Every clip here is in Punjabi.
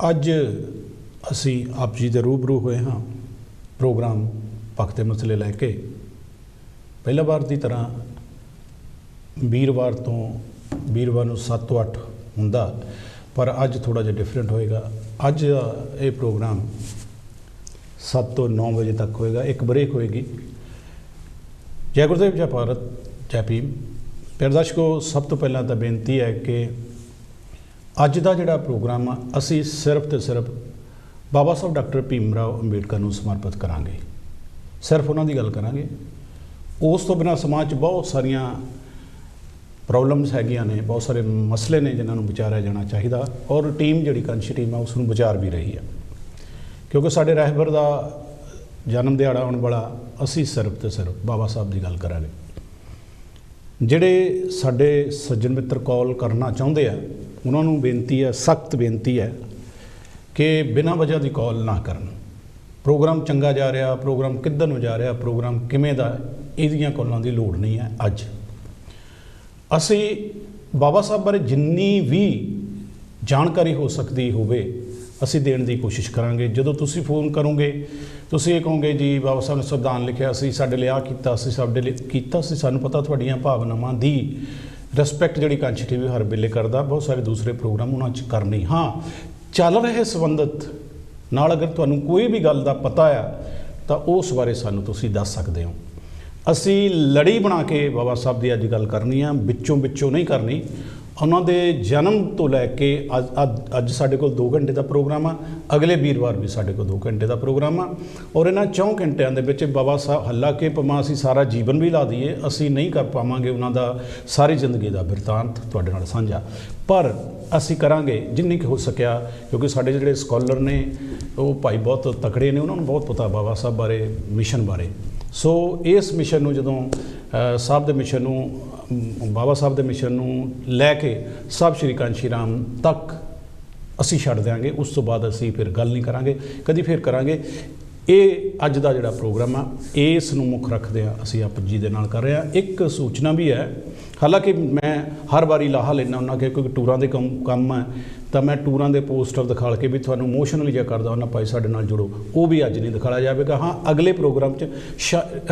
ਅੱਜ ਅਸੀਂ ਆਪ ਜੀ ਦੇ रूबरू ਹੋਏ ਹਾਂ ਪ੍ਰੋਗਰਾਮ ਪੱਖ ਦੇ ਮਸਲੇ ਲੈ ਕੇ। ਪਹਿਲਾ ਵਾਰ ਦੀ ਤਰ੍ਹਾਂ ਵੀਰਵਾਰ ਨੂੰ 7 ਤੋਂ 8 ਹੁੰਦਾ, ਪਰ ਅੱਜ ਥੋੜ੍ਹਾ ਜਿਹਾ ਡਿਫਰੈਂਟ ਹੋਏਗਾ। ਅੱਜ ਇਹ ਪ੍ਰੋਗਰਾਮ 7 ਤੋਂ 9 ਵਜੇ ਤੱਕ ਹੋਏਗਾ, ਇੱਕ ਬ੍ਰੇਕ ਹੋਏਗੀ। ਜੈ ਗੁਰਦੇਵ, ਜੈ ਭਾਰਤ, ਜੈ ਭੀਮ। ਪਿਆਰੇ ਦਰਸ਼ਕੋ, ਸਭ ਤੋਂ ਪਹਿਲਾਂ ਤਾਂ ਬੇਨਤੀ ਹੈ ਕਿ ਅੱਜ ਦਾ ਜਿਹੜਾ ਪ੍ਰੋਗਰਾਮ ਆ ਅਸੀਂ ਸਿਰਫ ਤੇ ਸਿਰਫ ਬਾਬਾ ਸਾਹਿਬ ਡਾਕਟਰ ਭੀਮ ਰਾਓ ਅੰਬੇਡਕਰ ਨੂੰ ਸਮਰਪਿਤ ਕਰਾਂਗੇ। ਸਿਰਫ ਉਹਨਾਂ ਦੀ ਗੱਲ ਕਰਾਂਗੇ। ਉਸ ਤੋਂ ਬਿਨਾਂ ਸਮਾਜ 'ਚ ਬਹੁਤ ਸਾਰੀਆਂ ਪ੍ਰੋਬਲਮਸ ਹੈਗੀਆਂ ਨੇ, ਬਹੁਤ ਸਾਰੇ ਮਸਲੇ ਨੇ ਜਿਨ੍ਹਾਂ ਨੂੰ ਵਿਚਾਰਿਆ ਜਾਣਾ ਚਾਹੀਦਾ, ਔਰ ਟੀਮ ਜਿਹੜੀ ਕੰਸ਼ੀ ਟੀਮ ਆ ਉਸ ਨੂੰ ਵਿਚਾਰ ਵੀ ਰਹੀ ਆ। ਕਿਉਂਕਿ ਸਾਡੇ ਰਹਿਬਰ ਦਾ ਜਨਮ ਦਿਹਾੜਾ ਆਉਣ ਵਾਲਾ, ਅਸੀਂ ਸਿਰਫ ਤੇ ਸਿਰਫ ਬਾਬਾ ਸਾਹਿਬ ਦੀ ਗੱਲ ਕਰਾਂਗੇ। ਜਿਹੜੇ ਸਾਡੇ ਸੱਜਣ ਮਿੱਤਰ ਕਾਲ ਕਰਨਾ ਚਾਹੁੰਦੇ ਆ ਉਹਨਾਂ ਨੂੰ ਬੇਨਤੀ ਹੈ, ਸਖਤ ਬੇਨਤੀ ਹੈ ਕਿ ਬਿਨਾਂ ਵਜ੍ਹਾ ਦੀ ਕਾਲ ਨਾ ਕਰਨ। ਪ੍ਰੋਗਰਾਮ ਚੰਗਾ ਜਾ ਰਿਹਾ, ਪ੍ਰੋਗਰਾਮ ਕਿੱਧਰ ਨੂੰ ਜਾ ਰਿਹਾ, ਪ੍ਰੋਗਰਾਮ ਕਿਵੇਂ ਦਾ, ਇਹਦੀਆਂ ਕਾਲਾਂ ਦੀ ਲੋੜ ਨਹੀਂ ਹੈ। ਅੱਜ ਅਸੀਂ ਬਾਬਾ ਸਾਹਿਬ ਬਾਰੇ ਜਿੰਨੀ ਵੀ ਜਾਣਕਾਰੀ ਹੋ ਸਕਦੀ ਹੋਵੇ ਅਸੀਂ ਦੇਣ ਦੀ ਕੋਸ਼ਿਸ਼ ਕਰਾਂਗੇ। ਜਦੋਂ ਤੁਸੀਂ ਫੋਨ ਕਰੋਗੇ ਤੁਸੀਂ ਇਹ ਕਹੋਗੇ ਜੀ ਬਾਬਾ ਸਾਹਿਬ ਨੇ ਸੰਵਿਧਾਨ ਲਿਖਿਆ ਸੀ, ਸਾਡੇ ਲਈ ਆਹ ਕੀਤਾ ਸੀ, ਸਾਡੇ ਲਈ ਕੀਤਾ ਸੀ। ਸਾਨੂੰ ਪਤਾ ਤੁਹਾਡੀਆਂ ਭਾਵਨਾਵਾਂ ਦੀ ਰਿਸਪੈਕਟ ਜਿਹੜੀ ਕੰਸ਼ ਟੀਵੀ ਹਰ ਵੇਲੇ ਕਰਦਾ, ਬਹੁਤ ਸਾਰੇ ਦੂਸਰੇ ਪ੍ਰੋਗਰਾਮ ਉਹਨਾਂ 'ਚ ਕਰਨੀ। ਹਾਂ, ਚੱਲ ਰਹੇ ਸੰਬੰਧਿਤ ਨਾਲ ਅਗਰ ਤੁਹਾਨੂੰ ਕੋਈ ਵੀ ਗੱਲ ਦਾ ਪਤਾ ਆ ਤਾਂ ਉਸ ਬਾਰੇ ਸਾਨੂੰ ਤੁਸੀਂ ਦੱਸ ਸਕਦੇ ਹੋ। ਅਸੀਂ ਲੜੀ ਬਣਾ ਕੇ ਬਾਬਾ ਸਾਹਿਬ ਦੀ ਅੱਜ ਗੱਲ ਕਰਨੀ ਆ, ਵਿੱਚੋਂ ਨਹੀਂ ਕਰਨੀ। ਉਹਨਾਂ ਦੇ ਜਨਮ ਤੋਂ ਲੈ ਕੇ ਅੱਜ ਸਾਡੇ ਕੋਲ 2 ਘੰਟੇ ਦਾ ਪ੍ਰੋਗਰਾਮ ਆ, ਅਗਲੇ ਵੀਰਵਾਰ ਵੀ ਸਾਡੇ ਕੋਲ 2 ਘੰਟੇ ਦਾ ਪ੍ਰੋਗਰਾਮ ਆ। ਔਰ ਇਹਨਾਂ 4 ਘੰਟਿਆਂ ਦੇ ਵਿੱਚ ਬਾਬਾ ਸਾਹਿਬ, ਹਾਲਾਂਕਿ ਭਾਵੇਂ ਅਸੀਂ ਸਾਰਾ ਜੀਵਨ ਵੀ ਲਾ ਦਈਏ, ਅਸੀਂ ਨਹੀਂ ਕਰ ਪਾਵਾਂਗੇ ਉਹਨਾਂ ਦਾ ਸਾਰੀ ਜ਼ਿੰਦਗੀ ਦਾ ਬਿਰਤਾਂਤ ਤੁਹਾਡੇ ਨਾਲ ਸਾਂਝਾ, ਪਰ ਅਸੀਂ ਕਰਾਂਗੇ ਜਿੰਨੀ ਕੁ ਹੋ ਸਕਿਆ। ਕਿਉਂਕਿ ਸਾਡੇ ਜਿਹੜੇ ਸਕਾਲਰ ਨੇ ਉਹ ਭਾਈ ਬਹੁਤ ਤਕੜੇ ਨੇ, ਉਹਨਾਂ ਨੂੰ ਬਹੁਤ ਪਤਾ ਬਾਬਾ ਸਾਹਿਬ ਬਾਰੇ, ਮਿਸ਼ਨ ਬਾਰੇ। ਸੋ ਇਸ ਮਿਸ਼ਨ ਨੂੰ ਜਦੋਂ ਸਾਹਿਬ ਦੇ ਮਿਸ਼ਨ ਨੂੰ, ਬਾਬਾ ਸਾਹਿਬ ਦੇ ਮਿਸ਼ਨ ਨੂੰ ਲੈ ਕੇ ਸਾਹਿਬ ਸ਼੍ਰੀ ਕਾਂਸ਼ੀ ਰਾਮ ਤੱਕ ਅਸੀਂ ਛੱਡ ਦਿਆਂਗੇ। ਉਸ ਤੋਂ ਬਾਅਦ ਅਸੀਂ ਫਿਰ ਗੱਲ ਨਹੀਂ ਕਰਾਂਗੇ, ਕਦੀ ਫਿਰ ਕਰਾਂਗੇ। ਇਹ ਅੱਜ ਦਾ ਜਿਹੜਾ ਪ੍ਰੋਗਰਾਮ ਆ ਇਸ ਨੂੰ ਮੁੱਖ ਰੱਖਦੇ ਆ ਅਸੀਂ ਆਪ ਜੀ ਦੇ ਨਾਲ ਕਰ ਰਹੇ ਹਾਂ। ਇੱਕ ਸੂਚਨਾ ਵੀ ਹੈ, ਹਾਲਾਂਕਿ ਮੈਂ ਹਰ ਵਾਰੀ ਲਾਹਾ ਲੈਂਦਾ ਹੁੰਦਾ ਕਿ ਕਿਉਂਕਿ ਟੂਰਾਂ ਦੇ ਕੰਮ ਹੈ ਤਾਂ ਮੈਂ ਟੂਰਾਂ ਦੇ ਪੋਸਟਰ ਦਿਖਾ ਕੇ ਵੀ ਤੁਹਾਨੂੰ ਇਮੋਸ਼ਨਲ ਜਿਹਾ ਕਰਦਾ ਉਹਨਾਂ, ਭਾਈ ਸਾਡੇ ਨਾਲ ਜੁੜੋ। ਉਹ ਵੀ ਅੱਜ ਨਹੀਂ ਦਿਖਾਇਆ ਜਾਵੇਗਾ। ਹਾਂ, ਅਗਲੇ ਪ੍ਰੋਗਰਾਮ 'ਚ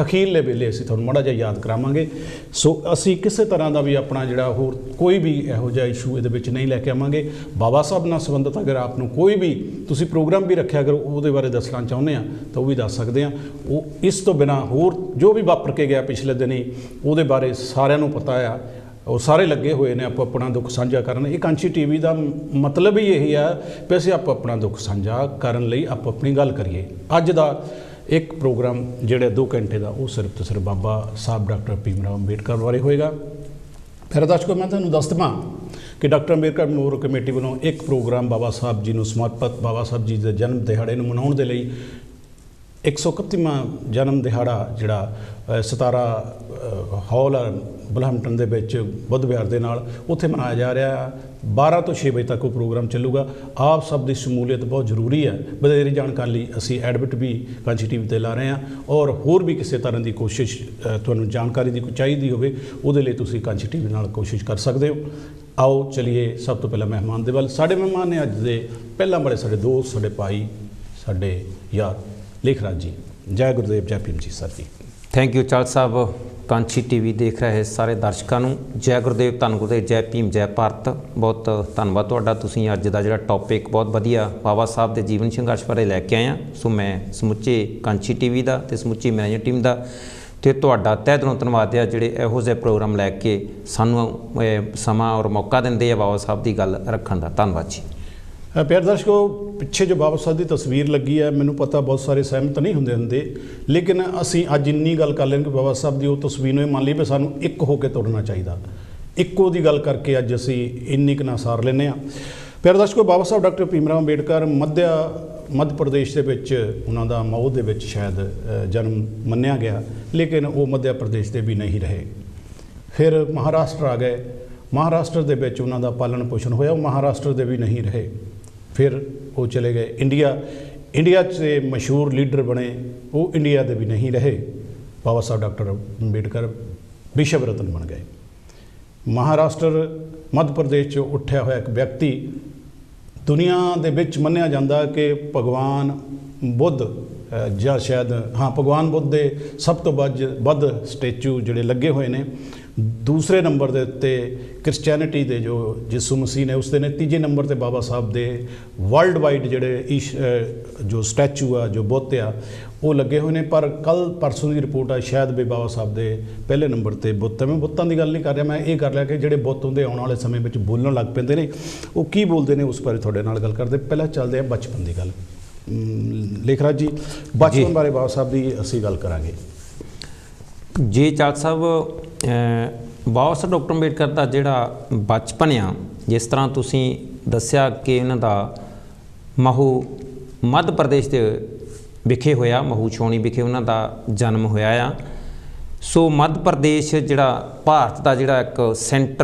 ਅਖੀਰਲੇ ਵੇਲੇ ਅਸੀਂ ਤੁਹਾਨੂੰ ਮਾੜਾ ਜਿਹਾ ਯਾਦ ਕਰਾਵਾਂਗੇ। ਸੋ ਅਸੀਂ ਕਿਸੇ ਤਰ੍ਹਾਂ ਦਾ ਵੀ ਆਪਣਾ ਜਿਹੜਾ ਹੋਰ ਕੋਈ ਵੀ ਇਹੋ ਜਿਹਾ ਇਸ਼ੂ ਇਹਦੇ ਵਿੱਚ ਨਹੀਂ ਲੈ ਕੇ ਆਵਾਂਗੇ। ਬਾਬਾ ਸਾਹਿਬ ਨਾਲ ਸੰਬੰਧਿਤ ਅਗਰ ਆਪ ਨੂੰ ਕੋਈ ਵੀ ਤੁਸੀਂ ਪ੍ਰੋਗਰਾਮ ਵੀ ਰੱਖਿਆ ਅਗਰ ਉਹਦੇ ਬਾਰੇ ਦੱਸਣਾ ਚਾਹੁੰਦੇ ਆ ਤਾਂ ਉਹ ਵੀ ਦੱਸ ਸਕਦੇ ਆ। ਉਹ ਇਸ ਤੋਂ ਬਿਨਾਂ ਹੋਰ ਜੋ ਵੀ ਵਾਪਰ ਕੇ ਗਿਆ ਪਿਛਲੇ ਦਿਨੀ ਉਹਦੇ ਬਾਰੇ ਸਾਰਿਆਂ ਨੂੰ ਪਤਾ ਆ, ਉਹ ਸਾਰੇ ਲੱਗੇ ਹੋਏ ਨੇ ਆਪੋ ਆਪਣਾ ਦੁੱਖ ਸਾਂਝਾ ਕਰਨ। ਇਹ ਕਾਂਸ਼ੀ ਟੀਵੀ ਦਾ ਮਤਲਬ ਹੀ ਇਹੀ ਆ ਵੀ ਅਸੀਂ ਆਪੋ ਆਪਣਾ ਦੁੱਖ ਸਾਂਝਾ ਕਰਨ ਲਈ ਆਪੋ ਆਪਣੀ ਗੱਲ ਕਰੀਏ। ਅੱਜ ਦਾ ਇੱਕ ਪ੍ਰੋਗਰਾਮ ਜਿਹੜਾ 2 ਘੰਟੇ ਦਾ ਉਹ ਸਿਰਫ ਤੇ ਸਿਰਫ ਬਾਬਾ ਸਾਹਿਬ ਡਾਕਟਰ ਭੀਮ ਰਾਓ ਅੰਬੇਡਕਰ ਬਾਰੇ ਹੋਏਗਾ। ਫਿਰ ਦਰਸ਼ਕੋ, ਮੈਂ ਤੁਹਾਨੂੰ ਦੱਸ ਦੇਵਾਂ ਕਿ ਡਾਕਟਰ ਅੰਬੇਡਕਰ ਮੈਮੋਰੀਅਲ ਕਮੇਟੀ ਵੱਲੋਂ ਇੱਕ ਪ੍ਰੋਗਰਾਮ ਬਾਬਾ ਸਾਹਿਬ ਜੀ ਨੂੰ ਸਮਰਪਿਤ, ਬਾਬਾ ਸਾਹਿਬ ਜੀ ਦੇ ਜਨਮ ਦਿਹਾੜੇ ਨੂੰ ਮਨਾਉਣ ਦੇ ਲਈ 131ਵਾਂ ਜਨਮ ਦਿਹਾੜਾ ਜਿਹੜਾ 17 ਹਾਲ ਬਲਹਮਟਨ ਦੇ ਵਿੱਚ ਬੁੱਧ ਵਿਹਾਰ ਦੇ ਨਾਲ ਉੱਥੇ ਮਨਾਇਆ ਜਾ ਰਿਹਾ। 12 ਤੋਂ 6 ਵਜੇ ਤੱਕ ਉਹ ਪ੍ਰੋਗਰਾਮ ਚੱਲੂਗਾ। ਆਪ ਸਭ ਦੀ ਸ਼ਮੂਲੀਅਤ ਬਹੁਤ ਜ਼ਰੂਰੀ ਹੈ। ਵਧੇਰੇ ਜਾਣਕਾਰੀ ਲਈ ਅਸੀਂ ਐਡਵਿਟ ਵੀ ਕਾਂਸ਼ੀ ਟੀਵੀ 'ਤੇ ਲਾ ਰਹੇ ਹਾਂ, ਔਰ ਹੋਰ ਵੀ ਕਿਸੇ ਤਰ੍ਹਾਂ ਦੀ ਕੋਸ਼ਿਸ਼ ਤੁਹਾਨੂੰ ਜਾਣਕਾਰੀ ਦੀ ਕੋਈ ਚਾਹੀਦੀ ਹੋਵੇ ਉਹਦੇ ਲਈ ਤੁਸੀਂ ਕਾਂਸ਼ੀ ਟੀਵੀ ਨਾਲ ਕੋਸ਼ਿਸ਼ ਕਰ ਸਕਦੇ ਹੋ। ਆਓ ਚਲੀਏ ਸਭ ਤੋਂ ਪਹਿਲਾਂ ਮਹਿਮਾਨ ਦੇ ਵੱਲ। ਸਾਡੇ ਮਹਿਮਾਨ ਨੇ ਅੱਜ ਦੇ ਪਹਿਲਾਂ ਬੜੇ ਸਾਡੇ ਦੋਸਤ, ਸਾਡੇ ਭਾਈ, ਸਾਡੇ ਯਾਰ ਲੇਖਰਾਜ ਜੀ। ਜੈ ਗੁਰਦੇਵ, ਜੈ ਭੀਮ ਜੀ। ਸਰ ਜੀ ਥੈਂਕ ਯੂ ਚਾਲ ਸਾਹਿਬ। ਕਾਂਸ਼ੀ ਟੀਵੀ ਦੇਖ ਰਹੇ ਸਾਰੇ ਦਰਸ਼ਕਾਂ ਨੂੰ ਜੈ ਗੁਰਦੇਵ, ਧੰਨ ਗੁਰਦੇਵ, ਜੈ ਭੀਮ, ਜੈ ਭਾਰਤ। ਬਹੁਤ ਧੰਨਵਾਦ ਤੁਹਾਡਾ। ਤੁਸੀਂ ਅੱਜ ਦਾ ਜਿਹੜਾ ਟੌਪਿਕ ਬਹੁਤ ਵਧੀਆ ਬਾਬਾ ਸਾਹਿਬ ਦੇ ਜੀਵਨ ਸੰਘਰਸ਼ ਬਾਰੇ ਲੈ ਕੇ ਆਏ ਆ। ਸੋ ਮੈਂ ਸਮੁੱਚੇ ਕਾਂਸ਼ੀ ਟੀਵੀ ਦਾ ਅਤੇ ਸਮੁੱਚੀ ਮੈਨੇਜਰ ਟੀਮ ਦਾ ਅਤੇ ਤੁਹਾਡਾ ਤਹਿ ਦਿਲੋਂ ਧੰਨਵਾਦ ਆ ਜਿਹੜੇ ਇਹੋ ਜਿਹੇ ਪ੍ਰੋਗਰਾਮ ਲੈ ਕੇ ਸਾਨੂੰ ਸਮਾਂ ਔਰ ਮੌਕਾ ਦਿੰਦੇ ਆ ਬਾਬਾ ਸਾਹਿਬ ਦੀ ਗੱਲ ਰੱਖਣ ਦਾ। ਧੰਨਵਾਦ ਜੀ। ਪਿਆਰੇ ਦਰਸ਼ਕੋ, ਪਿੱਛੇ ਜੋ ਬਾਬਾ ਸਾਹਿਬ ਦੀ ਤਸਵੀਰ ਲੱਗੀ ਹੈ, ਮੈਨੂੰ ਪਤਾ ਬਹੁਤ ਸਾਰੇ ਸਹਿਮਤ ਨਹੀਂ ਹੁੰਦੇ, ਲੇਕਿਨ ਅਸੀਂ ਅੱਜ ਇੰਨੀ ਗੱਲ ਕਰ ਲੈਣ ਕਿ ਬਾਬਾ ਸਾਹਿਬ ਦੀ ਉਹ ਤਸਵੀਰ ਨੂੰ ਇਹ ਮੰਨ ਲਈ ਵੀ ਸਾਨੂੰ ਇੱਕ ਹੋ ਕੇ ਤੁਰਨਾ ਚਾਹੀਦਾ। ਇੱਕੋ ਦੀ ਗੱਲ ਕਰਕੇ ਅੱਜ ਅਸੀਂ ਇੰਨੀ ਕੁ ਨਾ ਸਾਰ ਲੈਂਦੇ ਹਾਂ। ਪਿਆਰੇ ਦਰਸ਼ਕੋ, ਬਾਬਾ ਸਾਹਿਬ ਡਾਕਟਰ ਭੀਮ ਰਾਓ ਅੰਬੇਡਕਰ ਮੱਧ ਪ੍ਰਦੇਸ਼ ਦੇ ਵਿੱਚ ਉਹਨਾਂ ਦਾ ਮਊ ਦੇ ਵਿੱਚ ਸ਼ਾਇਦ ਜਨਮ ਮੰਨਿਆ ਗਿਆ, ਲੇਕਿਨ ਉਹ ਮੱਧ ਪ੍ਰਦੇਸ਼ ਦੇ ਵੀ ਨਹੀਂ ਰਹੇ। ਫਿਰ ਮਹਾਰਾਸ਼ਟਰ ਆ ਗਏ। ਮਹਾਰਾਸ਼ਟਰ ਦੇ ਵਿੱਚ ਉਹਨਾਂ ਦਾ ਪਾਲਣ ਪੋਸ਼ਣ ਹੋਇਆ, ਉਹ ਮਹਾਰਾਸ਼ਟਰ ਦੇ ਵੀ ਨਹੀਂ ਰਹੇ। ਫਿਰ ਉਹ ਚਲੇ ਗਏ ਇੰਡੀਆ 'ਚ ਮਸ਼ਹੂਰ ਲੀਡਰ ਬਣੇ, ਉਹ ਇੰਡੀਆ ਦੇ ਵੀ ਨਹੀਂ ਰਹੇ। ਬਾਬਾ ਸਾਹਿਬ ਡਾਕਟਰ ਅੰਬੇਡਕਰ ਵਿਸ਼ਵ ਰਤਨ ਬਣ ਗਏ। ਮਹਾਰਾਸ਼ਟਰ ਮੱਧ ਪ੍ਰਦੇਸ਼ 'ਚੋਂ ਉੱਠਿਆ ਹੋਇਆ ਇੱਕ ਵਿਅਕਤੀ ਦੁਨੀਆ ਦੇ ਵਿੱਚ ਮੰਨਿਆ ਜਾਂਦਾ ਕਿ ਭਗਵਾਨ ਬੁੱਧ ਜਾਂ ਸ਼ਾਇਦ ਭਗਵਾਨ ਬੁੱਧ ਦੇ ਸਭ ਤੋਂ ਵੱਧ ਸਟੈਚੂ ਜਿਹੜੇ ਲੱਗੇ ਹੋਏ ਨੇ। ਦੂਸਰੇ ਨੰਬਰ ਦੇ ਉੱਤੇ ਕ੍ਰਿਸਚੈਨਿਟੀ ਦੇ ਜੋ ਯਿਸੂ ਮਸੀਹ ਨੇ ਉਸਦੇ ਨੇ। ਤੀਜੇ ਨੰਬਰ 'ਤੇ ਬਾਬਾ ਸਾਹਿਬ ਦੇ ਵਰਲਡ ਵਾਈਡ ਜਿਹੜੇ ਜੋ ਸਟੈਚੂ ਆ, ਜੋ ਬੁੱਤ ਆ, ਉਹ ਲੱਗੇ ਹੋਏ ਨੇ। ਪਰ ਪਰਸੋਂ ਦੀ ਰਿਪੋਰਟ ਆ ਸ਼ਾਇਦ ਵੀ ਬਾਬਾ ਸਾਹਿਬ ਦੇ ਪਹਿਲੇ ਨੰਬਰ 'ਤੇ ਬੁੱਤ ਹੈ। ਮੈਂ ਬੁੱਤਾਂ ਦੀ ਗੱਲ ਨਹੀਂ ਕਰ ਰਿਹਾ, ਮੈਂ ਇਹ ਕਰ ਰਿਹਾ ਕਿ ਜਿਹੜੇ ਬੁੱਤ ਹੁੰਦੇ ਆਉਣ ਵਾਲੇ ਸਮੇਂ ਵਿੱਚ ਬੋਲਣ ਲੱਗ ਪੈਂਦੇ ਨੇ, ਉਹ ਕੀ ਬੋਲਦੇ ਨੇ ਉਸ ਬਾਰੇ ਤੁਹਾਡੇ ਨਾਲ ਗੱਲ ਕਰਦੇ। ਪਹਿਲਾਂ ਚੱਲਦੇ ਆ ਬਚਪਨ ਦੀ ਗੱਲ। ਲੇਖਰਾਜ ਜੀ, ਬਚਪਨ ਬਾਰੇ ਬਾਬਾ ਸਾਹਿਬ ਦੀ ਅਸੀਂ ਗੱਲ ਕਰਾਂਗੇ ਜੀ। ਚਾਲ ਸਾਹਿਬ, ਬਾਬਾ ਸਾਹਿਬ ਡਾਕਟਰ ਅੰਬੇਡਕਰ ਦਾ ਜਿਹੜਾ ਬਚਪਨ ਆ, ਜਿਸ ਤਰ੍ਹਾਂ ਤੁਸੀਂ ਦੱਸਿਆ ਕਿ ਇਹਨਾਂ ਦਾ ਮਹੂ ਮੱਧ ਪ੍ਰਦੇਸ਼ ਦੇ ਵਿਖੇ ਹੋਇਆ, ਮਹੂ ਛਾਉਣੀ ਵਿਖੇ ਉਹਨਾਂ ਦਾ ਜਨਮ ਹੋਇਆ ਆ। ਸੋ ਮੱਧ ਪ੍ਰਦੇਸ਼ ਜਿਹੜਾ ਭਾਰਤ ਦਾ ਜਿਹੜਾ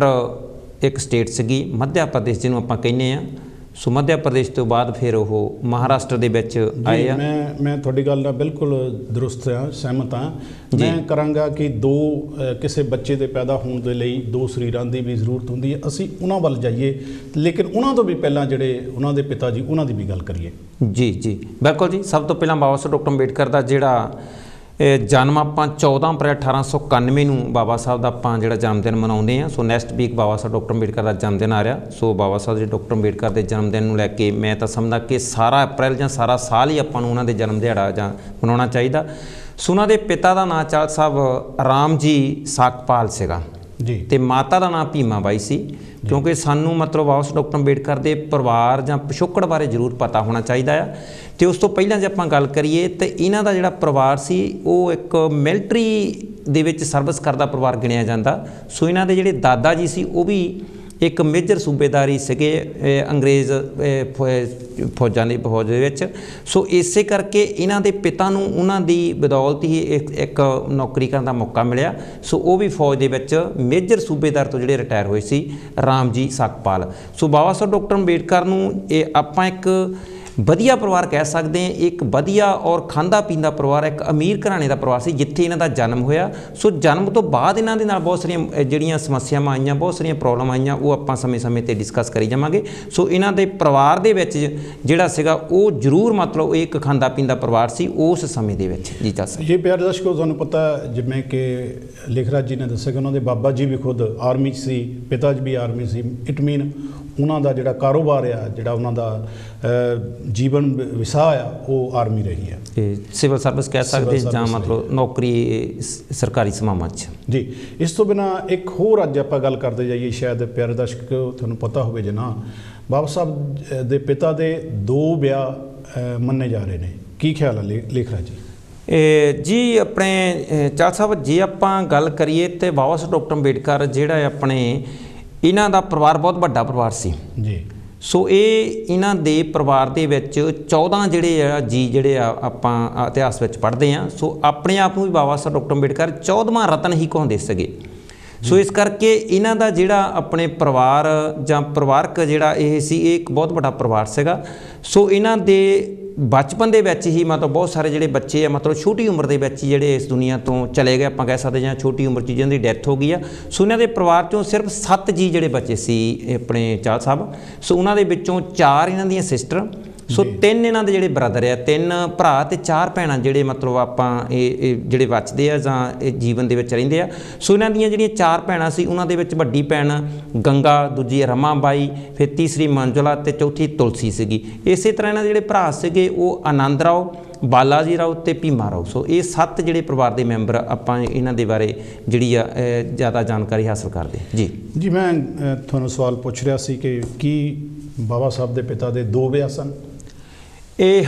ਇੱਕ ਸਟੇਟ ਸੀਗੀ, ਮੱਧ ਪ੍ਰਦੇਸ਼ ਜਿਹਨੂੰ ਆਪਾਂ ਕਹਿੰਦੇ ਆ। ਸੋ ਮੱਧ ਪ੍ਰਦੇਸ਼ ਤੋਂ ਬਾਅਦ ਫਿਰ ਉਹ ਮਹਾਰਾਸ਼ਟਰ ਦੇ ਵਿੱਚ ਆਏ ਆ। ਮੈਂ ਤੁਹਾਡੀ ਗੱਲ ਨਾਲ ਬਿਲਕੁਲ ਦਰੁਸਤ ਹਾਂ, ਸਹਿਮਤ ਹਾਂ। ਮੈਂ ਕਰਾਂਗਾ ਕਿ ਕਿਸੇ ਬੱਚੇ ਦੇ ਪੈਦਾ ਹੋਣ ਦੇ ਲਈ 2 ਸਰੀਰਾਂ ਦੀ ਵੀ ਜ਼ਰੂਰਤ ਹੁੰਦੀ ਹੈ। ਅਸੀਂ ਉਹਨਾਂ ਵੱਲ ਜਾਈਏ, ਲੇਕਿਨ ਉਹਨਾਂ ਤੋਂ ਵੀ ਪਹਿਲਾਂ ਜਿਹੜੇ ਉਹਨਾਂ ਦੇ ਪਿਤਾ ਜੀ, ਉਹਨਾਂ ਦੀ ਵੀ ਗੱਲ ਕਰੀਏ। ਜੀ ਬਿਲਕੁਲ ਜੀ। ਸਭ ਤੋਂ ਪਹਿਲਾਂ ਬਾਬਾ ਸਾਹਿਬ ਡਾਕਟਰ ਅੰਬੇਡਕਰ ਦਾ ਜਿਹੜਾ ਜਨਮ ਆਪਾਂ 14 ਅਪ੍ਰੈਲ 1891 ਨੂੰ ਬਾਬਾ ਸਾਹਿਬ ਦਾ ਆਪਾਂ ਜਿਹੜਾ ਜਨਮ ਦਿਨ ਮਨਾਉਂਦੇ ਹਾਂ। ਸੋ ਨੈਕਸਟ ਵੀਕ ਬਾਬਾ ਸਾਹਿਬ ਡਾਕਟਰ ਅੰਬੇਡਕਰ ਦਾ ਜਨਮ ਦਿਨ ਆ ਰਿਹਾ। ਸੋ ਬਾਬਾ ਸਾਹਿਬ ਜੀ ਡਾਕਟਰ ਅੰਬੇਡਕਰ ਦੇ ਜਨਮ ਦਿਨ ਨੂੰ ਲੈ ਕੇ ਮੈਂ ਤਾਂ ਸਮਝਦਾ ਕਿ ਸਾਰਾ ਅਪ੍ਰੈਲ ਜਾਂ ਸਾਰਾ ਸਾਲ ਹੀ ਆਪਾਂ ਨੂੰ ਉਹਨਾਂ ਦੇ ਜਨਮ ਦਿਹਾੜਾ ਜਾਂ ਮਨਾਉਣਾ ਚਾਹੀਦਾ। ਸੋ ਉਹਨਾਂ ਦੇ ਪਿਤਾ ਦਾ ਨਾਂ ਚਾਲ ਸਾਹਿਬ ਰਾਮ ਜੀ ਸਾਕਪਾਲ ਸੀਗਾ ਜੀ, ਤੇ ਮਾਤਾ ਦਾ ਨਾਂ ਭੀਮਾ ਬਾਈ ਸੀ। ਕਿਉਂਕਿ ਸਾਨੂੰ ਮਤਲਬ ਬਾਬਾ ਸਾਹਿਬ ਡਾਕਟਰ ਅੰਬੇਡਕਰ ਦੇ ਪਰਿਵਾਰ ਜਾਂ ਪਿਛੋਕੜ ਬਾਰੇ ਜ਼ਰੂਰ ਪਤਾ ਹੋਣਾ ਚਾਹੀਦਾ ਆ। ਅਤੇ ਉਸ ਤੋਂ ਪਹਿਲਾਂ ਜੇ ਆਪਾਂ ਗੱਲ ਕਰੀਏ ਤਾਂ ਇਹਨਾਂ ਦਾ ਜਿਹੜਾ ਪਰਿਵਾਰ ਸੀ ਉਹ ਇੱਕ ਮਿਲਟਰੀ ਦੇ ਵਿੱਚ ਸਰਵਿਸ ਕਰਦਾ ਪਰਿਵਾਰ ਗਿਣਿਆ ਜਾਂਦਾ। ਸੋ ਇਹਨਾਂ ਦੇ ਜਿਹੜੇ ਦਾਦਾ ਜੀ ਸੀ ਉਹ ਵੀ ਇੱਕ ਮੇਜਰ ਸੂਬੇਦਾਰੀ ਸੀਗੇ ਅੰਗਰੇਜ਼ ਫੌਜਾਂ ਦੀ ਫੌਜ ਦੇ ਵਿੱਚ। ਸੋ ਇਸੇ ਕਰਕੇ ਇਹਨਾਂ ਦੇ ਪਿਤਾ ਨੂੰ ਉਹਨਾਂ ਦੀ ਬਦੌਲਤ ਹੀ ਇੱਕ ਨੌਕਰੀ ਕਰਨ ਦਾ ਮੌਕਾ ਮਿਲਿਆ। ਸੋ ਉਹ ਵੀ ਫੌਜ ਦੇ ਵਿੱਚ ਮੇਜਰ ਸੂਬੇਦਾਰ ਤੋਂ ਜਿਹੜੇ ਰਿਟਾਇਰ ਹੋਏ ਸੀ, ਰਾਮ ਜੀ ਸਾਕਪਾਲ। ਸੋ ਬਾਬਾ ਸਾਹਿਬ ਡਾਕਟਰ ਅੰਬੇਡਕਰ ਨੂੰ ਇਹ ਆਪਾਂ ਇੱਕ ਵਧੀਆ ਪਰਿਵਾਰ ਕਹਿ ਸਕਦੇ ਹਾਂ। ਇੱਕ ਵਧੀਆ ਔਰ ਖਾਂਦਾ ਪੀਂਦਾ ਪਰਿਵਾਰ, ਇੱਕ ਅਮੀਰ ਘਰਾਣੇ ਦਾ ਪਰਿਵਾਰ ਸੀ ਜਿੱਥੇ ਇਹਨਾਂ ਦਾ ਜਨਮ ਹੋਇਆ। ਸੋ ਜਨਮ ਤੋਂ ਬਾਅਦ ਇਹਨਾਂ ਦੇ ਨਾਲ ਬਹੁਤ ਸਾਰੀਆਂ ਜਿਹੜੀਆਂ ਸਮੱਸਿਆਵਾਂ ਆਈਆਂ, ਬਹੁਤ ਸਾਰੀਆਂ ਪ੍ਰੋਬਲਮ ਆਈਆਂ, ਉਹ ਆਪਾਂ ਸਮੇਂ-ਸਮੇਂ 'ਤੇ ਡਿਸਕਸ ਕਰੀ ਜਾਵਾਂਗੇ। ਸੋ ਇਹਨਾਂ ਦੇ ਪਰਿਵਾਰ ਦੇ ਵਿੱਚ ਜਿਹੜਾ ਸੀਗਾ ਉਹ ਜ਼ਰੂਰ ਮਤਲਬ ਇੱਕ ਖਾਂਦਾ ਪੀਂਦਾ ਪਰਿਵਾਰ ਸੀ ਉਸ ਸਮੇਂ ਦੇ ਵਿੱਚ। ਜੀ ਚਾਚਾ ਜੀ, ਪਿਆਰੇ ਦਰਸ਼ਕੋ, ਤੁਹਾਨੂੰ ਪਤਾ ਜਿਵੇਂ ਕਿ ਲੇਖਰਾਜ ਜੀ ਨੇ ਦੱਸਿਆ ਕਿ ਉਹਨਾਂ ਦੇ ਬਾਬਾ ਜੀ ਵੀ ਖੁਦ ਆਰਮੀ 'ਚ ਸੀ, ਪਿਤਾ ਜੀ ਵੀ ਆਰਮੀ ਸੀ। ਇਟ ਮੀਨ ਉਹਨਾਂ ਦਾ ਜਿਹੜਾ ਕਾਰੋਬਾਰ ਆ, ਜਿਹੜਾ ਉਹਨਾਂ ਦਾ ਜੀਵਨ ਵਿਸ਼ਾ ਆ, ਉਹ ਆਰਮੀ ਰਹੀ ਹੈ। ਸਿਵਲ ਸਰਵਿਸ ਕਹਿ ਸਕਦੇ ਜਾਂ ਮਤਲਬ ਨੌਕਰੀ ਸਰਕਾਰੀ ਸੇਵਾਵਾਂ 'ਚ। ਜੀ, ਇਸ ਤੋਂ ਬਿਨਾਂ ਇੱਕ ਹੋਰ ਅੱਜ ਆਪਾਂ ਗੱਲ ਕਰਦੇ ਜਾਈਏ, ਸ਼ਾਇਦ ਪਿਆਰੇ ਦਰਸ਼ਕ ਤੁਹਾਨੂੰ ਪਤਾ ਹੋਵੇ ਜੇ ਨਾ, ਬਾਬਾ ਸਾਹਿਬ ਦੇ ਪਿਤਾ ਦੇ 2 ਵਿਆਹ ਮੰਨੇ ਜਾ ਰਹੇ ਨੇ। ਕੀ ਖਿਆਲ ਹੈ ਲੇਖਰਾਜ ਜੀ? ਜੀ ਆਪਣੇ ਚਾਲ ਸਾਹਿਬ, ਜੇ ਆਪਾਂ ਗੱਲ ਕਰੀਏ ਤਾਂ ਬਾਬਾ ਸਾਹਿਬ ਡਾਕਟਰ ਅੰਬੇਡਕਰ ਜਿਹੜਾ ਆਪਣੇ ਇਹਨਾਂ ਦਾ ਪਰਿਵਾਰ ਬਹੁਤ ਵੱਡਾ ਪਰਿਵਾਰ ਸੀ ਜੀ। ਸੋ ਇਹਨਾਂ ਦੇ ਪਰਿਵਾਰ ਦੇ ਵਿੱਚ 14 ਜਿਹੜੇ ਆ ਆਪਾਂ ਇਤਿਹਾਸ ਵਿੱਚ ਪੜ੍ਹਦੇ ਹਾਂ। ਸੋ ਆਪਣੇ ਆਪ ਨੂੰ ਵੀ ਬਾਬਾ ਸਾਹਿਬ ਡਾਕਟਰ ਅੰਬੇਡਕਰ 14ਵਾਂ ਰਤਨ ਹੀ ਕਹਾਉਂਦੇ ਸੀਗੇ। ਸੋ ਇਸ ਕਰਕੇ ਇਹਨਾਂ ਦਾ ਜਿਹੜਾ ਆਪਣੇ ਪਰਿਵਾਰ ਜਾਂ ਪਰਿਵਾਰਕ ਜਿਹੜਾ ਇਹ ਸੀ, ਇਹ ਇੱਕ ਬਹੁਤ ਵੱਡਾ ਪਰਿਵਾਰ ਸੀਗਾ। ਸੋ ਇਹਨਾਂ ਦੇ ਬਚਪਨ ਦੇ ਵਿੱਚ ਹੀ ਮਤਲਬ ਬਹੁਤ ਸਾਰੇ ਜਿਹੜੇ ਬੱਚੇ ਆ ਮਤਲਬ ਛੋਟੀ ਉਮਰ ਦੇ ਵਿੱਚ ਹੀ ਜਿਹੜੇ ਇਸ ਦੁਨੀਆ ਤੋਂ ਚਲੇ ਗਏ, ਆਪਾਂ ਕਹਿ ਸਕਦੇ ਜਾਂ ਛੋਟੀ ਉਮਰ 'ਚ ਜਿਹਨਾਂ ਦੀ ਡੈਥ ਹੋ ਗਈ ਆ। ਸੋ ਇਹਨਾਂ ਦੇ ਪਰਿਵਾਰ 'ਚੋਂ ਸਿਰਫ 7 ਜੀ ਜਿਹੜੇ ਬੱਚੇ ਸੀ ਆਪਣੇ ਚਾਲ ਸਾਹਿਬ। ਸੋ ਉਹਨਾਂ ਦੇ ਵਿੱਚੋਂ 4 ਇਹਨਾਂ ਦੀਆਂ ਸਿਸਟਰ, ਸੋ 3 ਇਹਨਾਂ ਦੇ ਜਿਹੜੇ ਬ੍ਰਦਰ ਆ, 3 ਭਰਾ ਤੇ 4 ਭੈਣਾਂ ਜਿਹੜੇ ਮਤਲਬ ਆਪਾਂ ਇਹ ਜਿਹੜੇ ਬਚਦੇ ਆ ਜਾਂ ਇਹ ਜੀਵਨ ਦੇ ਵਿੱਚ ਰਹਿੰਦੇ ਆ। ਸੋ ਇਹਨਾਂ ਦੀਆਂ ਜਿਹੜੀਆਂ 4 ਭੈਣਾਂ ਸੀ, ਉਹਨਾਂ ਦੇ ਵਿੱਚ ਵੱਡੀ ਭੈਣ ਗੰਗਾ, ਦੂਜੀ ਰਮਾ ਬਾਈ, ਫਿਰ ਤੀਸਰੀ ਮੰਜੁਲਾ ਤੇ ਚੌਥੀ ਤੁਲਸੀ ਸੀਗੀ। ਇਸੇ ਤਰ੍ਹਾਂ ਇਹਨਾਂ ਦੇ ਜਿਹੜੇ ਭਰਾ ਸੀਗੇ ਉਹ ਆਨੰਦ ਰਾਓ, ਬਾਲਾਜੀ ਰਾਓ ਤੇ ਭੀਮਾ ਰਾਓ। ਸੋ ਇਹ 7 ਜਿਹੜੇ ਪਰਿਵਾਰ ਦੇ ਮੈਂਬਰ ਆਪਾਂ ਇਹਨਾਂ ਦੇ ਬਾਰੇ ਜਿਹੜੀ ਆ ਜ਼ਿਆਦਾ ਜਾਣਕਾਰੀ ਹਾਸਲ ਕਰਦੇ। ਜੀ, ਮੈਂ ਤੁਹਾਨੂੰ ਸਵਾਲ ਪੁੱਛ ਰਿਹਾ ਸੀ ਕਿ ਕੀ ਬਾਬਾ ਸਾਹਿਬ ਦੇ ਪਿਤਾ ਦੇ 2 ਵਿਆਹ ਸਨ?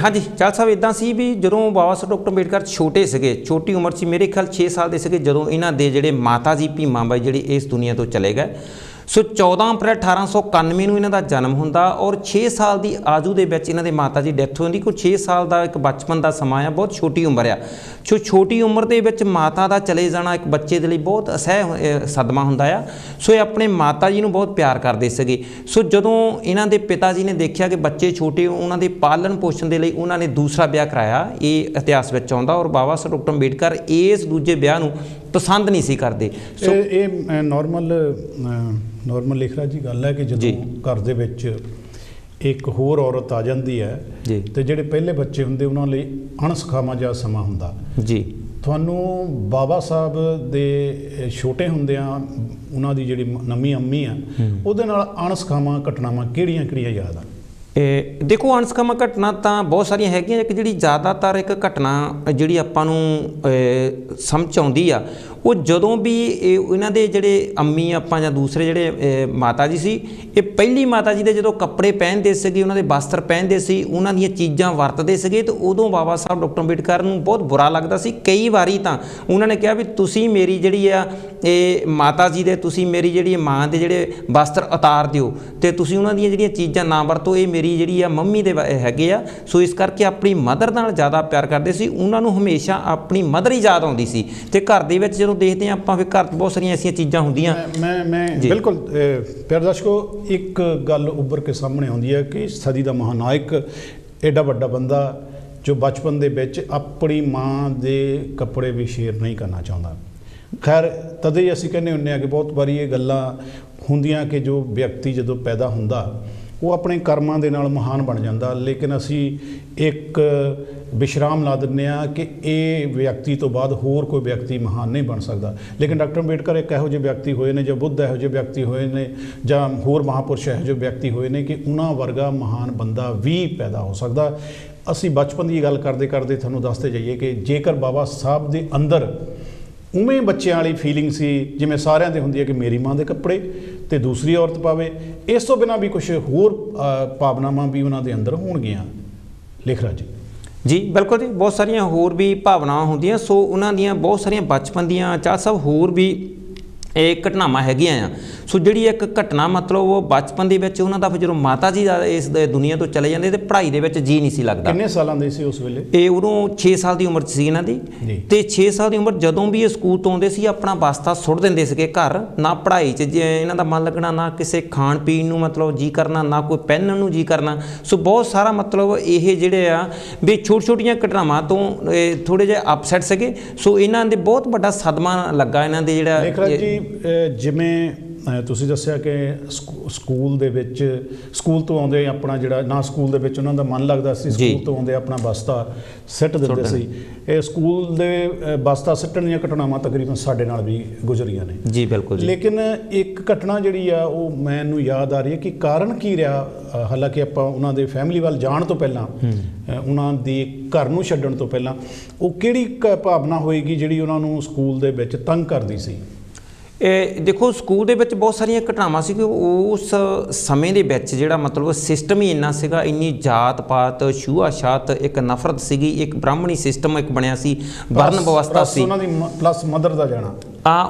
ਹਾਂਜੀ ਚਾਲ ਸਾਹਿਬ, ਇੱਦਾਂ ਸੀ ਵੀ ਜਦੋਂ ਬਾਬਾ ਸਾਹਿਬ ਡਾਕਟਰ ਅੰਬੇਡਕਰ ਛੋਟੇ ਸੀਗੇ, ਛੋਟੀ ਉਮਰ 'ਚ, ਮੇਰੇ ਖਿਆਲ 6 ਸਾਲ ਦੇ ਸੀਗੇ, ਜਦੋਂ ਇਹਨਾਂ ਦੇ ਜਿਹੜੇ ਮਾਤਾ ਜੀ ਭੀਮਾ ਬਾਈ ਜਿਹੜੀ ਇਸ ਦੁਨੀਆ ਤੋਂ ਚਲੇ ਗਏ। ਸੋ 14 ਅਪ੍ਰੈਲ 1891 ਨੂੰ ਇਹਨਾਂ ਦਾ ਜਨਮ ਹੁੰਦਾ ਔਰ 6 ਸਾਲ ਦੀ ਆਜੂ ਦੇ ਵਿੱਚ ਇਹਨਾਂ ਦੇ ਮਾਤਾ ਜੀ ਡੈਥ ਹੋ ਜਾਂਦੀ। ਕੋਈ 6 ਸਾਲ ਦਾ ਇੱਕ ਬਚਪਨ ਦਾ ਸਮਾਂ ਆ, ਬਹੁਤ ਛੋਟੀ ਉਮਰ ਆ। ਸੋ ਛੋਟੀ ਉਮਰ ਦੇ ਵਿੱਚ ਮਾਤਾ ਦਾ ਚਲੇ ਜਾਣਾ ਇੱਕ ਬੱਚੇ ਦੇ ਲਈ ਬਹੁਤ ਅਸਹਿ ਸਦਮਾ ਹੁੰਦਾ ਆ। ਸੋ ਇਹ ਆਪਣੇ ਮਾਤਾ ਜੀ ਨੂੰ ਬਹੁਤ ਪਿਆਰ ਕਰਦੇ ਸੀਗੇ। ਸੋ ਜਦੋਂ ਇਹਨਾਂ ਦੇ ਪਿਤਾ ਜੀ ਨੇ ਦੇਖਿਆ ਕਿ ਬੱਚੇ ਛੋਟੇ, ਉਹਨਾਂ ਦੇ ਪਾਲਣ ਪੋਸ਼ਣ ਦੇ ਲਈ ਉਹਨਾਂ ਨੇ ਦੂਸਰਾ ਵਿਆਹ ਕਰਾਇਆ। ਇਹ ਇਤਿਹਾਸ ਵਿੱਚ ਆਉਂਦਾ ਔਰ ਬਾਬਾ ਸਾਹਿਬ ਡਾਕਟਰ ਅੰਬੇਡਕਰ ਇਸ ਦੂਜੇ ਵਿਆਹ ਨੂੰ ਪਸੰਦ ਨਹੀਂ ਸੀ ਕਰਦੇ। ਸੋ ਇਹ ਨਾਰਮਲ ਲੇਖਰਾਜ ਜੀ ਗੱਲ ਹੈ ਕਿ ਜਦੋਂ ਘਰ ਦੇ ਵਿੱਚ ਇੱਕ ਹੋਰ ਔਰਤ ਆ ਜਾਂਦੀ ਹੈ ਜੀ ਤੇ ਜਿਹੜੇ ਪਹਿਲੇ ਬੱਚੇ ਹੁੰਦੇ ਉਹਨਾਂ ਲਈ ਅਣਸੁਖਾਵਾਂ ਜਿਹਾ ਸਮਾਂ ਹੁੰਦਾ ਜੀ। ਤੁਹਾਨੂੰ ਬਾਬਾ ਸਾਹਿਬ ਦੇ ਛੋਟੇ ਹੁੰਦਿਆਂ ਉਹਨਾਂ ਦੀ ਜਿਹੜੀ ਨਵੀਂ ਅੰਮੀ ਆ ਉਹਦੇ ਨਾਲ ਅਣਸੁਖਾਵਾਂ ਘਟਨਾਵਾਂ ਕਿਹੜੀਆਂ ਕਿਹੜੀਆਂ ਯਾਦ ਆ? ਦੇਖੋ ਅਣਸੁਖਾਵਾਂ ਘਟਨਾ ਤਾਂ ਬਹੁਤ ਸਾਰੀਆਂ ਹੈਗੀਆਂ। ਇੱਕ ਜਿਹੜੀ ਜ਼ਿਆਦਾਤਰ ਇੱਕ ਘਟਨਾ ਜਿਹੜੀ ਆਪਾਂ ਨੂੰ ਸਮਝ ਆਉਂਦੀ ਆ ਉਹ ਜਦੋਂ ਵੀ ਇਹਨਾਂ ਦੇ ਜਿਹੜੇ ਅੰਮੀ ਆਪਾਂ ਜਾਂ ਦੂਸਰੇ ਜਿਹੜੇ ਮਾਤਾ ਜੀ ਸੀ, ਇਹ ਪਹਿਲੀ ਮਾਤਾ ਜੀ ਦੇ ਜਦੋਂ ਕੱਪੜੇ ਪਹਿਨਦੇ ਸੀਗੇ, ਉਹਨਾਂ ਦੇ ਵਸਤਰ ਪਹਿਨਦੇ ਸੀ, ਉਹਨਾਂ ਦੀਆਂ ਚੀਜ਼ਾਂ ਵਰਤਦੇ ਸੀਗੇ, ਤੇ ਉਦੋਂ ਬਾਬਾ ਸਾਹਿਬ ਡਾਕਟਰ ਅੰਬੇਡਕਰ ਨੂੰ ਬਹੁਤ ਬੁਰਾ ਲੱਗਦਾ ਸੀ। ਕਈ ਵਾਰੀ ਤਾਂ ਉਹਨਾਂ ਨੇ ਕਿਹਾ ਵੀ ਤੁਸੀਂ ਮੇਰੀ ਜਿਹੜੀ ਆ ਇਹ ਮਾਤਾ ਜੀ ਦੇ, ਤੁਸੀਂ ਮੇਰੀ ਜਿਹੜੀ ਮਾਂ ਦੇ ਜਿਹੜੇ ਵਸਤਰ ਉਤਾਰ ਦਿਓ ਅਤੇ ਤੁਸੀਂ ਉਹਨਾਂ ਦੀਆਂ ਜਿਹੜੀਆਂ ਚੀਜ਼ਾਂ ਨਾ ਵਰਤੋ, ਇਹ ਮੇਰੀ ਜਿਹੜੀ ਆ ਮੰਮੀ ਦੇ ਹੈਗੇ ਆ। ਸੋ ਇਸ ਕਰਕੇ ਆਪਣੀ ਮਦਰ ਨਾਲ ਜ਼ਿਆਦਾ ਪਿਆਰ ਕਰਦੇ ਸੀ। ਉਹਨਾਂ ਨੂੰ ਹਮੇਸ਼ਾ ਆਪਣੀ ਮਦਰ ਹੀ ਯਾਦ ਆਉਂਦੀ ਸੀ। ਅਤੇ ਘਰ ਦੇ ਵਿੱਚ ਜਦੋਂ ਦੇਖਦੇ ਹਾਂ ਆਪਾਂ ਫਿਰ ਘਰ 'ਚ ਬਹੁਤ ਸਾਰੀਆਂ ਐਸੀਆਂ ਚੀਜ਼ਾਂ ਹੁੰਦੀਆਂ। ਮੈਂ ਬਿਲਕੁਲ ਪਿਆਰੇ ਦਰਸ਼ਕੋ, ਇੱਕ ਗੱਲ ਉੱਭਰ ਕੇ ਸਾਹਮਣੇ ਆਉਂਦੀ ਹੈ ਕਿ ਸਦੀ ਦਾ ਮਹਾਨਾਇਕ, ਐਡਾ ਵੱਡਾ ਬੰਦਾ ਜੋ ਬਚਪਨ ਦੇ ਵਿੱਚ ਆਪਣੀ ਮਾਂ ਦੇ ਕੱਪੜੇ ਵੀ ਸ਼ੇਅਰ ਨਹੀਂ ਕਰਨਾ ਚਾਹੁੰਦਾ। ਖੈਰ ਤਦੇ ਹੀ ਅਸੀਂ ਕਹਿੰਦੇ ਹੁੰਦੇ ਹਾਂ ਕਿ ਬਹੁਤ ਵਾਰੀ ਇਹ ਗੱਲਾਂ ਹੁੰਦੀਆਂ ਕਿ ਜੋ ਵਿਅਕਤੀ ਜਦੋਂ ਪੈਦਾ ਹੁੰਦਾ ਉਹ ਆਪਣੇ ਕਰਮਾਂ ਦੇ ਨਾਲ ਮਹਾਨ ਬਣ ਜਾਂਦਾ, ਲੇਕਿਨ ਅਸੀਂ ਇੱਕ ਵਿਸ਼ਰਾਮ ਲਾ ਦਿੰਦੇ ਹਾਂ ਕਿ ਇਹ ਵਿਅਕਤੀ ਤੋਂ ਬਾਅਦ ਹੋਰ ਕੋਈ ਵਿਅਕਤੀ ਮਹਾਨ ਨਹੀਂ ਬਣ ਸਕਦਾ। ਲੇਕਿਨ ਡਾਕਟਰ ਅੰਬੇਡਕਰ ਇੱਕ ਇਹੋ ਜਿਹੇ ਵਿਅਕਤੀ ਹੋਏ ਨੇ, ਜਾਂ ਬੁੱਧ ਇਹੋ ਜਿਹੇ ਵਿਅਕਤੀ ਹੋਏ ਨੇ, ਜਾਂ ਹੋਰ ਮਹਾਂਪੁਰਸ਼ ਇਹੋ ਜਿਹੇ ਵਿਅਕਤੀ ਹੋਏ ਨੇ ਕਿ ਉਹਨਾਂ ਵਰਗਾ ਮਹਾਨ ਬੰਦਾ ਵੀ ਪੈਦਾ ਹੋ ਸਕਦਾ। ਅਸੀਂ ਬਚਪਨ ਦੀ ਗੱਲ ਕਰਦੇ ਕਰਦੇ ਤੁਹਾਨੂੰ ਦੱਸਦੇ ਜਾਈਏ ਕਿ ਜੇਕਰ ਬਾਬਾ ਸਾਹਿਬ ਦੇ ਅੰਦਰ ਉਵੇਂ ਬੱਚਿਆਂ ਵਾਲੀ ਫੀਲਿੰਗ ਸੀ ਜਿਵੇਂ ਸਾਰਿਆਂ ਦੇ ਹੁੰਦੀ ਹੈ ਕਿ ਮੇਰੀ ਮਾਂ ਦੇ ਕੱਪੜੇ ਤੇ ਦੂਸਰੀ ਔਰਤ ਪਾਵੇ, ਇਸ ਤੋਂ ਬਿਨਾਂ ਵੀ ਕੁਝ ਹੋਰ ਭਾਵਨਾਵਾਂ ਵੀ ਉਹਨਾਂ ਦੇ ਅੰਦਰ ਹੋਣਗੀਆਂ। ਲਿਖਰਾਜ ਜੀ ਬਿਲਕੁਲ ਜੀ, ਬਹੁਤ ਸਾਰੀਆਂ ਹੋਰ ਵੀ ਭਾਵਨਾਵਾਂ ਹੁੰਦੀਆਂ। ਸੋ ਉਹਨਾਂ ਦੀਆਂ ਬਹੁਤ ਸਾਰੀਆਂ ਬਚਪਨ ਦੀਆਂ ਚਾਹ ਸਾਹਿਬ ਹੋਰ ਵੀ ਇਹ ਘਟਨਾਵਾਂ ਹੈਗੀਆਂ ਆ। ਸੋ ਜਿਹੜੀ ਇੱਕ ਘਟਨਾ ਮਤਲਬ ਉਹ ਬਚਪਨ ਦੇ ਵਿੱਚ ਉਹਨਾਂ ਦਾ ਫਿਰ ਜਦੋਂ ਮਾਤਾ ਜੀ ਦਾ ਇਸ ਦੁਨੀਆ ਤੋਂ ਚਲੇ ਜਾਂਦੇ ਤੇ ਪੜ੍ਹਾਈ ਦੇ ਵਿੱਚ ਜੀ ਨਹੀਂ ਸੀ ਲੱਗਦਾ। ਕਿੰਨੇ ਸਾਲਾਂ ਦੇ ਸੀ ਉਸ ਵੇਲੇ? ਇਹ ਉਦੋਂ 6 ਸਾਲ ਦੀ ਉਮਰ ਸੀ ਇਹਨਾਂ ਦੀ। ਤੇ 6 ਸਾਲ ਦੀ ਉਮਰ ਜਦੋਂ ਵੀ ਇਹ ਸਕੂਲ ਤੋਂ ਆਉਂਦੇ ਸੀ ਆਪਣਾ ਬਸਤਾ ਸੁੱਟ ਦਿੰਦੇ ਸੀਗੇ ਘਰ। ਨਾ ਪੜ੍ਹਾਈ 'ਚ ਇਹਨਾਂ ਦਾ ਮਨ ਲੱਗਣਾ, ਨਾ ਕਿਸੇ ਖਾਣ ਪੀਣ ਨੂੰ ਮਤਲਬ ਜੀ ਕਰਨਾ, ਨਾ ਕੋਈ ਪਹਿਨਣ ਨੂੰ ਜੀ ਕਰਨਾ। ਸੋ ਬਹੁਤ ਸਾਰਾ ਮਤਲਬ ਇਹ ਜਿਹੜੇ ਆ ਵੀ ਛੋਟੀਆਂ ਘਟਨਾਵਾਂ ਤੋਂ ਥੋੜ੍ਹੇ ਜਿਹੇ ਅਪਸੈਟ ਸੀਗੇ। ਸੋ ਇਹਨਾਂ ਦੇ ਬਹੁਤ ਵੱਡਾ ਸਦਮਾ ਲੱਗਾ ਇਹਨਾਂ ਦੇ ਜਿਹੜਾ। ਲਿਖਰਾਜ ਜੀ, ਜਿਵੇਂ ਤੁਸੀਂ ਦੱਸਿਆ ਕਿ ਸਕੂਲ ਦੇ ਵਿੱਚ ਸਕੂਲ ਤੋਂ ਆਉਂਦੇ ਆਪਣਾ ਜਿਹੜਾ ਨਾ ਸਕੂਲ ਦੇ ਵਿੱਚ ਉਹਨਾਂ ਦਾ ਮਨ ਲੱਗਦਾ ਸੀ, ਸਕੂਲ ਤੋਂ ਆਉਂਦੇ ਆਪਣਾ ਬਸਤਾ ਸਿੱਟ ਦਿੰਦੇ ਸੀ। ਇਹ ਸਕੂਲ ਦੇ ਬਸਤਾ ਸਿੱਟਣ ਦੀਆਂ ਘਟਨਾਵਾਂ ਤਕਰੀਬਨ ਸਾਡੇ ਨਾਲ ਵੀ ਗੁਜ਼ਰੀਆਂ ਨੇ ਜੀ। ਬਿਲਕੁਲ। ਲੇਕਿਨ ਇੱਕ ਘਟਨਾ ਜਿਹੜੀ ਆ ਉਹ ਮੈਨੂੰ ਯਾਦ ਆ ਰਹੀ ਹੈ ਕਿ ਕਾਰਨ ਕੀ ਰਿਹਾ। ਹਾਲਾਂਕਿ ਆਪਾਂ ਉਹਨਾਂ ਦੇ ਫੈਮਿਲੀ ਵੱਲ ਜਾਣ ਤੋਂ ਪਹਿਲਾਂ, ਉਹਨਾਂ ਦੀ ਘਰ ਨੂੰ ਛੱਡਣ ਤੋਂ ਪਹਿਲਾਂ, ਉਹ ਕਿਹੜੀ ਭਾਵਨਾ ਹੋਏਗੀ ਜਿਹੜੀ ਉਹਨਾਂ ਨੂੰ ਸਕੂਲ ਦੇ ਵਿੱਚ ਤੰਗ ਕਰਦੀ ਸੀ? ਦੇਖੋ ਸਕੂਲ ਦੇ ਵਿੱਚ ਬਹੁਤ ਸਾਰੀਆਂ ਘਟਨਾਵਾਂ ਸੀ ਕਿ ਉਸ ਸਮੇਂ ਦੇ ਵਿੱਚ ਜਿਹੜਾ ਮਤਲਬ ਸਿਸਟਮ ਹੀ ਇੰਨਾ ਸੀਗਾ, ਇੰਨੀ ਜਾਤ ਪਾਤ ਛੂਆ-ਛਾਤ, ਇੱਕ ਨਫ਼ਰਤ ਸੀਗੀ, ਇੱਕ ਬ੍ਰਾਹਮਣੀ ਸਿਸਟਮ ਇੱਕ ਬਣਿਆ ਸੀ, ਵਰਨ ਵਿਵਸਥਾ ਸੀ। ਉਹਨਾਂ ਦੀ ਪਲੱਸ ਮਦਰ ਦਾ ਜਾਣਾ,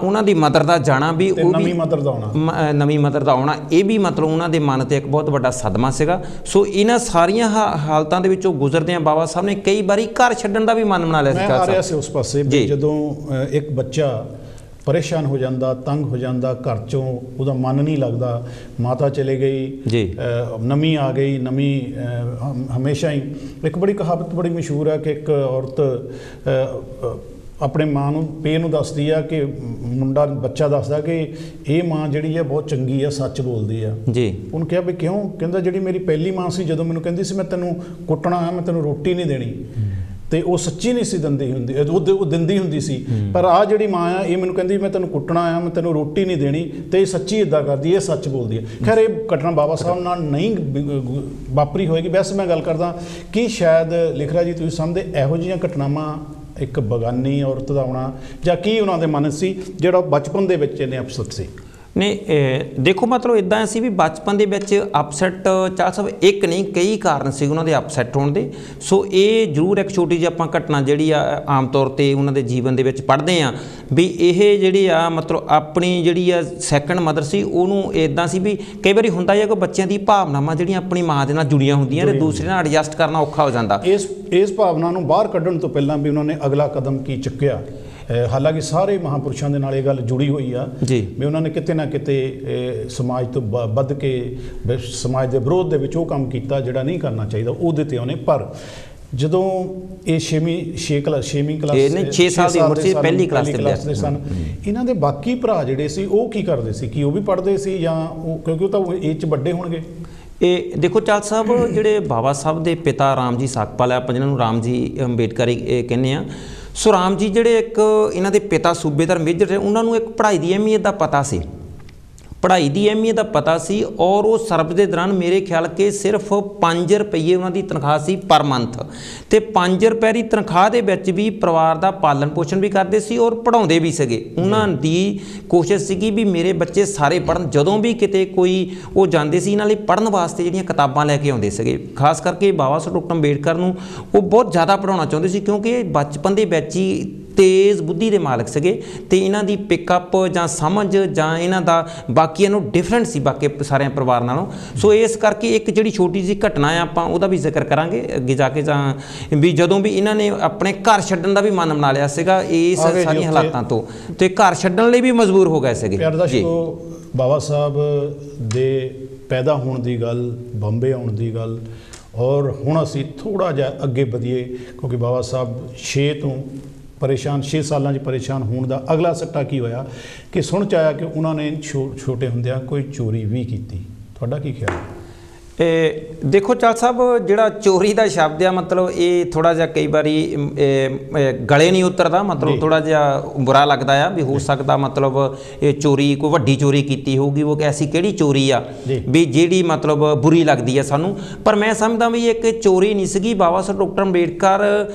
ਉਹਨਾਂ ਦੀ ਮਦਰ ਦਾ ਜਾਣਾ ਵੀ, ਉਹ ਨਵੀਂ ਮਦਰ ਦਾ ਆਉਣਾ, ਨਵੀਂ ਮਦਰ ਦਾ ਆਉਣਾ, ਇਹ ਵੀ ਮਤਲਬ ਉਹਨਾਂ ਦੇ ਮਨ 'ਤੇ ਇੱਕ ਬਹੁਤ ਵੱਡਾ ਸਦਮਾ ਸੀਗਾ। ਸੋ ਇਹਨਾਂ ਸਾਰੀਆਂ ਹਾਲਤਾਂ ਦੇ ਵਿੱਚੋਂ ਗੁਜ਼ਰਦਿਆਂ ਬਾਬਾ ਸਾਹਿਬ ਨੇ ਕਈ ਵਾਰੀ ਘਰ ਛੱਡਣ ਦਾ ਵੀ ਮਨ ਬਣਾ ਲਿਆ ਸੀ। ਮੈਂ ਆ ਰਿਹਾ ਸੀ ਉਸ ਪਾਸੇ ਜਦੋਂ ਇੱਕ ਬੱਚਾ ਪਰੇਸ਼ਾਨ ਹੋ ਜਾਂਦਾ, ਤੰਗ ਹੋ ਜਾਂਦਾ, ਘਰ 'ਚੋਂ ਉਹਦਾ ਮਨ ਨਹੀਂ ਲੱਗਦਾ, ਮਾਤਾ ਚਲੇ ਗਈ ਜੀ, ਨਵੀਂ ਆ ਗਈ, ਨਵੀਂ ਹਮੇਸ਼ਾ ਹੀ ਇੱਕ ਬੜੀ ਕਹਾਵਤ ਬੜੀ ਮਸ਼ਹੂਰ ਹੈ ਕਿ ਇੱਕ ਔਰਤ ਆਪਣੇ ਮਾਂ ਨੂੰ ਪੇ ਨੂੰ ਦੱਸਦੀ ਆ ਕਿ ਬੱਚਾ ਦੱਸਦਾ ਕਿ ਇਹ ਮਾਂ ਜਿਹੜੀ ਆ ਬਹੁਤ ਚੰਗੀ ਆ, ਸੱਚ ਬੋਲਦੀ ਆ ਜੀ। ਉਹਨੂੰ ਕਿਹਾ ਵੀ ਕਿਉਂ? ਕਹਿੰਦਾ ਜਿਹੜੀ ਮੇਰੀ ਪਹਿਲੀ ਮਾਂ ਸੀ ਜਦੋਂ ਮੈਨੂੰ ਕਹਿੰਦੀ ਸੀ ਮੈਂ ਤੈਨੂੰ ਕੁੱਟਣਾ ਹੈ, ਮੈਂ ਤੈਨੂੰ ਰੋਟੀ ਨਹੀਂ ਦੇਣੀ, ਤੇ ਉਹ ਸੱਚੀ ਨਹੀਂ ਸੀ ਦਿੰਦੀ ਹੁੰਦੀ, ਉਹ ਦਿੰਦੀ ਹੁੰਦੀ ਸੀ। ਪਰ ਆਹ ਜਿਹੜੀ ਮਾਂ ਆ ਇਹ ਮੈਨੂੰ ਕਹਿੰਦੀ ਮੈਂ ਤੈਨੂੰ ਕੁੱਟਣਾ ਆ, ਮੈਂ ਤੈਨੂੰ ਰੋਟੀ ਨਹੀਂ ਦੇਣੀ, ਤੇ ਇਹ ਸੱਚੀ ਇੱਦਾਂ ਕਰਦੀ, ਇਹ ਸੱਚ ਬੋਲਦੀ ਹੈ। ਖੈਰ ਇਹ ਘਟਨਾ ਬਾਬਾ ਸਾਹਿਬ ਨਾਲ ਨਹੀਂ ਵਾਪਰੀ ਹੋਏਗੀ। ਵੈਸੇ ਮੈਂ ਗੱਲ ਕਰਦਾ ਕਿ ਸ਼ਾਇਦ ਲਿਖਰਾ ਜੀ ਤੁਸੀਂ ਸਮਝਦੇ ਇਹੋ ਜਿਹੀਆਂ ਘਟਨਾਵਾਂ ਇੱਕ ਬਗਾਨੀ ਔਰਤ ਦਾ ਆਉਣਾ ਜਾਂ ਕੀ ਉਹਨਾਂ ਦੇ ਮਨ ਸੀ ਜਿਹੜਾ ਬਚਪਨ ਦੇ ਵਿੱਚ ਇਹਨੇ ਅਪਸੈਟ ਸੀ? ਨਹੀਂ ਦੇਖੋ ਮਤਲਬ ਇੱਦਾਂ ਸੀ ਵੀ ਬਚਪਨ ਦੇ ਵਿੱਚ ਅਪਸੈਟ ਚਾਹ ਸਾਹਿਬ ਇੱਕ ਨਹੀਂ ਕਈ ਕਾਰਨ ਸੀ ਉਹਨਾਂ ਦੇ ਅਪਸੈਟ ਹੋਣ ਦੇ। ਸੋ ਇਹ ਜ਼ਰੂਰ ਇੱਕ ਛੋਟੀ ਜਿਹੀ ਆਪਾਂ ਘਟਨਾ ਜਿਹੜੀ ਆ ਆਮ ਤੌਰ 'ਤੇ ਉਹਨਾਂ ਦੇ ਜੀਵਨ ਦੇ ਵਿੱਚ ਪੜ੍ਹਦੇ ਹਾਂ ਵੀ ਇਹ ਜਿਹੜੀ ਆ ਮਤਲਬ ਆਪਣੀ ਜਿਹੜੀ ਆ ਸੈਕੰਡ ਮਦਰ ਸੀ ਉਹਨੂੰ ਇੱਦਾਂ ਸੀ ਵੀ ਕਈ ਵਾਰੀ ਹੁੰਦਾ ਹੈ ਕਿ ਬੱਚਿਆਂ ਦੀ ਭਾਵਨਾਵਾਂ ਜਿਹੜੀਆਂ ਆਪਣੀ ਮਾਂ ਦੇ ਨਾਲ ਜੁੜੀਆਂ ਹੁੰਦੀਆਂ ਤੇ ਦੂਸਰੇ ਨਾਲ ਐਡਜਸਟ ਕਰਨਾ ਔਖਾ ਹੋ ਜਾਂਦਾ। ਇਸ ਭਾਵਨਾ ਨੂੰ ਬਾਹਰ ਕੱਢਣ ਤੋਂ ਪਹਿਲਾਂ ਵੀ ਉਹਨਾਂ ਨੇ ਅਗਲਾ ਕਦਮ ਕੀ ਚੁੱਕਿਆ? ਹਾਲਾਂਕਿ ਸਾਰੇ ਮਹਾਂਪੁਰਸ਼ਾਂ ਦੇ ਨਾਲ ਇਹ ਗੱਲ ਜੁੜੀ ਹੋਈ ਆ ਵੀ ਉਹਨਾਂ ਨੇ ਕਿਤੇ ਨਾ ਕਿਤੇ ਸਮਾਜ ਤੋਂ ਵੱਧ ਕੇ ਸਮਾਜ ਦੇ ਵਿਰੋਧ ਦੇ ਵਿੱਚ ਉਹ ਕੰਮ ਕੀਤਾ ਜਿਹੜਾ ਨਹੀਂ ਕਰਨਾ ਚਾਹੀਦਾ, ਉਹਦੇ ਤੇ ਉਹਨੇ। ਪਰ ਜਦੋਂ ਇਹ 6ਵੀਂ ਕਲਾਸ 6 ਸਾਲ ਦੀ ਉਮਰ ਸੀ, ਪਹਿਲੀ ਕਲਾਸ ਦੇ ਸਨ, ਇਹਨਾਂ ਦੇ ਬਾਕੀ ਭਰਾ ਜਿਹੜੇ ਸੀ ਉਹ ਕੀ ਕਰਦੇ ਸੀ? ਕੀ ਉਹ ਵੀ ਪੜ੍ਹਦੇ ਸੀ ਜਾਂ ਉਹ ਕਿਉਂਕਿ ਉਹ ਤਾਂ ਏਜ 'ਚ ਵੱਡੇ ਹੋਣਗੇ? ਇਹ ਦੇਖੋ ਚਾਲ ਸਾਹਿਬ, ਜਿਹੜੇ ਬਾਬਾ ਸਾਹਿਬ ਦੇ ਪਿਤਾ ਰਾਮ ਜੀ ਸਾਕਪਾਲ ਆ, ਆਪਾਂ ਜਿਹਨਾਂ ਨੂੰ ਰਾਮ ਜੀ ਅੰਬੇਡਕਰ ਕਹਿੰਦੇ ਆ, ਸੋ ਰਾਮ ਜੀ ਜਿਹੜੇ ਇੱਕ ਇਹਨਾਂ ਦੇ ਪਿਤਾ ਸੂਬੇਦਾਰ ਮੇਜਰ ਰਹੇ, ਉਹਨਾਂ ਨੂੰ ਇੱਕ ਪੜ੍ਹਾਈ ਦੀ ਅਹਿਮੀਅਤ ਦਾ ਪਤਾ ਸੀ, ਪੜ੍ਹਾਈ ਦੀ ਅਹਿਮੀਅਤ ਦਾ ਪਤਾ ਸੀ। ਔਰ ਉਹ ਸਰਵ ਦੇ ਦੌਰਾਨ ਮੇਰੇ ਖਿਆਲ ਕਿ ਸਿਰਫ 5 ਰੁਪਏ ਉਹਨਾਂ ਦੀ ਤਨਖਾਹ ਸੀ ਪਰ ਮੰਥ, ਅਤੇ 5 ਰੁਪਏ ਦੀ ਤਨਖਾਹ ਦੇ ਵਿੱਚ ਵੀ ਪਰਿਵਾਰ ਦਾ ਪਾਲਣ ਪੋਸ਼ਣ ਵੀ ਕਰਦੇ ਸੀ ਔਰ ਪੜ੍ਹਾਉਂਦੇ ਵੀ ਸੀਗੇ। ਉਹਨਾਂ ਦੀ ਕੋਸ਼ਿਸ਼ ਸੀਗੀ ਵੀ ਮੇਰੇ ਬੱਚੇ ਸਾਰੇ ਪੜ੍ਹਨ। ਜਦੋਂ ਵੀ ਕਿਤੇ ਕੋਈ ਉਹ ਜਾਂਦੇ ਸੀ, ਇਹਨਾਂ ਲਈ ਪੜ੍ਹਨ ਵਾਸਤੇ ਜਿਹੜੀਆਂ ਕਿਤਾਬਾਂ ਲੈ ਕੇ ਆਉਂਦੇ ਸੀਗੇ। ਖਾਸ ਕਰਕੇ ਬਾਬਾ ਸਾਹਿਬ ਡਾਕਟਰ ਅੰਬੇਡਕਰ ਨੂੰ ਉਹ ਬਹੁਤ ਜ਼ਿਆਦਾ ਪੜ੍ਹਾਉਣਾ ਚਾਹੁੰਦੇ ਸੀ, ਕਿਉਂਕਿ ਇਹ ਬਚਪਨ ਦੇ ਵਿੱਚ ਹੀ ਤੇਜ਼ ਬੁੱਧੀ ਦੇ ਮਾਲਕ ਸੀਗੇ, ਅਤੇ ਇਹਨਾਂ ਦੀ ਪਿਕਅਪ ਜਾਂ ਸਮਝ ਜਾਂ ਇਹਨਾਂ ਦਾ ਬਾਕੀਆਂ ਨੂੰ ਡਿਫਰੈਂਟ ਸੀ ਬਾਕੀ ਸਾਰਿਆਂ ਪਰਿਵਾਰ ਨਾਲੋਂ। ਸੋ ਇਸ ਕਰਕੇ ਇੱਕ ਜਿਹੜੀ ਛੋਟੀ ਜਿਹੀ ਘਟਨਾ ਹੈ, ਆਪਾਂ ਉਹਦਾ ਵੀ ਜ਼ਿਕਰ ਕਰਾਂਗੇ ਅੱਗੇ ਜਾ ਕੇ, ਜਾਂ ਵੀ ਜਦੋਂ ਵੀ ਇਹਨਾਂ ਨੇ ਆਪਣੇ ਘਰ ਛੱਡਣ ਦਾ ਵੀ ਮਨ ਬਣਾ ਲਿਆ ਸੀਗਾ ਇਸ ਸਾਰੀਆਂ ਹਾਲਾਤਾਂ ਤੋਂ, ਅਤੇ ਘਰ ਛੱਡਣ ਲਈ ਵੀ ਮਜਬੂਰ ਹੋ ਗਏ ਸੀਗੇ ਜੀ। ਬਾਬਾ ਸਾਹਿਬ ਦੇ ਪੈਦਾ ਹੋਣ ਦੀ ਗੱਲ, ਬੰਬੇ ਆਉਣ ਦੀ ਗੱਲ, ਔਰ ਹੁਣ ਅਸੀਂ ਥੋੜ੍ਹਾ ਜਿਹਾ ਅੱਗੇ ਵਧੀਏ, ਕਿਉਂਕਿ ਬਾਬਾ ਸਾਹਿਬ 6 ਸਾਲਾਂ 'ਚ ਪਰੇਸ਼ਾਨ ਹੋਣ ਦਾ ਅਗਲਾ ਸੱਟਾ ਕੀ ਹੋਇਆ ਕਿ ਸੁਣ 'ਚ ਆਇਆ ਕਿ ਉਹਨਾਂ ਨੇ ਛੋਟੇ ਹੁੰਦਿਆਂ ਕੋਈ ਚੋਰੀ ਵੀ ਕੀਤੀ। ਤੁਹਾਡਾ ਕੀ ਖਿਆਲ ਹੈ? ਦੇਖੋ ਚਾਲ ਸਾਹਿਬ, ਜਿਹੜਾ ਚੋਰੀ ਦਾ ਸ਼ਬਦ ਆ, ਮਤਲਬ ਇਹ ਥੋੜ੍ਹਾ ਜਿਹਾ ਕਈ ਵਾਰੀ ਗਲੇ ਨਹੀਂ ਉਤਰਦਾ, ਮਤਲਬ ਥੋੜ੍ਹਾ ਜਿਹਾ ਬੁਰਾ ਲੱਗਦਾ ਆ ਵੀ ਹੋ ਸਕਦਾ ਮਤਲਬ ਇਹ ਚੋਰੀ ਕੋਈ ਵੱਡੀ ਚੋਰੀ ਕੀਤੀ ਹੋਊਗੀ, ਉਹ ਐਸੀ ਕਿਹੜੀ ਚੋਰੀ ਆ ਵੀ ਜਿਹੜੀ ਮਤਲਬ ਬੁਰੀ ਲੱਗਦੀ ਆ ਸਾਨੂੰ। ਪਰ ਮੈਂ ਸਮਝਦਾ ਵੀ ਇੱਕ ਚੋਰੀ ਨਹੀਂ ਸੀਗੀ। ਬਾਬਾ ਸਾਹਿਬ ਡਾਕਟਰ ਅੰਬੇਡਕਰ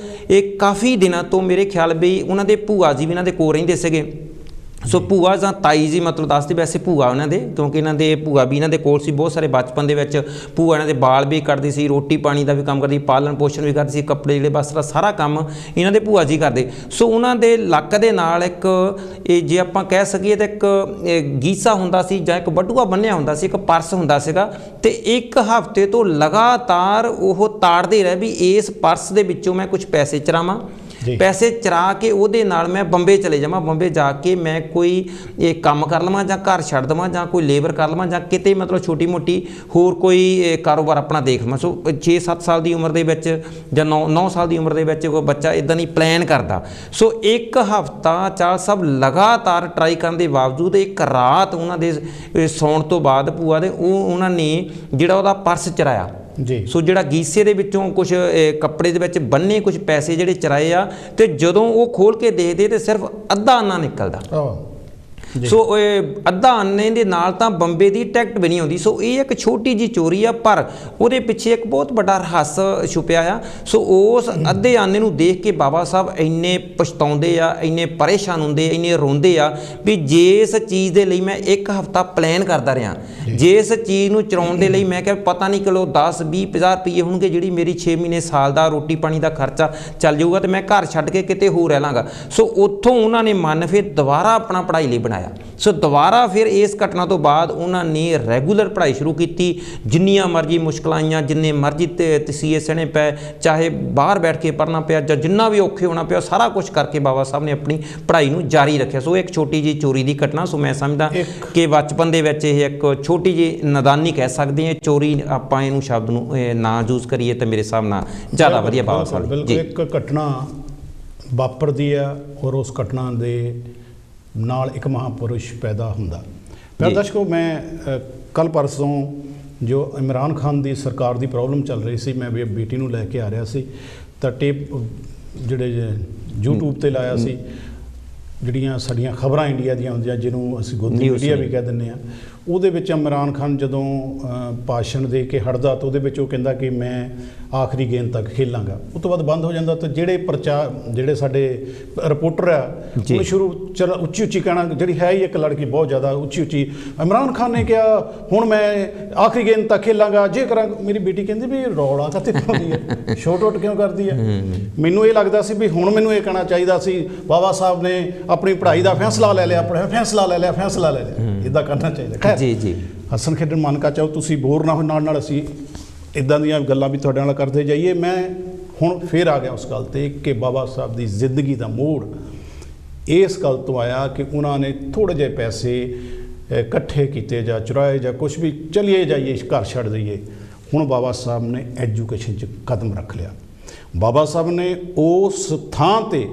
ਇਹ ਕਾਫੀ ਦਿਨਾਂ ਤੋਂ ਮੇਰੇ ਖਿਆਲ ਵੀ ਉਹਨਾਂ ਦੇ ਭੂਆ ਜੀ ਵੀ ਇਹਨਾਂ ਦੇ ਕੋਲ ਰਹਿੰਦੇ ਸੀਗੇ। ਸੋ ਭੂਆ ਜਾਂ ਤਾਈ ਜੀ ਮਤਲਬ ਦੱਸਦੇ, ਵੈਸੇ ਭੂਆ ਉਹਨਾਂ ਦੇ, ਕਿਉਂਕਿ ਇਹਨਾਂ ਦੇ ਭੂਆ ਵੀ ਇਹਨਾਂ ਦੇ ਕੋਲ ਸੀ ਬਹੁਤ ਸਾਰੇ ਬਚਪਨ ਦੇ ਵਿੱਚ। ਭੂਆ ਇਹਨਾਂ ਦੇ ਬਾਲ ਵੀ ਕੱਢਦੀ ਸੀ, ਰੋਟੀ ਪਾਣੀ ਦਾ ਵੀ ਕੰਮ ਕਰਦੀ, ਪਾਲਣ ਪੋਸ਼ਣ ਵੀ ਕਰਦੀ ਸੀ, ਕੱਪੜੇ ਜਿਹੜੇ ਬਸ ਦਾ ਸਾਰਾ ਕੰਮ ਇਹਨਾਂ ਦੇ ਭੂਆ ਜੀ ਕਰਦੇ। ਸੋ ਉਹਨਾਂ ਦੇ ਲੱਕ ਦੇ ਨਾਲ ਇੱਕ ਇਹ ਜੇ ਆਪਾਂ ਕਹਿ ਸਕੀਏ ਤਾਂ ਇੱਕ ਗੀਸਾ ਹੁੰਦਾ ਸੀ ਜਾਂ ਇੱਕ ਬਟੂਆ ਬੰਨਿਆ ਹੁੰਦਾ ਸੀ, ਇੱਕ ਪਰਸ ਹੁੰਦਾ ਸੀਗਾ, ਅਤੇ ਇੱਕ ਹਫ਼ਤੇ ਤੋਂ ਲਗਾਤਾਰ ਉਹ ਤਾੜਦੇ ਰਹੇ ਵੀ ਇਸ ਪਰਸ ਦੇ ਵਿੱਚੋਂ ਮੈਂ ਕੁਝ ਪੈਸੇ ਚੁਰਾਵਾਂ, ਪੈਸੇ ਚੁਰਾ ਕੇ ਉਹਦੇ ਨਾਲ ਮੈਂ ਬੰਬੇ ਚਲੇ ਜਾਵਾਂ, ਬੰਬੇ ਜਾ ਕੇ ਮੈਂ ਕੋਈ ਇਹ ਕੰਮ ਕਰ ਲਵਾਂ ਜਾਂ ਘਰ ਛੱਡ ਦੇਵਾਂ ਜਾਂ ਕੋਈ ਲੇਬਰ ਕਰ ਲਵਾਂ ਜਾਂ ਕਿਤੇ ਮਤਲਬ ਛੋਟੀ ਮੋਟੀ ਹੋਰ ਕੋਈ ਕਾਰੋਬਾਰ ਆਪਣਾ ਦੇਖ ਲਵਾਂ। ਸੋ 6-7 ਸਾਲ ਦੀ ਉਮਰ ਦੇ ਵਿੱਚ ਜਾਂ 9 ਸਾਲ ਦੀ ਉਮਰ ਦੇ ਵਿੱਚ ਕੋਈ ਬੱਚਾ ਇੱਦਾਂ ਦੀ ਪਲਾਨ ਕਰਦਾ। ਸੋ ਇੱਕ ਹਫ਼ਤਾ ਚਾਲ ਸਾਹਿਬ ਲਗਾਤਾਰ ਟਰਾਈ ਕਰਨ ਦੇ ਬਾਵਜੂਦ ਇੱਕ ਰਾਤ ਉਹਨਾਂ ਦੇ ਸੌਣ ਤੋਂ ਬਾਅਦ ਭੂਆ ਦੇ ਉਹਨਾਂ ਨੇ ਜਿਹੜਾ ਉਹਦਾ ਪਰਸ ਚੁਰਾਇਆ ਜੀ। ਸੋ ਜਿਹੜਾ ਗੀਸੇ ਦੇ ਵਿੱਚੋਂ ਕੁਝ ਕੱਪੜੇ ਦੇ ਵਿੱਚ ਬੰਨੇ ਕੁਝ ਪੈਸੇ ਜਿਹੜੇ ਚੁਰਾਏ ਆ, ਅਤੇ ਜਦੋਂ ਉਹ ਖੋਲ੍ਹ ਕੇ ਦੇਖਦੇ ਤਾਂ ਸਿਰਫ ਅੱਧਾ ਆਨਾ ਨਿਕਲਦਾ। ਸੋ ਅੱਧਾ ਆਨੇ ਦੇ ਨਾਲ ਤਾਂ ਬੰਬੇ ਦੀ ਟਿਕਟ ਵੀ ਨਹੀਂ ਆਉਂਦੀ। ਸੋ ਇਹ ਇੱਕ ਛੋਟੀ ਜਿਹੀ ਚੋਰੀ ਆ, ਪਰ ਉਹਦੇ ਪਿੱਛੇ ਇੱਕ ਬਹੁਤ ਵੱਡਾ ਰਹੱਸ ਛੁਪਿਆ ਆ। ਸੋ ਉਸ ਅੱਧੇ ਆਨੇ ਨੂੰ ਦੇਖ ਕੇ ਬਾਬਾ ਸਾਹਿਬ ਇੰਨੇ ਪਛਤਾਉਂਦੇ ਆ, ਇੰਨੇ ਪਰੇਸ਼ਾਨ ਹੁੰਦੇ, ਇੰਨੇ ਰੋਂਦੇ ਆ ਵੀ ਜਿਸ ਚੀਜ਼ ਦੇ ਲਈ ਮੈਂ ਇੱਕ ਹਫ਼ਤਾ ਪਲਾਨ ਕਰਦਾ ਰਿਹਾ, ਜਿਸ ਚੀਜ਼ ਨੂੰ ਚੁਰਾਉਣ ਦੇ ਲਈ ਮੈਂ ਕਿਹਾ ਪਤਾ ਨਹੀਂ ਕਿਲੋ 10-20-50 ਰੁਪਏ ਹੋਣਗੇ, ਜਿਹੜੀ ਮੇਰੀ 6 ਮਹੀਨੇ ਸਾਲ ਦਾ ਰੋਟੀ ਪਾਣੀ ਦਾ ਖਰਚਾ ਚੱਲ ਜਾਊਗਾ, ਅਤੇ ਮੈਂ ਘਰ ਛੱਡ ਕੇ ਕਿਤੇ ਹੋਰ ਰਹਿ ਲਾਂਗਾ। ਸੋ ਉੱਥੋਂ ਉਹਨਾਂ ਨੇ ਮਨ ਫਿਰ ਦੁਬਾਰਾ ਆਪਣਾ ਪੜ੍ਹਾਈ ਲਈ ਬਣਾਇਆ। ਸੋ ਦੁਬਾਰਾ ਫਿਰ ਇਸ ਘਟਨਾ ਤੋਂ ਬਾਅਦ ਉਹਨਾਂ ਨੇ ਰੈਗੂਲਰ ਪੜ੍ਹਾਈ ਸ਼ੁਰੂ ਕੀਤੀ। ਜਿੰਨੀਆਂ ਮਰਜ਼ੀ ਮੁਸ਼ਕਲਾਂ ਆਈਆਂ, ਜਿੰਨੇ ਮਰਜ਼ੀ ਤਸੀਹੇ ਸਹਿਣੇ ਪਏ, ਚਾਹੇ ਬਾਹਰ ਬੈਠ ਕੇ ਪੜ੍ਹਨਾ ਪਿਆ ਜਾਂ ਜਿੰਨਾ ਵੀ ਔਖੇ ਹੋਣਾ ਪਿਆ, ਸਾਰਾ ਕੁਝ ਕਰਕੇ ਬਾਬਾ ਸਾਹਿਬ ਨੇ ਆਪਣੀ ਪੜ੍ਹਾਈ ਨੂੰ ਜਾਰੀ ਰੱਖਿਆ। ਸੋ ਇੱਕ ਛੋਟੀ ਜਿਹੀ ਚੋਰੀ ਦੀ ਘਟਨਾ, ਸੋ ਮੈਂ ਸਮਝਦਾ ਕਿ ਬਚਪਨ ਦੇ ਵਿੱਚ ਇਹ ਇੱਕ ਛੋਟੀ ਜਿਹੀ ਨਾਦਾਨੀ ਕਹਿ ਸਕਦੇ ਹਾਂ। ਚੋਰੀ ਆਪਾਂ ਇਹਨੂੰ ਸ਼ਬਦ ਨੂੰ ਨਾ ਯੂਜ਼ ਕਰੀਏ ਤਾਂ ਮੇਰੇ ਹਿਸਾਬ ਨਾਲ ਜ਼ਿਆਦਾ ਵਧੀਆ ਬਾਬਾ ਸਾਹਿਬ ਬਿਲਕੁਲ ਇੱਕ ਘਟਨਾ ਵਾਪਰਦੀ ਆ ਔਰ ਉਸ ਘਟਨਾ ਦੇ ਨਾਲ ਇੱਕ ਮਹਾਂਪੁਰਸ਼ ਪੈਦਾ ਹੁੰਦਾ। ਪਰ ਦਰਸ਼ਕੋ, ਮੈਂ ਕੱਲ੍ਹ ਪਰਸੋਂ ਜੋ ਇਮਰਾਨ ਖਾਨ ਦੀ ਸਰਕਾਰ ਦੀ ਪ੍ਰੋਬਲਮ ਚੱਲ ਰਹੀ ਸੀ, ਮੈਂ ਬੇਟੀ ਨੂੰ ਲੈ ਕੇ ਆ ਰਿਹਾ ਸੀ, ਤਾਂ ਟੇਪ ਜਿਹੜੇ YouTube 'ਤੇ ਲਾਇਆ ਸੀ, ਜਿਹੜੀਆਂ ਸਾਡੀਆਂ ਖਬਰਾਂ ਇੰਡੀਆ ਦੀਆਂ ਹੁੰਦੀਆਂ, ਜਿਹਨੂੰ ਅਸੀਂ ਗੋਦੀ ਮੀਡੀਆ ਵੀ ਕਹਿ ਦਿੰਦੇ ਹਾਂ, ਉਹਦੇ ਵਿੱਚ ਇਮਰਾਨ ਖਾਨ ਜਦੋਂ ਭਾਸ਼ਣ ਦੇ ਕੇ ਹਟਦਾ ਤਾਂ ਉਹਦੇ ਵਿੱਚ ਉਹ ਕਹਿੰਦਾ ਕਿ ਮੈਂ ਆਖਰੀ ਗੇਂਦ ਤੱਕ ਖੇਲਾਂਗਾ। ਉਸ ਤੋਂ ਬਾਅਦ ਬੰਦ ਹੋ ਜਾਂਦਾ। ਤਾਂ ਜਿਹੜੇ ਸਾਡੇ ਰਿਪੋਰਟਰ ਆ ਉਹ ਸ਼ੁਰੂ ਉੱਚੀ ਉੱਚੀ ਕਹਿਣਾ, ਜਿਹੜੀ ਹੈ ਹੀ ਇੱਕ ਲੜਕੀ ਬਹੁਤ ਜ਼ਿਆਦਾ ਉੱਚੀ ਉੱਚੀ, ਇਮਰਾਨ ਖਾਨ ਨੇ ਕਿਹਾ ਹੁਣ ਮੈਂ ਆਖਰੀ ਗੇਂਦ ਤੱਕ ਖੇਲਾਂਗਾ, ਜੇ ਕਰਾਂ। ਮੇਰੀ ਬੇਟੀ ਕਹਿੰਦੀ ਵੀ ਰੌਲਾ ਕਾਹਤੇ ਪਾਉਂਦੀ ਹੈ, ਛੋਟ ਕਿਉਂ ਕਰਦੀ ਹੈ। ਮੈਨੂੰ ਇਹ ਲੱਗਦਾ ਸੀ ਵੀ ਹੁਣ ਮੈਨੂੰ ਇਹ ਕਹਿਣਾ ਚਾਹੀਦਾ ਸੀ ਬਾਬਾ ਸਾਹਿਬ ਨੇ ਆਪਣੀ ਪੜ੍ਹਾਈ ਦਾ ਫੈਸਲਾ ਲੈ ਲਿਆ, ਫੈਸਲਾ ਲੈ ਲਿਆ, ਇੱਦਾਂ ਕਰਨਾ ਚਾਹੀਦਾ। ਜੀ ਹੱਸਣ ਖੇਡਣ ਮਨ ਕਾ ਚਾਹੋ, ਤੁਸੀਂ ਬੋਰ ਨਾ ਹੋ, ਨਾਲ ਅਸੀਂ ਇੱਦਾਂ ਦੀਆਂ ਗੱਲਾਂ ਵੀ ਤੁਹਾਡੇ ਨਾਲ ਕਰਦੇ ਜਾਈਏ। ਮੈਂ ਹੁਣ ਫਿਰ ਆ ਗਿਆ ਉਸ ਗੱਲ 'ਤੇ ਕਿ ਬਾਬਾ ਸਾਹਿਬ ਦੀ ਜ਼ਿੰਦਗੀ ਦਾ ਮੋੜ ਇਸ ਗੱਲ ਤੋਂ ਆਇਆ ਕਿ ਉਹਨਾਂ ਨੇ ਥੋੜ੍ਹੇ ਜਿਹੇ ਪੈਸੇ ਇਕੱਠੇ ਕੀਤੇ ਜਾਂ ਚੁਰਾਏ ਜਾਂ ਕੁਛ ਵੀ, ਚਲੀਏ ਜਾਈਏ ਘਰ ਛੱਡ ਦਈਏ। ਹੁਣ ਬਾਬਾ ਸਾਹਿਬ ਨੇ ਐਜੂਕੇਸ਼ਨ 'ਚ ਕਦਮ ਰੱਖ ਲਿਆ। ਬਾਬਾ ਸਾਹਿਬ ਨੇ ਉਸ ਥਾਂ 'ਤੇ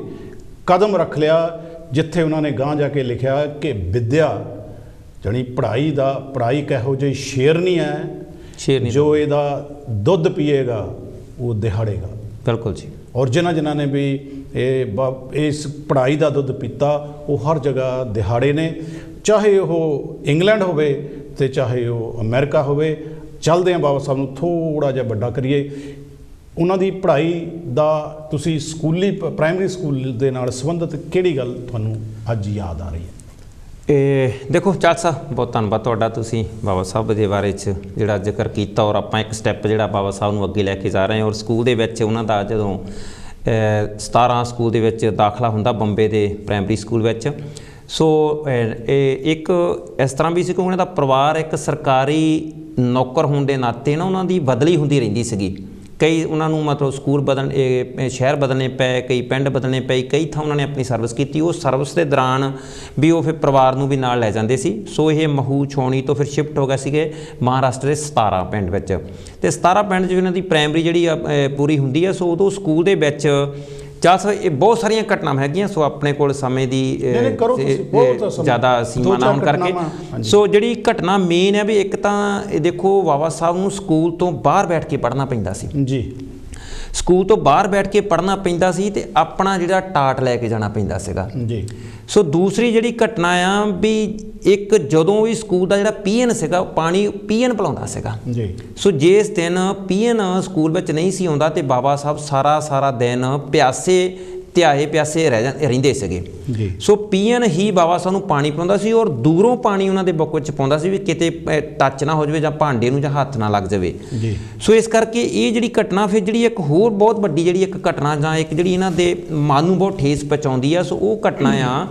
ਕਦਮ ਰੱਖ ਲਿਆ ਜਿੱਥੇ ਉਹਨਾਂ ਨੇ ਗਾਂਹ ਜਾ ਕੇ ਲਿਖਿਆ ਕਿ ਵਿੱਦਿਆ ਜਾਣੀ ਪੜ੍ਹਾਈ ਕਿਹੋ ਜਿਹੀ ਸ਼ੇਰਨੀ ਹੈ शेर नहीं जो ਇਹਦਾ ਦੁੱਧ ਪੀਏਗਾ ਉਹ ਦਿਹਾੜੇਗਾ। बिल्कुल जी। ਔਰ ਜਿਨ੍ਹਾਂ ਨੇ ਵੀ ਇਸ ਪੜ੍ਹਾਈ ਦਾ ਦੁੱਧ ਪੀਤਾ ਉਹ ਹਰ ਜਗ੍ਹਾ ਦਿਹਾੜੇ ਨੇ, ਚਾਹੇ ਉਹ ਇੰਗਲੈਂਡ ਹੋਵੇ ਤੇ ਚਾਹੇ ਉਹ ਅਮਰੀਕਾ ਹੋਵੇ। ਚੱਲਦੇ ਹਾਂ ਬਾਬਾ ਸਾਹਿਬ ਨੂੰ ਥੋੜ੍ਹਾ ਜਿਹਾ ਵੱਡਾ ਕਰੀਏ। ਉਹਨਾਂ ਦੀ ਪੜ੍ਹਾਈ ਦਾ ਤੁਸੀਂ ਸਕੂਲੀ ਪ੍ਰਾਇਮਰੀ ਸਕੂਲ ਦੇ ਨਾਲ ਸੰਬੰਧਿਤ ਕਿਹੜੀ ਗੱਲ ਤੁਹਾਨੂੰ ਅੱਜ ਯਾਦ ਆ ਰਹੀ ਹੈ? देखो चाल साहब बहुत धन्यवाद तुहाडा, तुसीं बाबा साहब के बारे च जिहड़ा जिक्र कीता और आपां एक स्टैप जिहड़ा बाबा साहब नूं अगे लैके जा रहे हैं। और स्कूल दे विच उन्हां दा जदों 17 स्कूल दे विच दाखला हुंदा बंबे दे प्राइमरी स्कूल विच, सो एक इस तरह भी सी कि उन्हां दा परिवार एक सरकारी नौकर होण दे नाते ना उन्हां दी बदली हुंदी रहिंदी सीगी। कई उन्होंने मतलब स्कूल बदल शहर बदलने पे, कई पिंड बदलने पे, कई थां उन्होंने अपनी सर्विस की। उस सर्विस के दौरान भी वो फिर परिवार नूं भी नाल लै जांदे सी। सो ये महू छौणी तो फिर शिफ्ट हो गए सीगे महाराष्ट्र के 17 पिंड विच। ते 17 पिंड च इन्हां दी प्राइमरी जिहड़ी पूरी हुंदी है। सो उदों स्कूल दे विच चाल साहब ये बहुत सारिया घटनावां हैगियां। सो अपने कोल समय की ज़्यादा सीमा ना होने करके सो जिहड़ी घटना मेन है भी एक तां देखो बाबा साहब नूं स्कूल तो बाहर बैठ के पढ़ना पैंदा सी जी। स्कूल तो बाहर बैठ के पढ़ना पैंदा सी ते अपना जिहड़ा टाट लैके जाना पैंदा सीगा जी। सो दूसरी जिहड़ी घटना आ भी एक जदों भी स्कूल का जिहड़ा पीएन सीगा पानी पीएन पिलाउंदा सीगा जी। सो जिस दिन पीएन स्कूल विच नहीं सी आउंदा ते बाबा साहब सारा दिन प्यासे ਧਿਆਏ ਪਿਆਸੇ ਰਹਿੰਦੇ ਸੀਗੇ ਜੀ। ਸੋ ਪੀਐਨ ਹੀ ਬਾਬਾ ਸਾਹਿਬ ਨੂੰ ਪਾਣੀ ਪਿਲਾਉਂਦਾ ਸੀ ਔਰ ਦੂਰੋਂ ਪਾਣੀ ਉਹਨਾਂ ਦੇ ਬੁੱਕ ਵਿੱਚ ਪਾਉਂਦਾ ਸੀ ਵੀ ਕਿਤੇ ਟੱਚ ਨਾ ਹੋ ਜਾਵੇ ਜਾਂ ਭਾਂਡੇ ਨੂੰ ਜਾਂ ਹੱਥ ਨਾ ਲੱਗ ਜਾਵੇ ਜੀ। ਸੋ ਇਸ ਕਰਕੇ ਇਹ ਜਿਹੜੀ ਘਟਨਾ ਫਿਰ ਜਿਹੜੀ ਇੱਕ ਹੋਰ ਬਹੁਤ ਵੱਡੀ ਜਿਹੜੀ ਇੱਕ ਘਟਨਾ ਜਾਂ ਇੱਕ ਜਿਹੜੀ ਇਹਨਾਂ ਦੇ ਮਨ ਨੂੰ ਬਹੁਤ ਠੇਸ ਪਹੁੰਚਾਉਂਦੀ ਆ। ਸੋ ਉਹ ਘਟਨਾ ਆ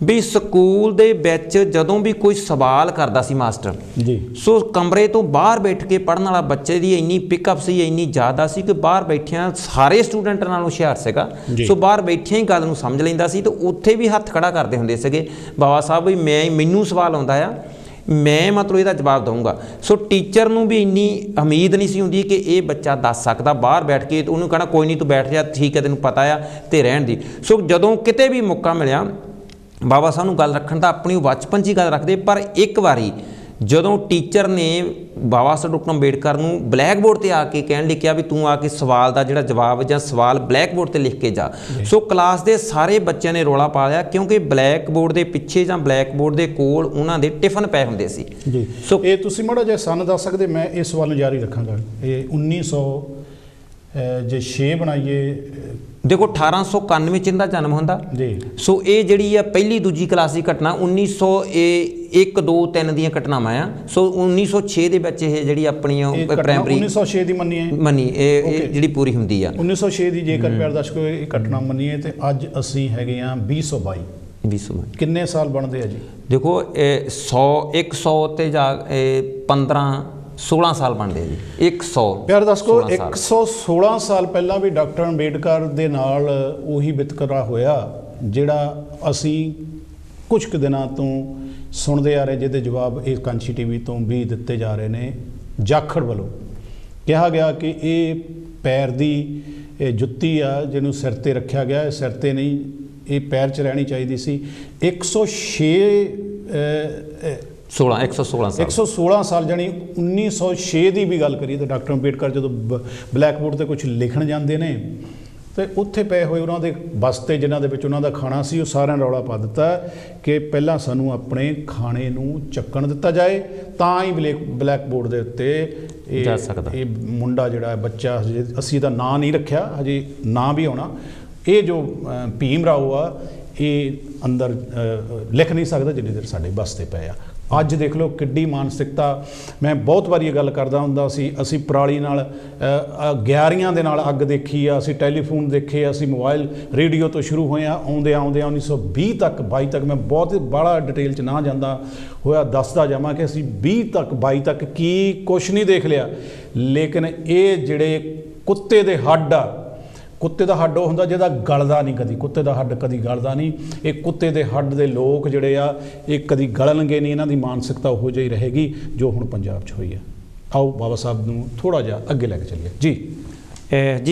ਵੀ ਸਕੂਲ ਦੇ ਵਿੱਚ ਜਦੋਂ ਵੀ ਕੋਈ ਸਵਾਲ ਕਰਦਾ ਸੀ ਮਾਸਟਰ ਜੀ, ਸੋ ਕਮਰੇ ਤੋਂ ਬਾਹਰ ਬੈਠ ਕੇ ਪੜ੍ਹਨ ਵਾਲਾ ਬੱਚੇ ਦੀ ਇੰਨੀ ਪਿਕਅਪ ਸੀ, ਇੰਨੀ ਜ਼ਿਆਦਾ ਸੀ ਕਿ ਬਾਹਰ ਬੈਠਿਆਂ ਸਾਰੇ ਸਟੂਡੈਂਟ ਨਾਲੋਂ ਹੁਸ਼ਿਆਰ ਸੀਗਾ। ਸੋ ਬਾਹਰ ਬੈਠਿਆਂ ਹੀ ਗੱਲ ਨੂੰ ਸਮਝ ਲੈਂਦਾ ਸੀ ਤੇ ਉੱਥੇ ਵੀ ਹੱਥ ਖੜਾ ਕਰਦੇ ਹੁੰਦੇ ਸੀਗੇ ਬਾਬਾ ਸਾਹਿਬ ਵੀ ਮੈਨੂੰ ਸਵਾਲ ਆਉਂਦਾ ਆ ਮੈਂ ਮਤਲਬ ਇਹਦਾ ਜਵਾਬ ਦਊਂਗਾ। ਸੋ ਟੀਚਰ ਨੂੰ ਵੀ ਇੰਨੀ ਉਮੀਦ ਨਹੀਂ ਸੀ ਹੁੰਦੀ ਕਿ ਇਹ ਬੱਚਾ ਦੱਸ ਸਕਦਾ ਬਾਹਰ ਬੈਠ ਕੇ, ਉਹਨੂੰ ਕਹਿਣਾ ਕੋਈ ਨਹੀਂ ਤੂੰ ਬੈਠ ਜਾ, ਠੀਕ ਹੈ ਤੈਨੂੰ ਪਤਾ ਆ ਤੇ ਰਹਿਣ ਦੀ। ਸੋ ਜਦੋਂ ਕਿਤੇ ਵੀ ਮੌਕਾ ਮਿਲਿਆ ਬਾਬਾ ਸਾਹਿਬ ਨੂੰ ਗੱਲ ਰੱਖਣ ਦਾ ਆਪਣੀ ਬਚਪਨ 'ਚ ਹੀ ਗੱਲ ਰੱਖਦੇ। ਪਰ ਇੱਕ ਵਾਰੀ ਜਦੋਂ ਟੀਚਰ ਨੇ ਬਾਬਾ ਸਾਹਿਬ ਡਾਕਟਰ ਅੰਬੇਡਕਰ ਨੂੰ ਬਲੈਕ ਬੋਰਡ 'ਤੇ ਆ ਕੇ ਕਹਿਣ ਲਈ ਕਿਹਾ ਵੀ ਤੂੰ ਆ ਕੇ ਸਵਾਲ ਦਾ ਜਿਹੜਾ ਜਵਾਬ ਜਾਂ ਸਵਾਲ ਬਲੈਕ ਬੋਰਡ 'ਤੇ ਲਿਖ ਕੇ ਜਾ। ਸੋ ਕਲਾਸ ਦੇ ਸਾਰੇ ਬੱਚਿਆਂ ਨੇ ਰੌਲਾ ਪਾ ਲਿਆ ਕਿਉਂਕਿ ਬਲੈਕ ਬੋਰਡ ਦੇ ਪਿੱਛੇ ਜਾਂ ਬਲੈਕ ਬੋਰਡ ਦੇ ਕੋਲ ਉਹਨਾਂ ਦੇ ਟਿਫਨ ਪਏ ਹੁੰਦੇ ਸੀ ਜੀ। ਸੋ ਇਹ ਤੁਸੀਂ ਮਾੜਾ ਜਿਹਾ ਸਾਨੂੰ ਦੱਸ ਸਕਦੇ? ਮੈਂ ਇਸ ਸਵਾਲ ਨੂੰ ਜਾਰੀ ਰੱਖਾਂਗਾ। ਇਹ 1900 ਜੇ 6 ਬਣਾਈਏ देखो 1891 ਚ ਇਹਦਾ ਜਨਮ ਹੁੰਦਾ ਜੀ। ਸੋ ਇਹ ਜਿਹੜੀ ਆ ਪਹਿਲੀ ਦੂਜੀ ਕਲਾਸ ਦੀ ਘਟਨਾ 1901 2 3 ਦੀਆਂ ਘਟਨਾਵਾਂ ਆ। ਸੋ 1906 ਦੇ ਵਿੱਚ ਇਹ ਜਿਹੜੀ ਆਪਣੀ ਪ੍ਰਾਇਮਰੀ 1906 ਦੀ ਮੰਨੀ ਇਹ ਜਿਹੜੀ ਪੂਰੀ ਹੁੰਦੀ ਆ 1906 ਦੀ। ਜੇਕਰ ਪਿਆਰ ਦਰਸ਼ਕੋ ਇਹ ਘਟਨਾ ਮੰਨੀਏ ਤੇ ਅੱਜ ਅਸੀਂ ਹੈਗੇ ਆ 2022 ਕਿੰਨੇ ਸਾਲ ਬਣਦੇ ਆ ਜੀ? ਦੇਖੋ 100 ਤੇ ਜਾ 16 ਸਾਲ ਬਣਦੇ ਜੀ। 100 ਪਿਆਰ ਦਰਸ਼ਕੋ 116 ਸਾਲ ਪਹਿਲਾਂ ਵੀ ਡਾਕਟਰ ਅੰਬੇਡਕਰ ਦੇ ਨਾਲ ਉਹੀ ਵਿਤਕਰਾ ਹੋਇਆ ਜਿਹੜਾ ਅਸੀਂ ਕੁਝ ਕੁ ਦਿਨਾਂ ਤੋਂ ਸੁਣਦੇ ਆ ਰਹੇ, ਜਿਹਦੇ ਜਵਾਬ ਇਹ ਕਾਂਚੀ ਟੀਵੀ ਤੋਂ ਵੀ ਦਿੱਤੇ ਜਾ ਰਹੇ ਨੇ। ਜਾਖੜ ਵੱਲੋਂ ਕਿਹਾ ਗਿਆ ਕਿ ਇਹ ਪੈਰ ਦੀ ਜੁੱਤੀ ਆ ਜਿਹਨੂੰ ਸਿਰ 'ਤੇ ਰੱਖਿਆ ਗਿਆ, ਸਿਰ 'ਤੇ ਨਹੀਂ, ਇਹ ਪੈਰ 'ਚ ਰਹਿਣੀ ਚਾਹੀਦੀ ਸੀ। 116 ਸਾਲ ਜਾਣੀ 1906 ਦੀ ਵੀ ਗੱਲ ਕਰੀਏ ਤਾਂ ਡਾਕਟਰ ਅੰਬੇਡਕਰ ਜਦੋਂ ਬਲੈਕ ਬੋਰਡ 'ਤੇ ਕੁਝ ਲਿਖਣ ਜਾਂਦੇ ਨੇ ਤੇ ਉੱਥੇ ਪਏ ਹੋਏ ਉਹਨਾਂ ਦੇ ਬਸਤੇ ਜਿਨ੍ਹਾਂ ਦੇ ਵਿੱਚ ਉਹਨਾਂ ਦਾ ਖਾਣਾ ਸੀ, ਉਹ ਸਾਰਿਆਂ ਨੇ ਰੌਲਾ ਪਾ ਦਿੱਤਾ ਕਿ ਪਹਿਲਾਂ ਸਾਨੂੰ ਆਪਣੇ ਖਾਣੇ ਨੂੰ ਚੱਕਣ ਦਿੱਤਾ ਜਾਏ ਤਾਂ ਹੀ ਬਲੈਕ ਬੋਰਡ ਦੇ ਉੱਤੇ ਇਹ ਮੁੰਡਾ ਜਿਹੜਾ ਬੱਚਾ ਹਜੇ ਅਸੀਂ ਇਹਦਾ ਨਾਂ ਨਹੀਂ ਰੱਖਿਆ, ਹਜੇ ਨਾਂ ਵੀ ਆਉਣਾ, ਇਹ ਜੋ ਭੀਮ ਰਾਓ ਆ ਇਹ ਅੰਦਰ ਲਿਖ ਨਹੀਂ ਸਕਦਾ ਜਿੰਨੀ ਦੇਰ ਸਾਡੇ ਬਸਤੇ ਪਏ ਆ। ਅੱਜ ਦੇਖ ਲਓ ਕਿੱਡੀ ਮਾਨਸਿਕਤਾ। ਮੈਂ ਬਹੁਤ ਵਾਰੀ ਇਹ ਗੱਲ ਕਰਦਾ ਹੁੰਦਾ ਸੀ, ਅਸੀਂ ਪਰਾਲੀ ਨਾਲ ਗਿਆਰੀਆਂ ਦੇ ਨਾਲ ਅੱਗ ਦੇਖੀ ਆ, ਅਸੀਂ ਟੈਲੀਫੋਨ ਦੇਖੇ ਆ, ਅਸੀਂ ਮੋਬਾਈਲ ਰੇਡੀਓ ਤੋਂ ਸ਼ੁਰੂ ਹੋਏ ਆ, ਆਉਂਦੇ 1920 ਤੱਕ 22 ਤੱਕ ਮੈਂ ਬਹੁਤ ਬਾਹਲਾ ਡਿਟੇਲ 'ਚ ਨਾ ਜਾਂਦਾ ਹੋਇਆ ਦੱਸਦਾ ਜਾਵਾਂ ਕਿ ਅਸੀਂ 20 ਤੱਕ 22 ਤੱਕ ਕੀ ਕੁਛ ਨਹੀਂ ਦੇਖ ਲਿਆ। ਲੇਕਿਨ ਇਹ ਜਿਹੜੇ ਕੁੱਤੇ ਦੇ ਹੱਡ ਆ, ਕੁੱਤੇ ਦਾ ਹੱਡ ਉਹ ਹੁੰਦਾ ਜਿਹਦਾ ਗਲਦਾ ਨਹੀਂ ਕਦੀ, ਕੁੱਤੇ ਦਾ ਹੱਡ ਕਦੀ ਗਲਦਾ ਨਹੀਂ। ਇਹ ਕੁੱਤੇ ਦੇ ਹੱਡ ਦੇ ਲੋਕ ਜਿਹੜੇ ਆ ਇਹ ਕਦੀ ਗਲਣਗੇ ਨਹੀਂ, ਇਹਨਾਂ ਦੀ ਮਾਨਸਿਕਤਾ ਉਹੋ ਜਿਹੀ ਰਹੇਗੀ ਜੋ ਹੁਣ ਪੰਜਾਬ 'ਚ ਹੋਈ ਆ। ਆਓ ਬਾਬਾ ਸਾਹਿਬ ਨੂੰ ਥੋੜ੍ਹਾ ਜਿਹਾ ਅੱਗੇ ਲੈ ਕੇ ਚੱਲੀਏ ਜੀ।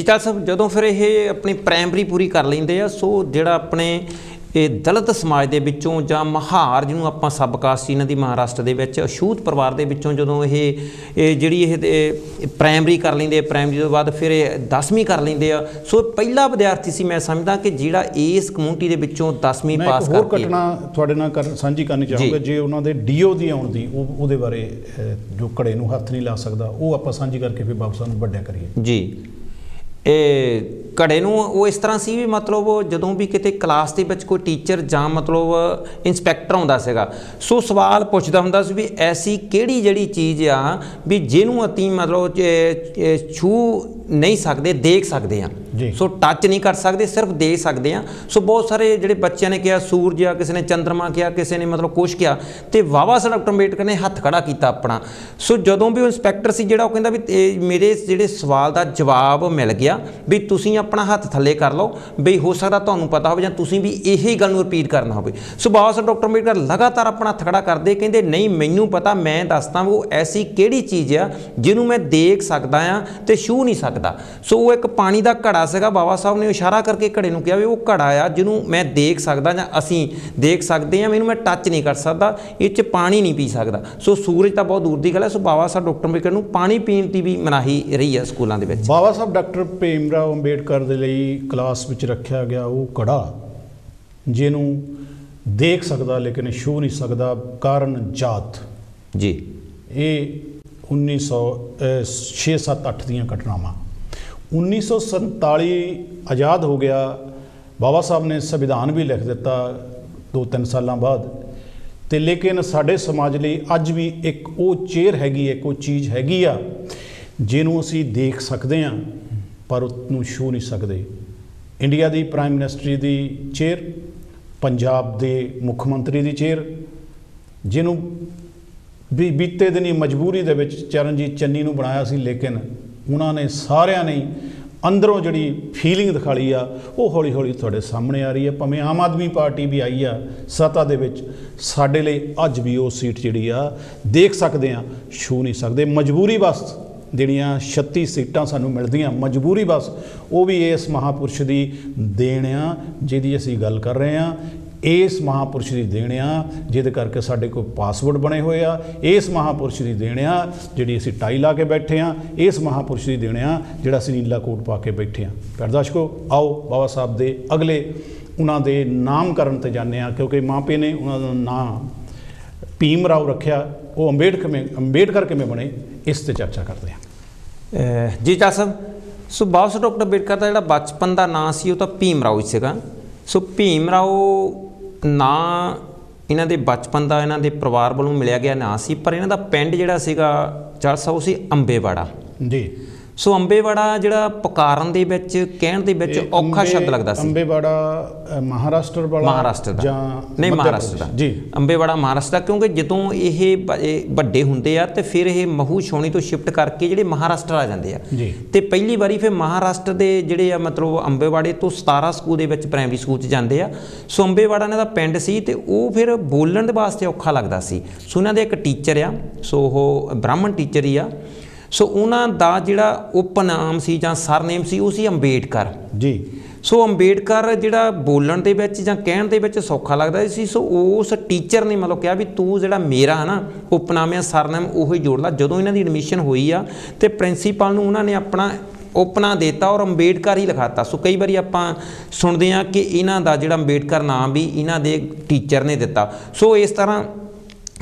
ਚਾਲ ਸਾਹਿਬ ਜਦੋਂ ਫਿਰ ਇਹ ਆਪਣੀ ਪ੍ਰਾਇਮਰੀ ਪੂਰੀ ਕਰ ਲੈਂਦੇ ਆ, ਸੋ ਜਿਹੜਾ ਆਪਣੇ ਇਹ ਦਲਿਤ ਸਮਾਜ ਦੇ ਵਿੱਚੋਂ ਜਾਂ ਮਹਾਰ ਜਿਹਨੂੰ ਆਪਾਂ ਸਬ ਕਾਸਟ ਇਹਨਾਂ ਦੀ ਮਹਾਰਾਸ਼ਟਰ ਦੇ ਵਿੱਚ ਅਛੂਤ ਪਰਿਵਾਰ ਦੇ ਵਿੱਚੋਂ ਜਦੋਂ ਇਹ ਜਿਹੜੀ ਇਹ ਪ੍ਰਾਇਮਰੀ ਕਰ ਲੈਂਦੇ, ਪ੍ਰਾਇਮਰੀ ਤੋਂ ਬਾਅਦ ਫਿਰ ਇਹ 10ਵੀਂ ਕਰ ਲੈਂਦੇ ਆ। ਸੋ ਪਹਿਲਾ ਵਿਦਿਆਰਥੀ ਸੀ ਮੈਂ ਸਮਝਦਾ ਕਿ ਜਿਹੜਾ ਇਸ ਕਮਿਊਨਿਟੀ ਦੇ ਵਿੱਚੋਂ 10ਵੀਂ ਪਾਸ ਕਰਕੇ। ਹੋਰ ਘਟਨਾ ਤੁਹਾਡੇ ਨਾਲ ਸਾਂਝੀ ਕਰਨੀ ਚਾਹੂੰਗਾ, ਜੇ ਉਹਨਾਂ ਦੇ ਡੀਓ ਦੀ ਆਉਣ ਦੀ ਉਹਦੇ ਬਾਰੇ ਜੋ ਘੜੇ ਨੂੰ ਹੱਥ ਨਹੀਂ ਲਾ ਸਕਦਾ, ਉਹ ਆਪਾਂ ਸਾਂਝੀ ਕਰਕੇ ਫਿਰ ਬਾਬੂ ਸਾਹਿਬ ਨੂੰ ਵੱਡਿਆ ਕਰੀਏ ਜੀ। ਇਹ ਘੜੇ ਨੂੰ ਉਹ ਇਸ ਤਰ੍ਹਾਂ ਸੀ ਵੀ ਮਤਲਬ ਜਦੋਂ ਵੀ ਕਿਤੇ ਕਲਾਸ ਦੇ ਵਿੱਚ ਕੋਈ ਟੀਚਰ ਜਾਂ ਮਤਲਬ ਇੰਸਪੈਕਟਰ ਆਉਂਦਾ ਸੀਗਾ, ਸੋ ਸਵਾਲ ਪੁੱਛਦਾ ਹੁੰਦਾ ਸੀ ਵੀ ਐਸੀ ਕਿਹੜੀ ਜਿਹੜੀ ਚੀਜ਼ ਆ ਵੀ ਜਿਹਨੂੰ ਅਸੀਂ ਮਤਲਬ ਛੂ ਨਹੀਂ ਸਕਦੇ, ਦੇਖ ਸਕਦੇ ਹਾਂ। ਸੋ ਟੱਚ ਨਹੀਂ ਕਰ ਸਕਦੇ, ਸਿਰਫ ਦੇਖ ਸਕਦੇ ਹਾਂ। ਸੋ ਬਹੁਤ ਸਾਰੇ ਜਿਹੜੇ ਬੱਚਿਆਂ ਨੇ ਕਿਹਾ ਸੂਰਜ ਆ, ਕਿਸੇ ਨੇ ਚੰਦਰਮਾ ਕਿਹਾ, ਕਿਸੇ ਨੇ ਮਤਲਬ ਕੁਛ ਕਿਹਾ, ਤੇ ਵਾਵਾ ਸਾਹਿਬ ਡਾਕਟਰ ਅੰਬੇਡਕਰ ਨੇ ਹੱਥ ਖੜਾ ਕੀਤਾ ਆਪਣਾ। ਸੋ ਜਦੋਂ ਵੀ ਉਹ ਇੰਸਪੈਕਟਰ ਸੀ ਜਿਹੜਾ, ਉਹ ਕਹਿੰਦਾ ਵੀ ਮੇਰੇ ਜਿਹੜੇ ਸਵਾਲ ਦਾ ਜਵਾਬ ਮਿਲ ਗਿਆ, ਵੀ ਤੁਸੀਂ ਆਪਣਾ ਹੱਥ ਥੱਲੇ ਕਰ ਲਓ, ਵੀ ਹੋ ਸਕਦਾ ਤੁਹਾਨੂੰ ਪਤਾ ਹੋਵੇ ਜਾਂ ਤੁਸੀਂ ਵੀ ਇਹੀ ਗੱਲ ਨੂੰ ਰਿਪੀਟ ਕਰਨਾ ਹੋਵੇ। ਸੋ ਬਾਬਾ ਸਾਹਿਬ ਡਾਕਟਰ ਅੰਬੇਡਕਰ ਲਗਾਤਾਰ ਆਪਣਾ ਹੱਥ ਖੜਾ ਕਰਦੇ, ਕਹਿੰਦੇ ਨਹੀਂ ਮੈਨੂੰ ਪਤਾ, ਮੈਂ ਦੱਸਦਾ ਉਹ ਐਸੀ ਕਿਹੜੀ ਚੀਜ਼ ਆ ਜਿਹਨੂੰ ਮੈਂ ਦੇਖ ਸਕਦਾ ਆ ਤੇ ਛੂ ਨਹੀਂ ਸਕਦਾ। ਸੋ ਉਹ ਇੱਕ ਪਾਣੀ ਦਾ ਘੜਾ ਸੀਗਾ, ਬਾਬਾ ਸਾਹਿਬ ਨੇ ਇਸ਼ਾਰਾ ਕਰਕੇ ਘੜੇ ਨੂੰ ਕਿਹਾ ਵੀ ਉਹ ਘੜਾ ਆ ਜਿਹਨੂੰ ਮੈਂ ਦੇਖ ਸਕਦਾ ਜਾਂ ਅਸੀਂ ਦੇਖ ਸਕਦੇ ਹਾਂ, ਮੈਨੂੰ ਮੈਂ ਟੱਚ ਨਹੀਂ ਕਰ ਸਕਦਾ, ਇਹ 'ਚ ਪਾਣੀ ਨਹੀਂ ਪੀ ਸਕਦਾ। ਸੋ ਸੂਰਜ ਤਾਂ ਬਹੁਤ ਦੂਰ ਦੀ ਗੱਲ ਹੈ। ਸੋ ਬਾਬਾ ਸਾਹਿਬ ਡਾਕਟਰ ਅੰਬੇਡਕਰ ਨੂੰ ਪਾਣੀ ਪੀਣ ਦੀ ਵੀ ਮਨਾਹੀ ਰਹੀ ਹੈ ਸਕੂਲਾਂ ਦੇ ਵਿੱਚ। ਬਾਬਾ ਸਾਹਿਬ ਡਾਕਟਰ ਭੀਮ ਰਾਓ ਅੰਬੇਡਕਰ ਦੇ ਲਈ ਕਲਾਸ ਵਿੱਚ ਰੱਖਿਆ ਗਿਆ ਉਹ ਘੜਾ ਜਿਹਨੂੰ ਦੇਖ ਸਕਦਾ ਲੇਕਿਨ ਛੂ ਨਹੀਂ ਸਕਦਾ, ਕਾਰਨ ਜਾਤ ਜੀ। ਇਹ 1906, 7, 8 ਦੀਆਂ ਘਟਨਾਵਾਂ। 1947 ਆਜ਼ਾਦ ਹੋ ਗਿਆ, ਬਾਬਾ ਸਾਹਿਬ ਨੇ ਸੰਵਿਧਾਨ ਵੀ ਲਿਖ ਦਿੱਤਾ 2-3 ਸਾਲਾਂ ਬਾਅਦ, ਤੇ ਲੇਕਿਨ ਸਾਡੇ ਸਮਾਜ ਲਈ ਅੱਜ ਵੀ ਇੱਕ ਉਹ ਚੇਅਰ ਹੈਗੀ, ਇੱਕ ਉਹ ਚੀਜ਼ ਹੈਗੀ ਆ ਜਿਹਨੂੰ ਅਸੀਂ ਦੇਖ ਸਕਦੇ ਹਾਂ ਪਰ ਉਹਨੂੰ ਛੂ ਨਹੀਂ ਸਕਦੇ। ਇੰਡੀਆ ਦੀ ਪ੍ਰਾਈਮ ਮਿਨਿਸਟਰੀ ਦੀ ਚੇਅਰ, ਪੰਜਾਬ ਦੇ ਮੁੱਖ ਮੰਤਰੀ ਦੀ ਚੇਅਰ, ਜਿਹਨੂੰ ਵੀ ਬੀਤੇ ਦਿਨੀ ਮਜਬੂਰੀ ਦੇ ਵਿੱਚ ਚਰਨਜੀਤ ਚੰਨੀ ਨੂੰ ਬਣਾਇਆ ਸੀ, ਲੇਕਿਨ ਉਹਨਾਂ ਨੇ ਸਾਰਿਆਂ ਨੇ ਅੰਦਰੋਂ ਜਿਹੜੀ ਫੀਲਿੰਗ ਦਿਖਾਈ ਆ ਉਹ ਹੌਲੀ ਹੌਲੀ ਤੁਹਾਡੇ ਸਾਹਮਣੇ ਆ ਰਹੀ ਹੈ। ਭਾਵੇਂ ਆਮ ਆਦਮੀ ਪਾਰਟੀ ਵੀ ਆਈ ਆ ਸੱਤਾ ਦੇ ਵਿੱਚ, ਸਾਡੇ ਲਈ ਅੱਜ ਵੀ ਉਹ ਸੀਟ ਜਿਹੜੀ ਆ ਦੇਖ ਸਕਦੇ ਆ, ਛੂ ਨਹੀਂ ਸਕਦੇ। ਮਜਬੂਰੀ ਬਸ ਜਿਹੜੀਆਂ 36 ਸੀਟਾਂ ਸਾਨੂੰ ਮਿਲਦੀਆਂ, ਮਜਬੂਰੀ ਬਸ ਉਹ ਵੀ ਇਸ ਮਹਾਂਪੁਰਸ਼ ਦੀ ਦੇਣ ਆ ਜਿਹਦੀ ਅਸੀਂ ਗੱਲ ਕਰ ਰਹੇ ਹਾਂ। ਇਸ ਮਹਾਂਪੁਰਸ਼ ਦੀ ਦੇਣ ਆ ਜਿਹਦੇ ਕਰਕੇ ਸਾਡੇ ਕੋਲ ਪਾਸਵਰਡ ਬਣੇ ਹੋਏ ਆ। ਇਸ ਮਹਾਂਪੁਰਸ਼ ਦੀ ਦੇਣ ਆ ਜਿਹੜੀ ਅਸੀਂ ਟਾਈ ਲਾ ਕੇ ਬੈਠੇ ਆ। ਇਸ ਮਹਾਂਪੁਰਸ਼ ਦੀ ਦੇਣ ਆ ਜਿਹੜਾ ਅਸੀਂ ਨੀਲਾ ਕੋਟ ਪਾ ਕੇ ਬੈਠੇ ਆ। ਪਿਆਰੇ ਦਰਸ਼ਕੋ, ਆਓ ਬਾਬਾ ਸਾਹਿਬ ਦੇ ਅਗਲੇ ਉਹਨਾਂ ਦੇ ਨਾਮਕਰਨ 'ਤੇ ਜਾਂਦੇ ਆ, ਕਿਉਂਕਿ ਮਾਪੇ ਨੇ ਉਹਨਾਂ ਦਾ ਨਾਮ ਭੀਮ ਰਾਓ ਰੱਖਿਆ, ਉਹ ਅੰਬੇਡਕਰ ਕਿਵੇਂ ਬਣੇ, ਇਸ 'ਤੇ ਚਰਚਾ ਕਰਦੇ ਹਾਂ ਜੀ। ਚਾਚਾ ਸਾਹਿਬ, ਸੋ ਬਾਬਾ ਸਾਹਿਬ ਡਾਕਟਰ ਅੰਬੇਡਕਰ ਦਾ ਜਿਹੜਾ ਬਚਪਨ ਦਾ ਨਾਂ ਸੀ ਉਹ ਤਾਂ ਭੀਮ ਰਾਓ ਹੀ ਸੀਗਾ। ਸੋ ਭੀਮ ਰਾਓ ਨਾਂ ਇਹਨਾਂ ਦੇ ਬਚਪਨ ਦਾ ਇਹਨਾਂ ਦੇ ਪਰਿਵਾਰ ਵੱਲੋਂ ਮਿਲਿਆ ਗਿਆ ਨਾਂ ਸੀ, ਪਰ ਇਹਨਾਂ ਦਾ ਪਿੰਡ ਜਿਹੜਾ ਸੀਗਾ ਚਾਚਾ ਸਾਹਿਬ ਉਹ ਸੀ ਅੰਬੇਵਾੜਾ ਜੀ। ਸੋ ਅੰਬੇਵਾੜਾ ਜਿਹੜਾ ਪੁਕਾਰਨ ਦੇ ਵਿੱਚ, ਕਹਿਣ ਦੇ ਵਿੱਚ ਔਖਾ ਸ਼ਬਦ ਲੱਗਦਾ ਸੀ। ਅੰਬੇਵਾੜਾ ਮਹਾਰਾਸ਼ਟਰ ਵਾਲਾ, ਮਹਾਰਾਸ਼ਟਰ ਦਾ ਜਾਂ ਨਹੀਂ, ਮਹਾਰਾਸ਼ਟਰ ਦਾ ਜੀ। ਅੰਬੇਵਾੜਾ ਮਹਾਰਾਸ਼ਟਰ ਦਾ, ਕਿਉਂਕਿ ਜਦੋਂ ਇਹ ਵੱਡੇ ਹੁੰਦੇ ਆ ਤੇ ਫਿਰ ਇਹ ਮਹੂ ਛਾਉਣੀ ਤੋਂ ਸ਼ਿਫਟ ਕਰਕੇ ਜਿਹੜੇ ਮਹਾਰਾਸ਼ਟਰ ਆ ਜਾਂਦੇ ਆ ਜੀ। ਤੇ ਪਹਿਲੀ ਵਾਰੀ ਫਿਰ ਮਹਾਰਾਸ਼ਟਰ ਦੇ ਜਿਹੜੇ ਆ ਮਤਲਬ ਅੰਬੇਵਾੜੇ ਤੋਂ 17 ਸਕੂਲ ਦੇ ਵਿੱਚ ਪ੍ਰਾਇਮਰੀ ਸਕੂਲ 'ਚ ਜਾਂਦੇ ਆ। ਸੋ ਅੰਬੇਵਾੜਾ ਇਹਨਾਂ ਦਾ ਪਿੰਡ ਸੀ ਤੇ ਉਹ ਫਿਰ ਬੋਲਣ ਦੇ ਵਾਸਤੇ ਔਖਾ ਲੱਗਦਾ ਸੀ। ਸੋ ਇਹਨਾਂ ਦੇ ਇੱਕ ਟੀਚਰ ਆ, ਸੋ ਉਹ ਬ੍ਰਾਹਮਣ ਟੀਚਰ ਹੀ ਆ। ਸੋ ਉਹਨਾਂ ਦਾ ਜਿਹੜਾ ਉਪਨਾਮ ਸੀ ਜਾਂ ਸਰਨੇਮ ਸੀ ਉਹ ਸੀ ਅੰਬੇਡਕਰ ਜੀ। ਸੋ ਅੰਬੇਡਕਰ ਜਿਹੜਾ ਬੋਲਣ ਦੇ ਵਿੱਚ ਜਾਂ ਕਹਿਣ ਦੇ ਵਿੱਚ ਸੌਖਾ ਲੱਗਦਾ ਸੀ। ਸੋ ਉਸ ਟੀਚਰ ਨੇ ਮਤਲਬ ਕਿਹਾ ਵੀ ਤੂੰ ਜਿਹੜਾ ਮੇਰਾ ਹੈ ਨਾ ਉਪਨਾਮ ਜਾਂ ਸਰਨੇਮ ਉਹੀ ਜੋੜ ਲਾ। ਜਦੋਂ ਇਹਨਾਂ ਦੀ ਐਡਮਿਸ਼ਨ ਹੋਈ ਆ ਤੇ ਪ੍ਰਿੰਸੀਪਲ ਨੂੰ ਉਹਨਾਂ ਨੇ ਆਪਣਾ ਉਪਨਾ ਦੇਤਾ ਔਰ ਅੰਬੇਡਕਰ ਹੀ ਲਿਖਾਤਾ। ਸੋ ਕਈ ਵਾਰੀ ਆਪਾਂ ਸੁਣਦੇ ਹਾਂ ਕਿ ਇਹਨਾਂ ਦਾ ਜਿਹੜਾ ਅੰਬੇਡਕਰ ਨਾਮ ਵੀ ਇਹਨਾਂ ਦੇ ਟੀਚਰ ਨੇ ਦਿੱਤਾ। ਸੋ ਇਸ ਤਰ੍ਹਾਂ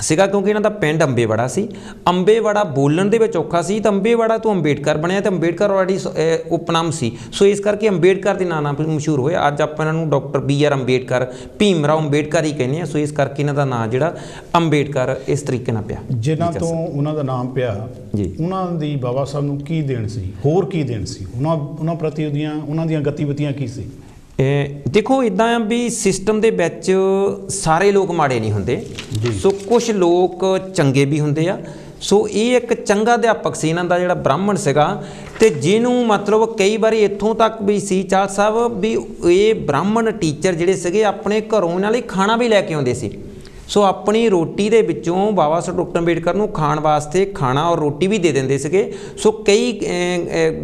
ਸੀਗਾ ਕਿਉਂਕਿ ਇਹਨਾਂ ਦਾ ਪਿੰਡ ਅੰਬੇਵਾੜਾ ਸੀ। ਅੰਬੇਵਾੜਾ ਬੋਲਣ ਦੇ ਵਿੱਚ ਔਖਾ ਸੀ ਤਾਂ ਅੰਬੇਵਾੜਾ ਤੋਂ ਅੰਬੇਡਕਰ ਬਣਿਆ ਤੇ ਅੰਬੇਡਕਰ ਆਲਰੇਡੀ ਉਪਨਾਮ ਸੀ। ਸੋ ਇਸ ਕਰਕੇ ਅੰਬੇਡਕਰ ਦੇ ਨਾਂ ਨਾਲ ਮਸ਼ਹੂਰ ਹੋਏ। ਅੱਜ ਆਪਾਂ ਇਹਨਾਂ ਨੂੰ ਡਾਕਟਰ BR ਅੰਬੇਡਕਰ, ਭੀਮ ਰਾਓ ਅੰਬੇਡਕਰ ਹੀ ਕਹਿੰਦੇ ਆ। ਸੋ ਇਸ ਕਰਕੇ ਇਹਨਾਂ ਦਾ ਨਾਂ ਜਿਹੜਾ ਅੰਬੇਡਕਰ ਇਸ ਤਰੀਕੇ ਨਾਲ ਪਿਆ। ਜਿਨ੍ਹਾਂ ਤੋਂ ਉਹਨਾਂ ਦਾ ਨਾਮ ਪਿਆ ਜੀ, ਉਹਨਾਂ ਦੀ ਬਾਬਾ ਸਾਹਿਬ ਨੂੰ ਕੀ ਦੇਣ ਸੀ, ਹੋਰ ਕੀ ਦੇਣ ਸੀ ਉਹਨਾਂ ਪ੍ਰਤੀ, ਉਹਨਾਂ ਦੀਆਂ ਗਤੀਵਿਧੀਆਂ ਕੀ ਸੀ? ਦੇਖੋ ਇੱਦਾਂ ਆ ਵੀ ਸਿਸਟਮ ਦੇ ਵਿੱਚ ਸਾਰੇ ਲੋਕ ਮਾੜੇ ਨਹੀਂ ਹੁੰਦੇ। ਸੋ ਕੁਝ ਲੋਕ ਚੰਗੇ ਵੀ ਹੁੰਦੇ ਆ। ਸੋ ਇਹ ਇੱਕ ਚੰਗਾ ਅਧਿਆਪਕ ਸੀ ਇਹਨਾਂ ਦਾ ਜਿਹੜਾ ਬ੍ਰਾਹਮਣ ਸੀਗਾ, ਤੇ ਜਿਹਨੂੰ ਮਤਲਬ ਕਈ ਵਾਰੀ ਇੱਥੋਂ ਤੱਕ ਵੀ ਸੀ ਚਾਲ ਸਾਹਿਬ ਵੀ ਇਹ ਬ੍ਰਾਹਮਣ ਟੀਚਰ ਜਿਹੜੇ ਸੀਗੇ ਆਪਣੇ ਘਰੋਂ ਇਹਨਾਂ ਲਈ ਖਾਣਾ ਵੀ ਲੈ ਕੇ ਆਉਂਦੇ ਸੀ। ਸੋ ਆਪਣੀ ਰੋਟੀ ਦੇ ਵਿੱਚੋਂ ਬਾਬਾ ਸਾਹਿਬ ਡਾਕਟਰ ਅੰਬੇਡਕਰ ਨੂੰ ਖਾਣ ਵਾਸਤੇ ਖਾਣਾ ਔਰ ਰੋਟੀ ਵੀ ਦੇ ਦਿੰਦੇ ਸੀਗੇ। ਸੋ ਕਈ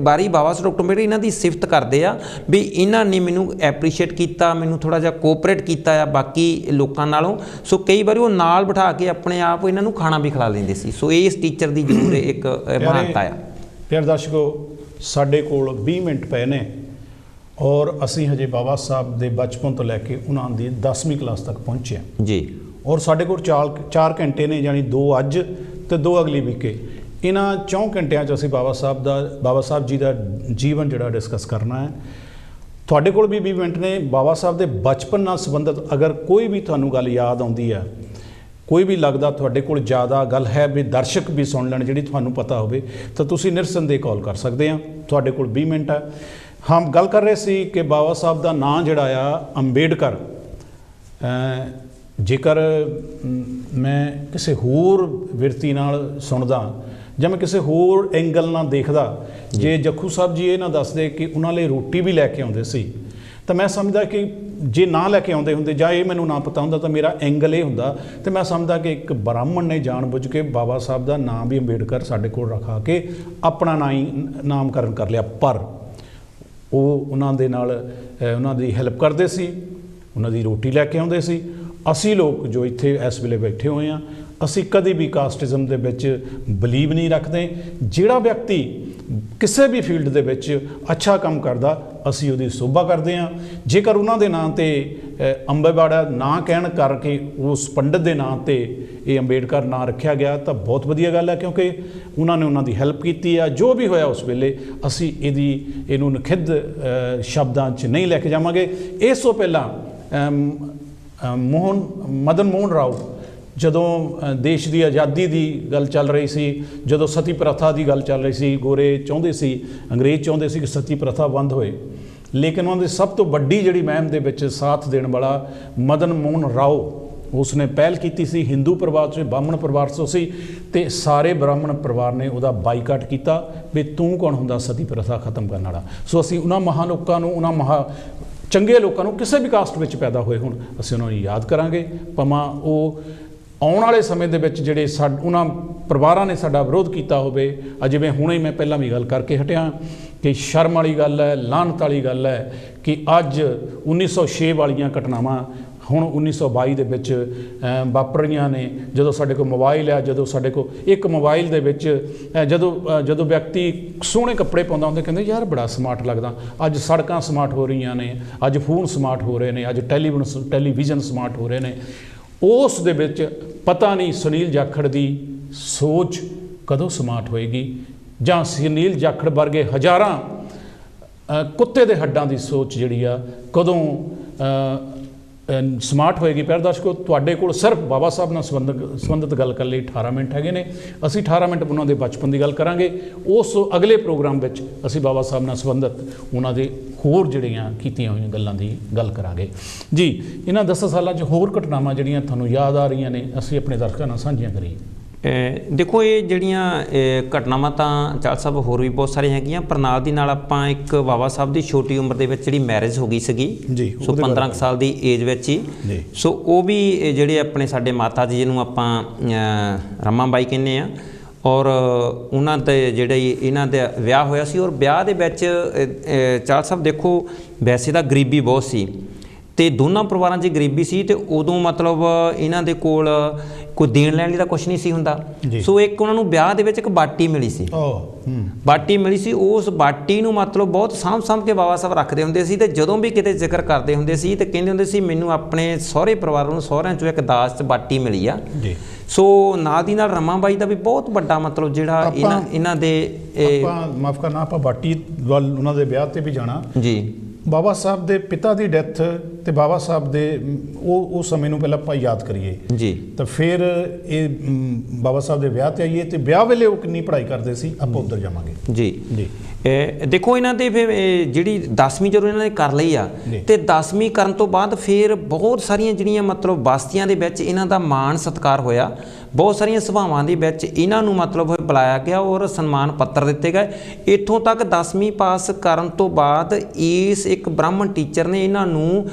ਵਾਰੀ ਬਾਬਾ ਸਾਹਿਬ ਡਾਕਟਰ ਅੰਬੇਡਕਰ ਇਹਨਾਂ ਦੀ ਸਿਫਤ ਕਰਦੇ ਆ ਵੀ ਇਹਨਾਂ ਨੇ ਮੈਨੂੰ ਐਪਰੀਸ਼ੀਏਟ ਕੀਤਾ, ਮੈਨੂੰ ਥੋੜ੍ਹਾ ਜਿਹਾ ਕੋਆਪਰੇਟ ਕੀਤਾ ਆ ਬਾਕੀ ਲੋਕਾਂ ਨਾਲੋਂ। ਸੋ ਕਈ ਵਾਰੀ ਉਹ ਨਾਲ ਬਿਠਾ ਕੇ ਆਪਣੇ ਆਪ ਇਹਨਾਂ ਨੂੰ ਖਾਣਾ ਵੀ ਖਿਲਾ ਲੈਂਦੇ ਸੀ। ਸੋ ਇਸ ਟੀਚਰ ਦੀ ਜ਼ਰੂਰ ਇੱਕ ਮਹਾਨਤਾ ਆ। ਪਿਆਰੇ ਦਰਸ਼ਕੋ, ਸਾਡੇ ਕੋਲ 20 ਮਿੰਟ ਪਏ ਨੇ ਔਰ ਅਸੀਂ ਹਜੇ ਬਾਬਾ ਸਾਹਿਬ ਦੇ ਬਚਪਨ ਤੋਂ ਲੈ ਕੇ ਉਹਨਾਂ ਦੀ 10ਵੀਂ ਕਲਾਸ ਤੱਕ ਪਹੁੰਚੇ ਹਾਂ ਜੀ। ਔਰ ਸਾਡੇ ਕੋਲ 4 ਘੰਟੇ ਨੇ, ਯਾਨੀ 2 ਅੱਜ ਤੇ 2 ਅਗਲੀ ਵੀਕੇ। ਇਹਨਾਂ 4 ਘੰਟਿਆਂ 'ਚ ਅਸੀਂ ਬਾਬਾ ਸਾਹਿਬ ਜੀ ਦਾ ਜੀਵਨ ਜਿਹੜਾ ਡਿਸਕਸ ਕਰਨਾ ਹੈ। ਤੁਹਾਡੇ ਕੋਲ ਵੀ 20 ਮਿੰਟ ਨੇ। ਬਾਬਾ ਸਾਹਿਬ ਦੇ ਬਚਪਨ ਨਾਲ ਸੰਬੰਧਿਤ ਅਗਰ ਕੋਈ ਵੀ ਤੁਹਾਨੂੰ ਗੱਲ ਯਾਦ ਆਉਂਦੀ ਹੈ, ਕੋਈ ਵੀ ਲੱਗਦਾ ਤੁਹਾਡੇ ਕੋਲ ਜ਼ਿਆਦਾ ਗੱਲ ਹੈ ਵੀ ਦਰਸ਼ਕ ਵੀ ਸੁਣ ਲੈਣ ਜਿਹੜੀ ਤੁਹਾਨੂੰ ਪਤਾ ਹੋਵੇ, ਤਾਂ ਤੁਸੀਂ ਨਿਰਸੰਦੇਹ ਕਾਲ ਕਰ ਸਕਦੇ ਆ। ਤੁਹਾਡੇ ਕੋਲ 20 ਮਿੰਟ ਹੈ। ਹਮ ਗੱਲ ਕਰ ਰਹੇ ਸੀ ਕਿ ਬਾਬਾ ਸਾਹਿਬ ਦਾ ਨਾਂ ਜਿਹੜਾ ਆ ਅੰਬੇਡਕਰ, ਜੇਕਰ ਮੈਂ ਕਿਸੇ ਹੋਰ ਵਿਰਤੀ ਨਾਲ ਸੁਣਦਾ ਜਾਂ ਮੈਂ ਕਿਸੇ ਹੋਰ ਐਂਗਲ ਨਾਲ ਦੇਖਦਾ, ਜੇ ਜੱਖੂ ਸਾਹਿਬ ਜੀ ਇਹ ਨਾ ਦੱਸਦੇ ਕਿ ਉਹਨਾਂ ਲਈ ਰੋਟੀ ਵੀ ਲੈ ਕੇ ਆਉਂਦੇ ਸੀ, ਤਾਂ ਮੈਂ ਸਮਝਦਾ ਕਿ ਜੇ ਨਾ ਲੈ ਕੇ ਆਉਂਦੇ ਹੁੰਦੇ ਜਾਂ ਇਹ ਮੈਨੂੰ ਨਾ ਪਤਾ ਹੁੰਦਾ ਤਾਂ ਮੇਰਾ ਐਂਗਲ ਇਹ ਹੁੰਦਾ, ਤੇ ਮੈਂ ਸਮਝਦਾ ਕਿ ਇੱਕ ਬ੍ਰਾਹਮਣ ਨੇ ਜਾਣ ਬੁੱਝ ਕੇ ਬਾਬਾ ਸਾਹਿਬ ਦਾ ਨਾਮ ਵੀ ਅੰਬੇਡਕਰ ਸਾਡੇ ਕੋਲ ਰਖਾ ਕੇ ਆਪਣਾ ਨਾਮਕਰਨ ਕਰ ਲਿਆ। ਪਰ ਉਹ ਉਹਨਾਂ ਦੇ ਨਾਲ ਉਹਨਾਂ ਦੀ ਹੈਲਪ ਕਰਦੇ ਸੀ, ਉਹਨਾਂ ਦੀ ਰੋਟੀ ਲੈ ਕੇ ਆਉਂਦੇ ਸੀ। ਅਸੀਂ ਲੋਕ ਜੋ ਇੱਥੇ ਇਸ ਵੇਲੇ ਬੈਠੇ ਹੋਏ ਹਾਂ, ਅਸੀਂ ਕਦੇ ਵੀ ਕਾਸਟਿਜ਼ਮ ਦੇ ਵਿੱਚ ਬਲੀਵ ਨਹੀਂ ਰੱਖਦੇ। ਜਿਹੜਾ ਵਿਅਕਤੀ ਕਿਸੇ ਵੀ ਫੀਲਡ ਦੇ ਵਿੱਚ ਅੱਛਾ ਕੰਮ ਕਰਦਾ, ਅਸੀਂ ਉਹਦੀ ਸੋਭਾ ਕਰਦੇ ਹਾਂ। ਜੇਕਰ ਉਹਨਾਂ ਦੇ ਨਾਂ 'ਤੇ ਅੰਬੇਵਾੜਾ ਨਾਂ ਕਹਿਣ ਕਰਕੇ ਉਸ ਪੰਡਤ ਦੇ ਨਾਂ 'ਤੇ ਇਹ ਅੰਬੇਡਕਰ ਨਾਂ ਰੱਖਿਆ ਗਿਆ ਤਾਂ ਬਹੁਤ ਵਧੀਆ ਗੱਲ ਹੈ, ਕਿਉਂਕਿ ਉਹਨਾਂ ਨੇ ਉਹਨਾਂ ਦੀ ਹੈਲਪ ਕੀਤੀ ਆ। ਜੋ ਵੀ ਹੋਇਆ ਉਸ ਵੇਲੇ ਅਸੀਂ ਇਹਨੂੰ ਨਖਿੱਧ ਸ਼ਬਦਾਂ 'ਚ ਨਹੀਂ ਲੈ ਕੇ ਜਾਵਾਂਗੇ। ਇਸ ਤੋਂ ਪਹਿਲਾਂ ਮਦਨ ਮੋਹਨ ਰਾਓ, ਜਦੋਂ ਦੇਸ਼ ਦੀ ਆਜ਼ਾਦੀ ਦੀ ਗੱਲ ਚੱਲ ਰਹੀ ਸੀ, ਜਦੋਂ ਸਤੀ ਪ੍ਰਥਾ ਦੀ ਗੱਲ ਚੱਲ ਰਹੀ ਸੀ, ਗੋਰੇ ਚਾਹੁੰਦੇ ਸੀ, ਅੰਗਰੇਜ਼ ਚਾਹੁੰਦੇ ਸੀ ਕਿ ਸਤੀ ਪ੍ਰਥਾ ਬੰਦ ਹੋਏ, ਲੇਕਿਨ ਉਹਨਾਂ ਦੀ ਸਭ ਤੋਂ ਵੱਡੀ ਜਿਹੜੀ ਮੁਹਿੰਮ ਦੇ ਵਿੱਚ ਸਾਥ ਦੇਣ ਵਾਲਾ ਮਦਨ ਮੋਹਨ ਰਾਓ, ਉਸਨੇ ਪਹਿਲ ਕੀਤੀ ਸੀ। ਹਿੰਦੂ ਪਰਿਵਾਰ 'ਚ ਬ੍ਰਾਹਮਣ ਪਰਿਵਾਰ 'ਚੋਂ ਸੀ ਅਤੇ ਸਾਰੇ ਬ੍ਰਾਹਮਣ ਪਰਿਵਾਰ ਨੇ ਉਹਦਾ ਬਾਈਕਾਟ ਕੀਤਾ ਵੀ ਤੂੰ ਕੌਣ ਹੁੰਦਾ ਸਤੀ ਪ੍ਰਥਾ ਖਤਮ ਕਰਨ ਵਾਲਾ। ਸੋ ਅਸੀਂ ਉਹਨਾਂ ਮਹਾਨ ਲੋਕਾਂ ਨੂੰ, ਉਹਨਾਂ ਚੰਗੇ ਲੋਕਾਂ ਨੂੰ, ਕਿਸੇ ਵੀ ਕਾਸਟ ਵਿੱਚ ਪੈਦਾ ਹੋਏ ਹੋਣ, ਅਸੀਂ ਉਹਨਾਂ ਨੂੰ ਯਾਦ ਕਰਾਂਗੇ। ਭਾਵੇਂ ਉਹ ਆਉਣ ਵਾਲੇ ਸਮੇਂ ਦੇ ਵਿੱਚ ਜਿਹੜੇ ਉਹਨਾਂ ਪਰਿਵਾਰਾਂ ਨੇ ਸਾਡਾ ਵਿਰੋਧ ਕੀਤਾ ਹੋਵੇ। ਜਿਵੇਂ ਹੁਣੇ ਹੀ ਮੈਂ ਪਹਿਲਾਂ ਵੀ ਗੱਲ ਕਰਕੇ ਹਟਿਆ ਕਿ ਸ਼ਰਮ ਵਾਲੀ ਗੱਲ ਹੈ, ਲਾਹਨਤ ਵਾਲੀ ਗੱਲ ਹੈ ਕਿ ਅੱਜ 1906 ਵਾਲੀਆਂ ਘਟਨਾਵਾਂ ਹੁਣ 1922 ਦੇ ਵਿੱਚ ਵਾਪਰ ਰਹੀਆਂ ਨੇ। ਜਦੋਂ ਸਾਡੇ ਕੋਲ ਮੋਬਾਈਲ ਆ, ਜਦੋਂ ਸਾਡੇ ਕੋਲ ਇੱਕ ਮੋਬਾਈਲ ਦੇ ਵਿੱਚ ਜਦੋਂ ਵਿਅਕਤੀ ਸੋਹਣੇ ਕੱਪੜੇ ਪਾਉਂਦਾ ਹੁੰਦਾ, ਕਹਿੰਦੇ ਯਾਰ ਬੜਾ ਸਮਾਰਟ ਲੱਗਦਾ। ਅੱਜ ਸੜਕਾਂ ਸਮਾਰਟ ਹੋ ਰਹੀਆਂ ਨੇ, ਅੱਜ ਫੋਨ ਸਮਾਰਟ ਹੋ ਰਹੇ ਨੇ, ਅੱਜ ਟੈਲੀਵਿਜ਼ਨ ਸਮਾਰਟ ਹੋ ਰਹੇ ਨੇ। ਉਸ ਦੇ ਵਿੱਚ ਪਤਾ ਨਹੀਂ ਸੁਨੀਲ ਜਾਖੜ ਦੀ ਸੋਚ ਕਦੋਂ ਸਮਾਰਟ ਹੋਏਗੀ, ਜਾਂ ਸੁਨੀਲ ਜਾਖੜ ਵਰਗੇ ਹਜ਼ਾਰਾਂ ਕੁੱਤੇ ਦੇ ਹੱਡਾਂ ਦੀ ਸੋਚ ਜਿਹੜੀ ਆ ਕਦੋਂ ਸਮਾਰਟ ਹੋਏਗੀ। ਪਿਆਰੇ ਦਰਸ਼ਕੋ, ਤੁਹਾਡੇ ਕੋਲ ਸਿਰਫ ਬਾਬਾ ਸਾਹਿਬ ਨਾਲ ਸੰਬੰਧਿਤ ਗੱਲ ਕਰਨ ਲਈ 18 ਮਿੰਟ ਹੈਗੇ ਨੇ। ਅਸੀਂ 18 ਮਿੰਟ ਉਹਨਾਂ ਦੇ ਬਚਪਨ ਦੀ ਗੱਲ ਕਰਾਂਗੇ। ਉਸ ਅਗਲੇ ਪ੍ਰੋਗਰਾਮ ਵਿੱਚ ਅਸੀਂ ਬਾਬਾ ਸਾਹਿਬ ਨਾਲ ਸੰਬੰਧਿਤ ਉਹਨਾਂ ਦੇ ਹੋਰ ਜਿਹੜੀਆਂ ਕੀਤੀਆਂ ਹੋਈਆਂ ਗੱਲਾਂ ਦੀ ਗੱਲ ਕਰਾਂਗੇ ਜੀ। ਇਹਨਾਂ 10 ਸਾਲਾਂ 'ਚ ਹੋਰ ਘਟਨਾਵਾਂ ਜਿਹੜੀਆਂ ਤੁਹਾਨੂੰ ਯਾਦ ਆ ਰਹੀਆਂ ਨੇ, ਅਸੀਂ ਆਪਣੇ ਦਰਸ਼ਕਾਂ ਨਾਲ ਸਾਂਝੀਆਂ ਕਰੀਏ। ਦੇਖੋ, ਇਹ ਜਿਹੜੀਆਂ ਘਟਨਾਵਾਂ ਤਾਂ ਚਾਲ ਸਾਹਿਬ ਹੋਰ ਵੀ ਬਹੁਤ ਸਾਰੀਆਂ ਹੈਗੀਆਂ, ਪਰ ਨਾਲ ਦੀ ਨਾਲ ਆਪਾਂ ਇੱਕ ਬਾਬਾ ਸਾਹਿਬ ਦੀ ਛੋਟੀ ਉਮਰ ਦੇ ਵਿੱਚ ਜਿਹੜੀ ਮੈਰਿਜ ਹੋ ਗਈ ਸੀਗੀ ਜੀ, ਸੋ 15 ਸਾਲ ਦੀ ਏਜ ਵਿੱਚ ਹੀ। ਸੋ ਉਹ ਵੀ ਜਿਹੜੇ ਆਪਣੇ ਸਾਡੇ ਮਾਤਾ ਜੀ ਜਿਹਨੂੰ ਆਪਾਂ ਰਮਾ ਬਾਈ ਕਹਿੰਦੇ ਆ, ਔਰ ਉਹਨਾਂ ਦੇ ਜਿਹੜੇ ਇਹਨਾਂ ਦਾ ਵਿਆਹ ਹੋਇਆ ਸੀ। ਔਰ ਵਿਆਹ ਦੇ ਵਿੱਚ ਚਾਲ ਸਾਹਿਬ ਦੇਖੋ, ਵੈਸੇ ਤਾਂ ਗਰੀਬੀ ਬਹੁਤ ਸੀ ਅਤੇ ਦੋਨਾਂ ਪਰਿਵਾਰਾਂ 'ਚ ਗਰੀਬੀ ਸੀ, ਅਤੇ ਉਦੋਂ ਮਤਲਬ ਇਹਨਾਂ ਦੇ ਕੋਲ ਕੋਈ ਦੇਣ ਲੈਣ ਲਈ ਤਾਂ ਕੁਛ ਨਹੀਂ ਸੀ ਹੁੰਦਾ। ਸੋ ਇੱਕ ਉਹਨਾਂ ਨੂੰ ਵਿਆਹ ਦੇ ਵਿੱਚ ਇੱਕ ਬਾਟੀ ਮਿਲੀ ਸੀ, ਬਾਟੀ ਮਿਲੀ ਸੀ। ਉਸ ਬਾਟੀ ਨੂੰ ਮਤਲਬ ਬਹੁਤ ਸਾਂਭ ਕੇ ਬਾਬਾ ਸਾਹਿਬ ਰੱਖਦੇ ਹੁੰਦੇ ਸੀ, ਅਤੇ ਜਦੋਂ ਵੀ ਕਿਤੇ ਜ਼ਿਕਰ ਕਰਦੇ ਹੁੰਦੇ ਸੀ ਅਤੇ ਕਹਿੰਦੇ ਹੁੰਦੇ ਸੀ ਮੈਨੂੰ ਆਪਣੇ ਸਹੁਰੇ ਪਰਿਵਾਰ ਨੂੰ, ਸਹੁਰਿਆਂ 'ਚੋਂ ਇੱਕ ਦਾਜ 'ਚ ਬਾਟੀ ਮਿਲੀ ਆ। ਸੋ ਨਾਲ ਦੀ ਨਾਲ ਰਮਾ ਬਾਈ ਦਾ ਵੀ ਬਹੁਤ ਵੱਡਾ ਮਤਲਬ ਜਿਹੜਾ ਇਹਨਾਂ ਦੇ ਮਾਫ ਕਰਨਾ, ਆਪਾਂ ਬਾਟੀ ਵੱਲ ਉਹਨਾਂ ਦੇ ਵਿਆਹ 'ਤੇ ਵੀ ਜਾਣਾ ਜੀ। ਬਾਬਾ ਸਾਹਿਬ ਦੇ ਪਿਤਾ ਦੀ ਡੈਥ ਤੇ ਬਾਬਾ ਸਾਹਿਬ ਦੇ ਉਹ ਸਮੇਂ ਨੂੰ ਪਹਿਲਾਂ ਆਪਾਂ ਯਾਦ ਕਰੀਏ ਜੀ, ਤਾਂ ਫਿਰ ਇਹ ਬਾਬਾ ਸਾਹਿਬ ਦੇ ਵਿਆਹ 'ਤੇ ਆਈਏ। ਅਤੇ ਵਿਆਹ ਵੇਲੇ ਉਹ ਕਿੰਨੀ ਪੜ੍ਹਾਈ ਕਰਦੇ ਸੀ, ਆਪਾਂ ਉੱਧਰ ਜਾਵਾਂਗੇ ਜੀ ਜੀ। ਦੇਖੋ, ਇਹਨਾਂ ਦੇ ਫਿਰ ਜਿਹੜੀ 10ਵੀਂ ਜਦੋਂ ਇਹਨਾਂ ਨੇ ਕਰ ਲਈ ਆ, ਅਤੇ 10ਵੀਂ ਕਰਨ ਤੋਂ ਬਾਅਦ ਫਿਰ ਬਹੁਤ ਸਾਰੀਆਂ ਜਿਹੜੀਆਂ ਮਤਲਬ ਬਸਤੀਆਂ ਦੇ ਵਿੱਚ ਇਹਨਾਂ ਦਾ ਮਾਣ ਸਤਿਕਾਰ ਹੋਇਆ। ਬਹੁਤ ਸਾਰੀਆਂ ਸਭਾਵਾਂ ਦੇ ਵਿੱਚ ਇਹਨਾਂ ਨੂੰ ਮਤਲਬ ਬੁਲਾਇਆ ਗਿਆ ਔਰ ਸਨਮਾਨ ਪੱਤਰ ਦਿੱਤੇ ਗਏ। ਇੱਥੋਂ ਤੱਕ 10ਵੀਂ ਪਾਸ ਕਰਨ ਤੋਂ ਬਾਅਦ ਇਸ ਇੱਕ ਬ੍ਰਾਹਮਣ ਟੀਚਰ ਨੇ ਇਹਨਾਂ ਨੂੰ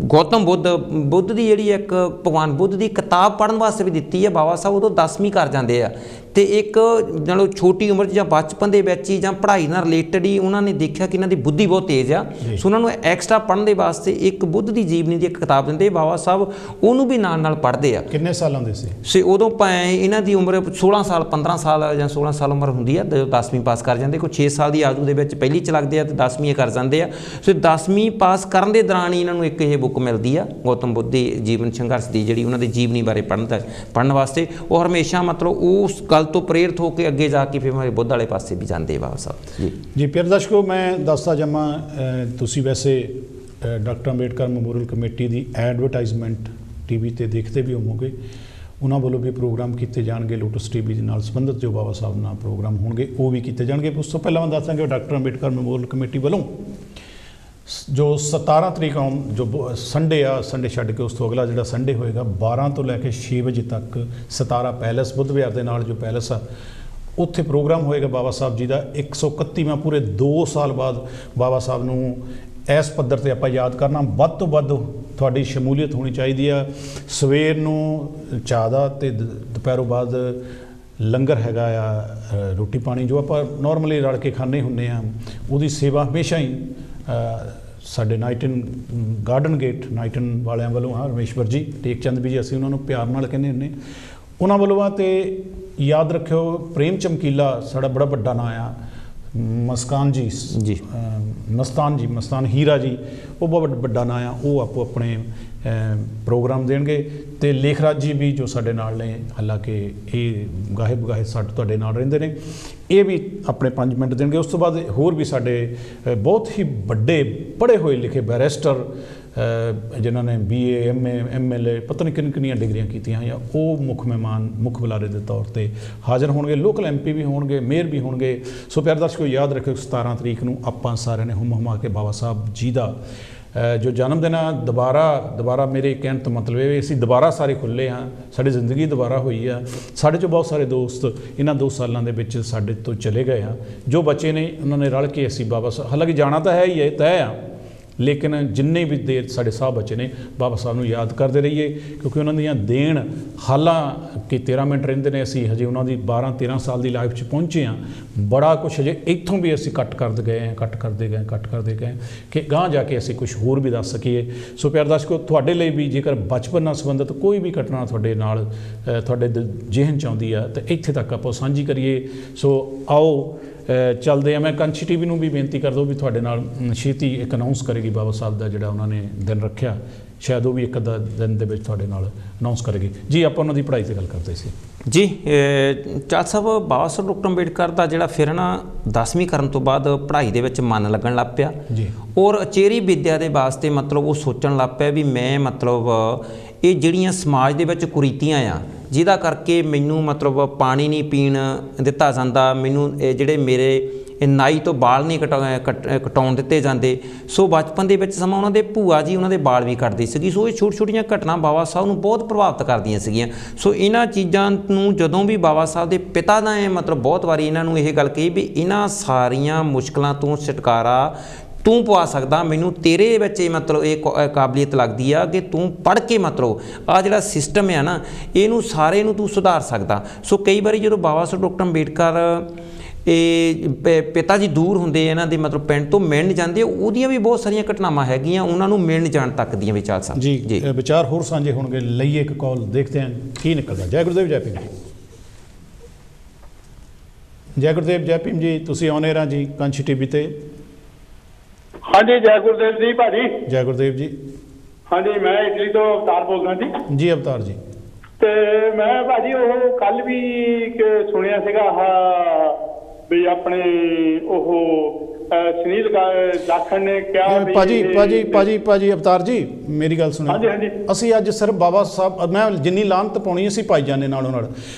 ਗੌਤਮ ਬੁੱਧ ਦੀ ਜਿਹੜੀ ਇੱਕ ਭਗਵਾਨ ਬੁੱਧ ਦੀ ਕਿਤਾਬ ਪੜ੍ਹਨ ਵਾਸਤੇ ਵੀ ਦਿੱਤੀ ਹੈ। ਬਾਬਾ ਸਾਹਿਬ ਉਦੋਂ 10ਵੀਂ ਕਰ ਜਾਂਦੇ ਆ ਅਤੇ ਇੱਕ ਨਾਲੋਂ ਛੋਟੀ ਉਮਰ 'ਚ ਜਾਂ ਬਚਪਨ ਦੇ ਵਿੱਚ ਹੀ ਜਾਂ ਪੜ੍ਹਾਈ ਨਾਲ ਰਿਲੇਟਡ ਹੀ ਉਹਨਾਂ ਨੇ ਦੇਖਿਆ ਕਿ ਇਹਨਾਂ ਦੀ ਬੁੱਧੀ ਬਹੁਤ ਤੇਜ਼ ਆ, ਸੋ ਉਹਨਾਂ ਨੂੰ ਐਕਸਟਰਾ ਪੜ੍ਹਨ ਦੇ ਵਾਸਤੇ ਇੱਕ ਬੁੱਧ ਦੀ ਜੀਵਨੀ ਦੀ ਇੱਕ ਕਿਤਾਬ ਦਿੰਦੇ। ਬਾਬਾ ਸਾਹਿਬ ਉਹਨੂੰ ਵੀ ਨਾਲ ਪੜ੍ਹਦੇ ਆ। ਕਿੰਨੇ ਸਾਲਾਂ ਦੇ ਸੀ ਉਦੋਂ ਇਹਨਾਂ ਦੀ ਉਮਰ 16 ਸਾਲ 15 ਸਾਲ ਜਾਂ 16 ਸਾਲ ਉਮਰ ਹੁੰਦੀ ਆ ਜਦੋਂ 10ਵੀਂ ਪਾਸ ਕਰ ਜਾਂਦੇ। ਕੋਈ 6 ਸਾਲ ਦੀ ਆਜੂ ਦੇ ਵਿੱਚ ਪਹਿਲੀ 'ਚ ਲੱਗਦੇ ਆ ਅਤੇ 10ਵੀਂ ਕਰ ਜਾਂਦੇ ਆ। ਸੋ 10ਵੀਂ ਪਾਸ ਕਰਨ ਦੇ ਦੌਰਾਨ ਹੀ ਇਹਨਾਂ ਨੂੰ ਇੱਕ ਇਹ ਬੁੱਕ ਮਿਲਦੀ ਆ ਗੌਤਮ ਬੁੱਧ ਦੀ ਜੀਵਨ ਸੰਘਰਸ਼ ਦੀ, ਜਿਹੜੀ ਉਹਨਾਂ ਦੀ ਜੀਵਨੀ ਬਾਰੇ ਪੜ੍ਹਨ ਵਾਸਤੇ। ਉਹ ਹਮੇਸ਼ਾ ਮਤਲਬ ਉਸ ਗੱਲ ਤੋਂ ਪ੍ਰੇਰਿਤ ਹੋ ਕੇ ਅੱਗੇ ਜਾ ਕੇ ਫਿਰ ਮੇਰੇ ਬੁੱਧ ਵਾਲੇ ਪਾਸੇ ਵੀ ਜਾਂਦੇ ਬਾਬਾ ਸਾਹਿਬ ਜੀ। ਪਿਆਰੇ ਦਰਸ਼ਕੋ, ਮੈਂ ਦੱਸਦਾ ਜਾਵਾਂ, ਤੁਸੀਂ ਵੈਸੇ ਡਾਕਟਰ ਅੰਬੇਡਕਰ ਮੈਮੋਰੀਅਲ ਕਮੇਟੀ ਦੀ ਐਡਵਰਟਾਈਜ਼ਮੈਂਟ ਟੀਵੀ ਤੇ ਦੇਖਦੇ ਵੀ ਹੋਵੋਗੇ। ਉਹਨਾਂ ਵੱਲੋਂ ਵੀ ਪ੍ਰੋਗਰਾਮ ਕੀਤੇ ਜਾਣਗੇ, ਲੋਟਸ ਟੀਵੀ ਦੇ ਨਾਲ ਸੰਬੰਧਿਤ ਜੋ ਬਾਬਾ ਸਾਹਿਬ ਨਾਲ ਪ੍ਰੋਗਰਾਮ ਹੋਣਗੇ ਉਹ ਵੀ ਕੀਤੇ ਜਾਣਗੇ। ਉਸ ਤੋਂ ਪਹਿਲਾਂ ਮੈਂ ਦੱਸਾਂਗਾ ਡਾਕਟਰ ਅੰਬੇਡਕਰ ਮੈਮੋਰੀਅਲ ਕਮੇਟੀ ਵੱਲੋਂ ਜੋ 17 ਤਰੀਕ ਜੋ ਸੰਡੇ ਆ, ਸੰਡੇ ਛੱਡ ਕੇ ਉਸ ਤੋਂ ਅਗਲਾ ਜਿਹੜਾ ਸੰਡੇ ਹੋਏਗਾ 12 ਤੋਂ ਲੈ ਕੇ 6 ਵਜੇ ਤੱਕ ਸਤਾਰਾ ਪੈਲੇਸ ਬੁੱਧ ਵਿਹਾਰ ਦੇ ਨਾਲ ਜੋ ਪੈਲੇਸ ਆ ਉੱਥੇ ਪ੍ਰੋਗਰਾਮ ਹੋਏਗਾ ਬਾਬਾ ਸਾਹਿਬ ਜੀ ਦਾ 131ਵਾਂ। ਪੂਰੇ 2 ਸਾਲ ਬਾਅਦ ਬਾਬਾ ਸਾਹਿਬ ਨੂੰ ਇਸ ਪੱਧਰ 'ਤੇ ਆਪਾਂ ਯਾਦ ਕਰਨਾ। ਵੱਧ ਤੋਂ ਵੱਧ ਤੁਹਾਡੀ ਸ਼ਮੂਲੀਅਤ ਹੋਣੀ ਚਾਹੀਦੀ ਆ। ਸਵੇਰ ਨੂੰ ਚਾਹ ਦਾ ਅਤੇ ਦੁਪਹਿਰੋਂ ਬਾਅਦ ਲੰਗਰ ਹੈਗਾ ਆ, ਰੋਟੀ ਪਾਣੀ ਜੋ ਆਪਾਂ ਨਾਰਮਲੀ ਰਲ ਕੇ ਖਾਂਦੇ ਹੁੰਦੇ ਆ, ਉਹਦੀ ਸੇਵਾ ਹਮੇਸ਼ਾ ਹੀ ਸਾਡੇ ਨਾਈਟਨ ਗਾਰਡਨ ਗੇਟ ਨਾਈਟਨ ਵਾਲਿਆਂ ਵੱਲੋਂ ਆ, ਰਮੇਸ਼ਵਰ ਜੀ ਟੇਕ ਚੰਦ ਵੀ ਜੀ, ਅਸੀਂ ਉਹਨਾਂ ਨੂੰ ਪਿਆਰ ਨਾਲ ਕਹਿੰਦੇ ਹੁੰਦੇ ਉਹਨਾਂ ਵੱਲੋਂ ਆ। ਅਤੇ ਯਾਦ ਰੱਖਿਓ ਪ੍ਰੇਮ ਚਮਕੀਲਾ ਸਾਡਾ ਬੜਾ ਵੱਡਾ ਨਾਂ ਆ, ਮਸਤਾਨ ਜੀ ਮਸਤਾਨ ਹੀਰਾ ਜੀ, ਉਹ ਬਹੁਤ ਵੱਡਾ ਨਾਂ ਆ। ਉਹ ਆਪੋ ਆਪਣੇ ਪ੍ਰੋਗਰਾਮ ਦੇਣਗੇ। ਅਤੇ ਲੇਖਰਾਜ ਜੀ ਵੀ ਜੋ ਸਾਡੇ ਨਾਲ ਨੇ, ਹਾਲਾਂਕਿ ਇਹ ਗਾਹੇ ਬਗਾਹੇ ਸਾਡੇ ਤੁਹਾਡੇ ਨਾਲ ਰਹਿੰਦੇ ਨੇ, ਇਹ ਵੀ ਆਪਣੇ 5 ਮਿੰਟ ਦੇਣਗੇ। ਉਸ ਤੋਂ ਬਾਅਦ ਹੋਰ ਵੀ ਸਾਡੇ ਬਹੁਤ ਹੀ ਵੱਡੇ ਪੜ੍ਹੇ ਹੋਏ ਲਿਖੇ ਬੈਰਿਸਟਰ ਜਿਨ੍ਹਾਂ ਨੇ BA MA MLA ਪਤਾ ਨਹੀਂ ਕਿੰਨੀਆਂ ਡਿਗਰੀਆਂ ਕੀਤੀਆਂ ਹੋਈਆਂ, ਉਹ ਮੁੱਖ ਮਹਿਮਾਨ ਮੁੱਖ ਬੁਲਾਰੇ ਦੇ ਤੌਰ 'ਤੇ ਹਾਜ਼ਰ ਹੋਣਗੇ। ਲੋਕਲ MP ਵੀ ਹੋਣਗੇ, ਮੇਅਰ ਵੀ ਹੋਣਗੇ। ਸੋ ਪਿਆਰੇ ਦਰਸ਼ਕੋ, ਯਾਦ ਰੱਖਿਓ 17 ਤਰੀਕ ਨੂੰ ਆਪਾਂ ਸਾਰਿਆਂ ਨੇ ਹੁਮ ਹੁਮਾ ਕੇ ਬਾਬਾ ਸਾਹਿਬ ਜੀ ਦਾ ਜੋ ਜਨਮ ਦਿਨ ਆ ਦੁਬਾਰਾ ਮੇਰੇ ਕਹਿਣ ਤੋਂ ਮਤਲਬ ਇਹ ਅਸੀਂ ਦੁਬਾਰਾ ਸਾਰੇ ਖੁੱਲ੍ਹੇ ਹਾਂ, ਸਾਡੀ ਜ਼ਿੰਦਗੀ ਦੁਬਾਰਾ ਹੋਈ ਆ। ਸਾਡੇ 'ਚੋਂ ਬਹੁਤ ਸਾਰੇ ਦੋਸਤ ਇਹਨਾਂ 2 ਸਾਲਾਂ ਦੇ ਵਿੱਚ ਸਾਡੇ ਤੋਂ ਚਲੇ ਗਏ ਆ। ਜੋ ਬੱਚੇ ਨੇ ਉਹਨਾਂ ਨੇ ਰਲ ਕੇ ਅਸੀਂ ਬਾਬਾ ਸਾਹਿਬ, ਹਾਲਾਂਕਿ ਜਾਣਾ ਤਾਂ ਹੈ ਹੀ ਹੈ, ਤੈਅ ਆ, ਲੇਕਿਨ ਜਿੰਨੇ ਵੀ ਦੇਰ ਸਾਡੇ ਸਾਹ ਬੱਚੇ ਨੇ ਬਾਬਾ ਸਾਹਿਬ ਨੂੰ ਯਾਦ ਕਰਦੇ ਰਹੀਏ, ਕਿਉਂਕਿ ਉਹਨਾਂ ਦੀਆਂ ਦੇਣ ਹਾਲਾਂਕਿ 13 ਮਿੰਟ ਰਹਿੰਦੇ ਨੇ, ਅਸੀਂ ਹਜੇ ਉਹਨਾਂ ਦੀ 12-13 ਸਾਲ ਦੀ ਲਾਈਫ 'ਚ ਪਹੁੰਚੇ ਹਾਂ। ਬੜਾ ਕੁਛ ਹਜੇ ਇੱਥੋਂ ਵੀ ਅਸੀਂ ਕੱਟ ਕਰਦੇ ਗਏ ਕਿ ਗਾਂਹ ਜਾ ਕੇ ਅਸੀਂ ਕੁਛ ਹੋਰ ਵੀ ਦੱਸ ਸਕੀਏ। ਸੋ ਪਿਆਰੇ ਦਰਸ਼ਕੋ, ਤੁਹਾਡੇ ਲਈ ਵੀ ਜੇਕਰ ਬਚਪਨ ਨਾਲ ਸੰਬੰਧਿਤ ਕੋਈ ਵੀ ਘਟਨਾ ਤੁਹਾਡੇ ਨਾਲ ਤੁਹਾਡੇ ਜ਼ਿਹਨ 'ਚ ਆਉਂਦੀ ਆ ਤਾਂ ਇੱਥੇ ਤੱਕ ਆਪਾਂ ਸਾਂਝੀ ਕਰੀਏ। ਸੋ ਆਓ ਚੱਲਦੇ ਆ। ਮੈਂ ਕੰਚੀ ਟੀਵੀ ਨੂੰ ਵੀ ਬੇਨਤੀ ਕਰਦਾ ਵੀ ਤੁਹਾਡੇ ਨਾਲ ਛੇਤੀ ਇੱਕ ਅਨਾਊਂਸ ਕਰੇਗੀ ਬਾਬਾ ਸਾਹਿਬ ਦਾ ਜਿਹੜਾ ਉਹਨਾਂ ਨੇ ਦਿਨ ਰੱਖਿਆ, ਸ਼ਾਇਦ ਉਹ ਵੀ ਇੱਕ ਅੱਧਾ ਦਿਨ ਦੇ ਵਿੱਚ ਤੁਹਾਡੇ ਨਾਲ ਅਨਾਊਂਸ ਕਰੇਗੀ ਜੀ। ਆਪਾਂ ਉਹਨਾਂ ਦੀ ਪੜ੍ਹਾਈ 'ਤੇ ਗੱਲ ਕਰਦੇ ਸੀ ਜੀ। ਚਾਲ ਸਾਹਿਬ, ਬਾਬਾ ਸਾਹਿਬ ਡਾਕਟਰ ਅੰਬੇਡਕਰ ਦਾ ਜਿਹੜਾ ਫਿਰ ਨਾ 10ਵੀਂ ਕਰਨ ਤੋਂ ਬਾਅਦ ਪੜ੍ਹਾਈ ਦੇ ਵਿੱਚ ਮਨ ਲੱਗਣ ਲੱਗ ਪਿਆ ਜੀ, ਔਰ ਉਚੇਰੀ ਵਿੱਦਿਆ ਦੇ ਵਾਸਤੇ ਮਤਲਬ ਉਹ ਸੋਚਣ ਲੱਗ ਪਿਆ ਵੀ ਮੈਂ ਮਤਲਬ ਇਹ ਜਿਹੜੀਆਂ ਸਮਾਜ ਦੇ ਵਿੱਚ ਕੁਰੀਤੀਆਂ ਆ ਜਿਹਦਾ ਕਰਕੇ ਮੈਨੂੰ ਮਤਲਬ ਪਾਣੀ ਨਹੀਂ ਪੀਣ ਦਿੱਤਾ ਜਾਂਦਾ, ਮੈਨੂੰ ਇਹ ਜਿਹੜੇ ਮੇਰੇ ਨਾਈ ਤੋਂ ਵਾਲ ਨਹੀਂ ਕਟਾਉਣ ਦਿੱਤੇ ਜਾਂਦੇ। ਸੋ ਬਚਪਨ ਦੇ ਵਿੱਚ ਸਮਾਂ ਉਹਨਾਂ ਦੇ ਭੂਆ ਜੀ ਉਹਨਾਂ ਦੇ ਵਾਲ ਵੀ ਕੱਟਦੀ ਸੀਗੀ। ਸੋ ਇਹ ਛੋਟੀਆਂ ਘਟਨਾ ਬਾਬਾ ਸਾਹਿਬ ਨੂੰ ਬਹੁਤ ਪ੍ਰਭਾਵਿਤ ਕਰਦੀਆਂ ਸੀਗੀਆਂ। ਸੋ ਇਹਨਾਂ ਚੀਜ਼ਾਂ ਨੂੰ ਜਦੋਂ ਵੀ ਬਾਬਾ ਸਾਹਿਬ ਦੇ ਪਿਤਾ ਦਾ ਮਤਲਬ ਬਹੁਤ ਵਾਰੀ ਇਹਨਾਂ ਨੂੰ ਇਹ ਗੱਲ ਕਹੀ ਵੀ ਇਹਨਾਂ ਸਾਰੀਆਂ ਮੁਸ਼ਕਲਾਂ ਤੋਂ ਛੁਟਕਾਰਾ ਤੂੰ ਪਵਾ ਸਕਦਾ, ਮੈਨੂੰ ਤੇਰੇ ਵਿੱਚ ਇਹ ਮਤਲਬ ਇਹ ਕਾਬਲੀਅਤ ਲੱਗਦੀ ਆ ਕਿ ਤੂੰ ਪੜ੍ਹ ਕੇ ਮਤਲਬ ਆਹ ਜਿਹੜਾ ਸਿਸਟਮ ਆ ਨਾ ਇਹਨੂੰ ਸਾਰੇ ਨੂੰ ਤੂੰ ਸੁਧਾਰ ਸਕਦਾ। ਸੋ ਕਈ ਵਾਰੀ ਜਦੋਂ ਬਾਬਾ ਸਾਹਿਬ ਡਾਕਟਰ ਅੰਬੇਡਕਰ ਇਹ ਪਿਤਾ ਜੀ ਦੂਰ ਹੁੰਦੇ ਇਹਨਾਂ ਦੇ ਮਤਲਬ ਪਿੰਡ ਤੋਂ ਮਿਲਣ ਜਾਂਦੇ, ਉਹਦੀਆਂ ਵੀ ਬਹੁਤ ਸਾਰੀਆਂ ਘਟਨਾਵਾਂ ਹੈਗੀਆਂ ਉਹਨਾਂ ਨੂੰ ਮਿਲਣ ਜਾਣ ਤੱਕ ਦੀਆਂ ਵੀ। ਚਾਲ ਸਾਹਿਬ ਜੀ ਵਿਚਾਰ ਹੋਰ ਸਾਂਝੇ ਹੋਣਗੇ, ਲਈਏ ਇੱਕ ਕਾਲ, ਦੇਖਦੇ ਹਾਂ ਕੀ ਨਿਕਲਦਾ। ਜੈ ਗੁਰਦੇਵ ਜੈ ਭੀਮ। ਜੈ ਗੁਰਦੇਵ ਜੈ ਭੀਮ ਜੀ, ਤੁਸੀਂ ਆਉਣੇ ਰਾਂ ਜੀ ਕੰਚ ਟੀਵੀ ਤੇ। ਹਾਂਜੀ, ਜੈ ਗੁਰਦੇਵ ਜੀ ਭਾਜੀ। ਜੈ ਗੁਰਦੇਵ ਜੀ। ਹਾਂਜੀ, ਮੈਂ ਇਟਲੀ ਤੋਂ ਅਵਤਾਰ ਬੋਲਦਾ ਜੀ। ਜੀ ਅਵਤਾਰ ਜੀ। ਤੇ ਮੈਂ ਭਾਜੀ ਉਹ ਕੱਲ ਵੀ ਸੁਣਿਆ ਸੀਗਾ ਵੀ ਆਪਣੇ ਉਹ ਸੁਨੀਲ ਜਾਖੜ ਨੇ ਕਿਹਾ ਭਾਜੀ ਅਵਤਾਰ ਜੀ ਮੇਰੀ ਗੱਲ ਸੁਣੋ। ਹਾਂਜੀ ਹਾਂਜੀ। ਅਸੀਂ ਅੱਜ ਸਿਰਫ ਬਾਬਾ ਸਾਹਿਬ, ਮੈਂ ਜਿੰਨੀ ਲਾਹਨਤ ਪਾਉਣੀ ਅਸੀਂ ਪਾਈ ਜਾਂਦੇ ਨਾਲੋਂ ਨਾਲ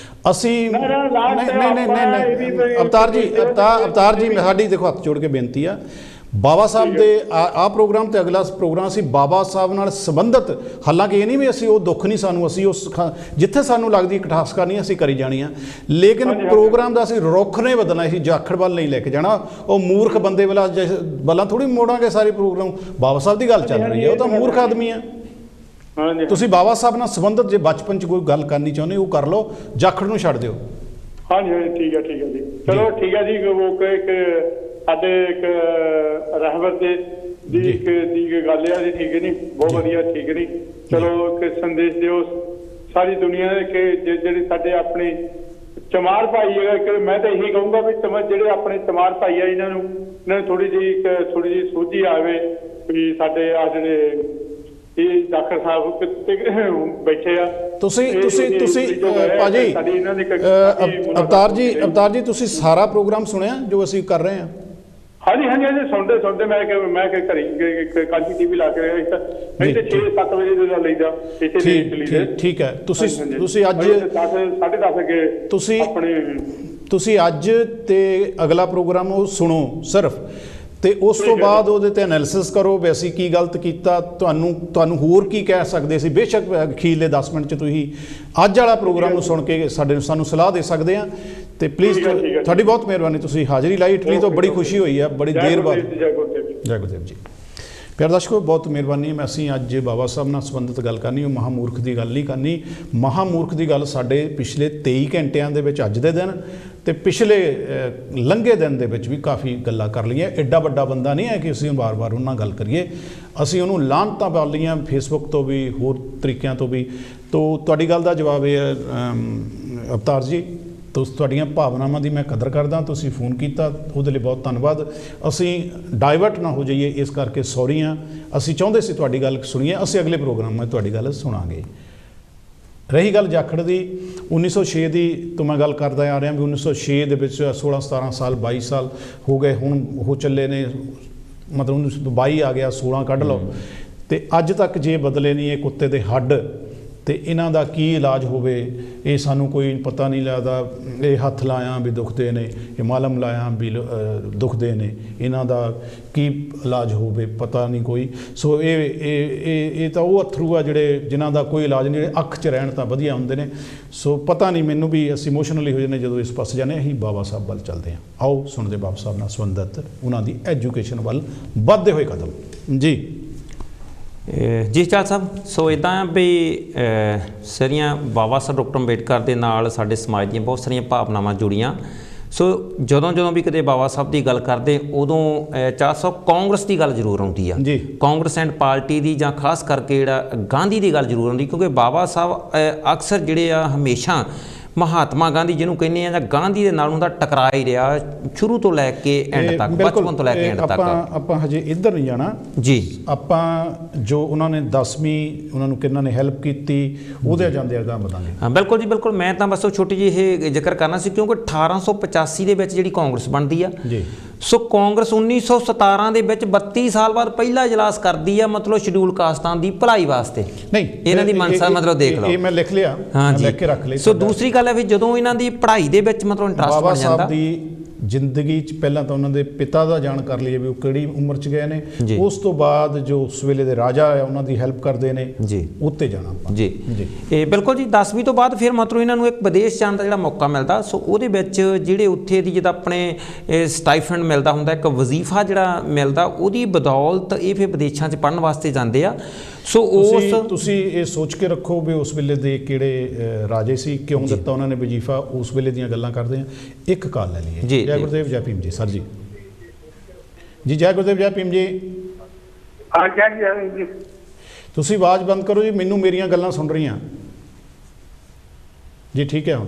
ਅਸੀਂ ਨਹੀਂ ਅਵਤਾਰ ਜੀ ਸਾਡੀ ਦੇਖੋ ਹੱਥ ਜੋੜ ਕੇ ਬੇਨਤੀ ਆ, ਬਾਬਾ ਸਾਹਿਬ ਦੇ ਆ ਪ੍ਰੋਗਰਾਮ ਤੇ ਅਗਲਾ ਪ੍ਰੋਗਰਾਮ ਅਸੀਂ ਬਾਬਾ ਸਾਹਿਬ ਨਾਲ ਸੰਬੰਧਿਤ, ਹਾਲਾਂਕਿ ਇਹ ਨਹੀਂ ਵੀ ਅਸੀਂ ਉਹ ਦੁੱਖ ਨਹੀਂ ਸਾਨੂੰ, ਅਸੀਂ ਉਸ ਜਿੱਥੇ ਸਾਨੂੰ ਲੱਗਦੀ ਕਟਾਸ ਕਰਨੀ ਅਸੀਂ ਕਰੀ ਜਾਣੀ ਆ, ਲੇਕਿਨ ਪ੍ਰੋਗਰਾਮ ਦਾ ਅਸੀਂ ਰੁੱਖ ਨਹੀਂ ਬਦਲਣਾ, ਅਸੀਂ ਜਾਖੜ ਵੱਲ ਨਹੀਂ ਲੈ ਕੇ ਜਾਣਾ। ਉਹ ਮੂਰਖ ਬੰਦੇ ਵੱਲਾਂ ਥੋੜੀ ਮੋੜਾਂਗੇ ਸਾਰੇ ਪ੍ਰੋਗਰਾਮ। ਬਾਬਾ ਸਾਹਿਬ ਦੀ ਗੱਲ ਚੱਲ ਰਹੀ ਹੈ, ਉਹ ਤਾਂ ਮੂਰਖ ਆਦਮੀ ਆ। ਤੁਸੀਂ ਬਾਬਾ ਸਾਹਿਬ ਨਾਲ ਸੰਬੰਧਿਤ ਜੇ ਬਚਪਨ 'ਚ ਕੋਈ ਗੱਲ ਕਰਨੀ ਚਾਹੁੰਦੇ ਉਹ ਕਰ ਲਓ, ਜਾਖੜ ਨੂੰ ਛੱਡ ਦਿਓ। ਹਾਂਜੀ ਹਾਂਜੀ ਠੀਕ ਹੈ ਜੀ, ਚਲੋ ਠੀਕ ਹੈ ਜੀ। ਉਹ ਸਾਡੇ ਇੱਕ ਰਹਿਬਰ ਦੀ ਗੱਲ ਹੈ ਜੀ, ਠੀਕ ਹੈ ਨਹੀਂ, ਬਹੁਤ ਵਧੀਆ, ਠੀਕ ਹੈ ਨਹੀਂ। ਚਲੋ ਇੱਕ ਸੰਦੇਸ਼ ਦਿਓ ਸਾਰੀ ਦੁਨੀਆ ਦੇ ਕਿ ਜਿਹੜੇ ਸਾਡੇ ਆਪਣੇ ਚਮਾਰ ਭਾਈ ਹੈਗਾ, ਮੈਂ ਤਾਂ ਇਹੀ ਕਹੂੰਗਾ ਵੀ ਜਿਹੜੇ ਆਪਣੇ ਚਮਾਰ ਭਾਈ ਆ ਇਹਨਾਂ ਨੂੰ ਥੋੜੀ ਜਿਹੀ ਸੋਝੀ ਆਵੇ ਵੀ ਸਾਡੇ ਆ ਜਿਹੜੇ ਇਹ ਜਾਖੜ ਸਾਹਿਬ ਬੈਠੇ ਆ। ਤੁਸੀਂ ਭਾਜੀ ਅਵਤਾਰ ਜੀ ਤੁਸੀਂ ਸਾਰਾ ਪ੍ਰੋਗਰਾਮ ਸੁਣਿਆ ਜੋ ਅਸੀਂ ਕਰ ਰਹੇ ਹਾਂ? ਹਾਂਜੀ ਹਾਂਜੀ ਹਾਂਜੀ ਸੁਣਦੇ ਮੈਂ ਘਰੀ ਕਾਂਜੀ ਟੀਵੀ ਲਾ ਕੇ ਰਿਹਾ ਸੀ, 6-7 ਵਜੇ ਦਾ ਲਈਦਾ ਇੱਥੇ। ਠੀਕ ਹੈ, ਤੁਸੀਂ ਅੱਜ 10:30 ਆਪਣੇ ਤੁਸੀਂ ਅੱਜ ਤੇ ਅਗਲਾ ਪ੍ਰੋਗਰਾਮ ਉਹ ਸੁਣੋ ਸਿਰਫ, ਤੇ ਉਸ ਤੋਂ ਬਾਅਦ ਉਹਦੇ ਤੇ ਐਨਾਲਿਸਿਸ ਕਰੋ ਵੀ ਅਸੀਂ ਕੀ ਗਲਤ ਕੀਤਾ, ਤੁਹਾਨੂੰ ਹੋਰ ਕੀ ਕਹਿ ਸਕਦੇ ਸੀ। ਬੇਸ਼ੱਕ ਅਖੀਰਲੇ 10 ਮਿੰਟ 'ਚ ਤੁਸੀਂ ਅੱਜ ਵਾਲਾ ਪ੍ਰੋਗਰਾਮ ਨੂੰ ਸੁਣ ਕੇ ਸਾਨੂੰ ਸਲਾਹ ਦੇ ਸਕਦੇ ਆ। ਤੇ ਪਲੀਜ਼ ਤੁਹਾਡੀ ਬਹੁਤ ਮਿਹਰਬਾਨੀ, ਤੁਸੀਂ ਹਾਜ਼ਰੀ ਲਾਈ ਇਟਲੀ ਤੋਂ, ਬੜੀ ਖੁਸ਼ੀ ਹੋਈ ਆ ਬੜੀ ਦੇਰ ਬਾਅਦ। ਜੈ ਗੁਰਦੇਵ ਜੀ। ਪਿਆਰੇ ਦਰਸ਼ਕੋ ਬਹੁਤ ਮਿਹਰਬਾਨੀ। ਮੈਂ ਅਸੀਂ ਅੱਜ ਬਾਬਾ ਸਾਹਿਬ ਨਾਲ ਸੰਬੰਧਿਤ ਗੱਲ ਕਰਨੀ, ਉਹ ਮਹਾਮੂਰਖ ਦੀ ਗੱਲ ਨਹੀਂ ਕਰਨੀ। ਮਹਾਮੂਰਖ ਦੀ ਗੱਲ ਸਾਡੇ ਪਿਛਲੇ 23 ਘੰਟਿਆਂ ਦੇ ਵਿੱਚ ਅੱਜ ਦੇ ਦਿਨ ਤੇ ਪਿਛਲੇ ਲੰਘੇ ਦਿਨ ਦੇ ਵਿੱਚ ਵੀ ਕਾਫੀ ਗੱਲਾਂ ਕਰ ਲਈਆਂ। ਐਡਾ ਵੱਡਾ ਬੰਦਾ ਨਹੀਂ ਹੈ ਕਿ ਅਸੀਂ ਵਾਰ-ਵਾਰ ਉਹਨਾਂ ਨਾਲ ਗੱਲ ਕਰੀਏ। ਅਸੀਂ ਉਹਨੂੰ ਲਾਹਨਤਾਂ ਪਾ ਲਈਆਂ ਫੇਸਬੁੱਕ ਤੋਂ ਵੀ, ਹੋਰ ਤਰੀਕਿਆਂ ਤੋਂ ਵੀ। ਤੋ ਤੁਹਾਡੀ ਗੱਲ ਦਾ ਜਵਾਬ ਇਹ ਹੈ ਅਵਤਾਰ ਜੀ, ਤੁਹਾਡੀਆਂ ਭਾਵਨਾਵਾਂ ਦੀ ਮੈਂ ਕਦਰ ਕਰਦਾ, ਤੁਸੀਂ ਫੋਨ ਕੀਤਾ ਉਹਦੇ ਲਈ ਬਹੁਤ ਧੰਨਵਾਦ। ਅਸੀਂ ਡਾਇਵਰਟ ਨਾ ਹੋ ਜਾਈਏ ਇਸ ਕਰਕੇ ਸੌਰੀ ਹਾਂ। ਅਸੀਂ ਚਾਹੁੰਦੇ ਸੀ ਤੁਹਾਡੀ ਗੱਲ ਸੁਣੀਏ, ਅਸੀਂ ਅਗਲੇ ਪ੍ਰੋਗਰਾਮ ਮੈਂ ਤੁਹਾਡੀ ਗੱਲ ਸੁਣਾਂਗੇ। ਰਹੀ ਗੱਲ ਜਾਖੜ ਦੀ, 1906 ਦੀ ਤੋਂ ਮੈਂ ਗੱਲ ਕਰਦਾ ਆ ਰਿਹਾ ਵੀ 1906 ਦੇ ਵਿੱਚ 16-17 ਸਾਲ 22 ਸਾਲ ਹੋ ਗਏ, ਹੁਣ ਉਹ ਚੱਲੇ ਨੇ, ਮਤਲਬ 1922 ਆ ਗਿਆ, 16 ਕੱਢ ਲਓ। ਤੇ ਅੱਜ ਤੱਕ ਜੇ ਬਦਲੇ ਨਹੀਂ ਇਹ ਕੁੱਤੇ ਦੇ ਹੱਡ, ਤੇ ਇਹਨਾਂ ਦਾ ਕੀ ਇਲਾਜ ਹੋਵੇ ਇਹ ਸਾਨੂੰ ਕੋਈ ਪਤਾ ਨਹੀਂ ਲੱਗਦਾ। ਇਹ ਹੱਥ ਲਾਇਆ ਵੀ ਦੁਖਦੇ ਨੇ, ਇਹ ਮਲਮ ਲਾਇਆ ਵੀ ਦੁਖਦੇ ਨੇ, ਇਹਨਾਂ ਦਾ ਕੀ ਇਲਾਜ ਹੋਵੇ ਪਤਾ ਨਹੀਂ ਕੋਈ। ਸੋ ਇਹ ਤਾਂ ਉਹ ਅਥਰੂ ਆ ਜਿਨ੍ਹਾਂ ਦਾ ਕੋਈ ਇਲਾਜ ਨਹੀਂ, ਜਿਹੜੇ ਅੱਖ 'ਚ ਰਹਿਣ ਤਾਂ ਵਧੀਆ ਹੁੰਦੇ ਨੇ। ਸੋ ਪਤਾ ਨਹੀਂ, ਮੈਨੂੰ ਵੀ ਅਸੀਂ ਇਮੋਸ਼ਨਲੀ ਹੋ ਜਾਂਦੇ ਜਦੋਂ ਇਸ ਪਾਸੇ ਜਾਂਦੇ। ਅਸੀਂ ਬਾਬਾ ਸਾਹਿਬ ਵੱਲ ਚੱਲਦੇ ਹਾਂ, ਆਓ ਸੁਣਦੇ ਬਾਬਾ ਸਾਹਿਬ ਨਾਲ ਸੰਬੰਧਿਤ ਉਹਨਾਂ ਦੀ ਐਜੂਕੇਸ਼ਨ ਵੱਲ ਵੱਧਦੇ ਹੋਏ ਕਦਮ। ਜੀ ਜੀ ਚਾਲ ਸਾਹਿਬ, ਸੋ ਇੱਦਾਂ ਵੀ ਸਾਰੀਆਂ ਬਾਬਾ ਸਾਹਿਬ ਡਾਕਟਰ ਅੰਬੇਡਕਰ ਦੇ ਨਾਲ ਸਾਡੇ ਸਮਾਜ ਦੀਆਂ ਬਹੁਤ ਸਾਰੀਆਂ ਭਾਵਨਾਵਾਂ ਜੁੜੀਆਂ। ਸੋ ਜਦੋਂ ਵੀ ਕਦੇ ਬਾਬਾ ਸਾਹਿਬ ਦੀ ਗੱਲ ਕਰਦੇ ਉਦੋਂ ਚਾਰ ਸਾਹਿਬ ਕਾਂਗਰਸ ਦੀ ਗੱਲ ਜ਼ਰੂਰ ਆਉਂਦੀ ਆ, ਕਾਂਗਰਸ ਐਂਡ ਪਾਰਟੀ ਦੀ, ਜਾਂ ਖਾਸ ਕਰਕੇ ਜਿਹੜਾ ਗਾਂਧੀ ਦੀ ਗੱਲ ਜ਼ਰੂਰ ਆਉਂਦੀ, ਕਿਉਂਕਿ ਬਾਬਾ ਸਾਹਿਬ ਅਕਸਰ ਜਿਹੜੇ ਆ ਹਮੇਸ਼ਾ ਮਹਾਤਮਾ ਗਾਂਧੀ ਜਿਹਨੂੰ ਕਹਿੰਦੇ ਆ ਜਾਂ ਗਾਂਧੀ ਦੇ ਨਾਲ ਉਹਦਾ ਟਕਰਾ ਹੀ ਰਿਹਾ ਸ਼ੁਰੂ ਤੋਂ ਲੈ ਕੇ ਐਂਡ ਤੱਕ, ਬਚਪਨ ਤੋਂ ਲੈ ਕੇ ਐਂਡ ਤੱਕ। ਆਪਾਂ ਹਜੇ ਇੱਧਰ ਨਹੀਂ ਜਾਣਾ ਜੀ। ਆਪਾਂ ਜੋ ਉਹਨਾਂ ਨੇ 10ਵੀਂ ਉਹਨਾਂ ਨੂੰ ਕਿੰਨਾਂ ਨੇ ਹੈਲਪ ਕੀਤੀ ਉਹਦੇ ਜਾਂਦੇ ਅਗਾਂਹ ਵਧਾਂਗੇ। ਹਾਂ ਬਿਲਕੁਲ ਜੀ, ਬਿਲਕੁਲ। ਮੈਂ ਤਾਂ ਬਸ ਉਹ ਛੋਟੀ ਜਿਹੀ ਇਹ ਜ਼ਿਕਰ ਕਰਨਾ ਸੀ ਕਿਉਂਕਿ 1885 ਦੇ ਵਿੱਚ ਜਿਹੜੀ ਕਾਂਗਰਸ ਬਣਦੀ ਆ ਜੀ। ਸੋ ਕਾਂਗਰਸ 1917 ਦੇ ਵਿੱਚ 32 ਸਾਲ ਬਾਅਦ ਪਹਿਲਾ ਇਜਲਾਸ ਕਰਦੀ ਆ, ਮਤਲਬ ਸ਼ਡਿਊਲ ਕਾਸਟਾਂ ਦੀ ਭਲਾਈ ਵਾਸਤੇ। ਨਹੀਂ ਇਹਨਾਂ ਦੀ ਮਨਸਾ ਮਤਲਬ ਦੇਖ ਲਓ, ਇਹ ਮੈਂ ਲਿਖ ਲਿਆ, ਲਿਖ ਕੇ ਰੱਖ ਲਈ। ਸੋ ਦੂਸਰੀ ਗੱਲ ਹੈ ਵੀ ਜਦੋਂ ਇਹਨਾਂ ਦੀ ਪੜ੍ਹਾਈ ਦੇ ਵਿੱਚ ਮਤਲਬ ਇੰਟਰਸਟ ਬਣ ਜਾਂਦਾ। ਬਾਬਾ ਸਾਹਿਬ ਦੀ ਜ਼ਿੰਦਗੀ 'ਚ ਪਹਿਲਾਂ ਤਾਂ ਉਹਨਾਂ ਦੇ ਪਿਤਾ ਦਾ ਜਾਣ ਕਰ ਲਈਏ ਵੀ ਉਹ ਕਿਹੜੀ ਉਮਰ 'ਚ ਗਏ ਨੇ, ਉਸ ਤੋਂ ਬਾਅਦ ਜੋ ਉਸ ਵੇਲੇ ਦੇ ਰਾਜਾ ਆ ਉਹਨਾਂ ਦੀ ਹੈਲਪ ਕਰਦੇ ਨੇ ਜੀ, ਉੱਤੇ ਜਾਣਾ ਆਪਾਂ ਜੀ। ਇਹ ਬਿਲਕੁਲ ਜੀ। 10ਵੀਂ ਤੋਂ ਬਾਅਦ ਫਿਰ ਮਤਲਬ ਇਹਨਾਂ ਨੂੰ ਇੱਕ ਵਿਦੇਸ਼ ਜਾਣ ਦਾ ਜਿਹੜਾ ਮੌਕਾ ਮਿਲਦਾ। ਸੋ ਉਹਦੇ ਵਿੱਚ ਜਿਹੜੇ ਉੱਥੇ ਦੀ ਜਿੱਦਾਂ ਆਪਣੇ ਸਟਾਈਫੰਡ ਮਿਲਦਾ ਹੁੰਦਾ, ਇੱਕ ਵਜ਼ੀਫਾ ਜਿਹੜਾ ਮਿਲਦਾ, ਉਹਦੀ ਬਦੌਲਤ ਇਹ ਫਿਰ ਵਿਦੇਸ਼ਾਂ 'ਚ ਪੜ੍ਹਨ ਵਾਸਤੇ ਜਾਂਦੇ ਆ। ਸੋ ਤੁਸੀਂ ਇਹ ਸੋਚ ਕੇ ਰੱਖੋ ਵੀ ਉਸ ਵੇਲੇ ਦੇ ਕਿਹੜੇ ਰਾਜੇ ਸੀ, ਕਿਉਂ ਦਿੱਤਾ ਉਹਨਾਂ ਨੇ ਵਜ਼ੀਫਾ, ਉਸ ਵੇਲੇ ਦੀਆਂ ਗੱਲਾਂ ਕਰਦੇ ਆ। ਇੱਕ ਕਾਲ ਲੈ ਲਈਏ ਜੀ। ਜੈ ਗੁਰਦੇਵ ਜੈ ਭੀਮ ਜੀ। ਸਰ ਜੀ ਜੀ ਜੈ ਗੁਰਦੇਵ ਜੈ ਭੀਮ ਜੀ। ਤੁਸੀਂ ਆਵਾਜ਼ ਬੰਦ ਕਰੋ ਜੀ, ਮੈਨੂੰ ਮੇਰੀਆਂ ਗੱਲਾਂ ਸੁਣ ਰਹੀਆਂ ਜੀ। ਠੀਕ ਹੈ ਹੁਣ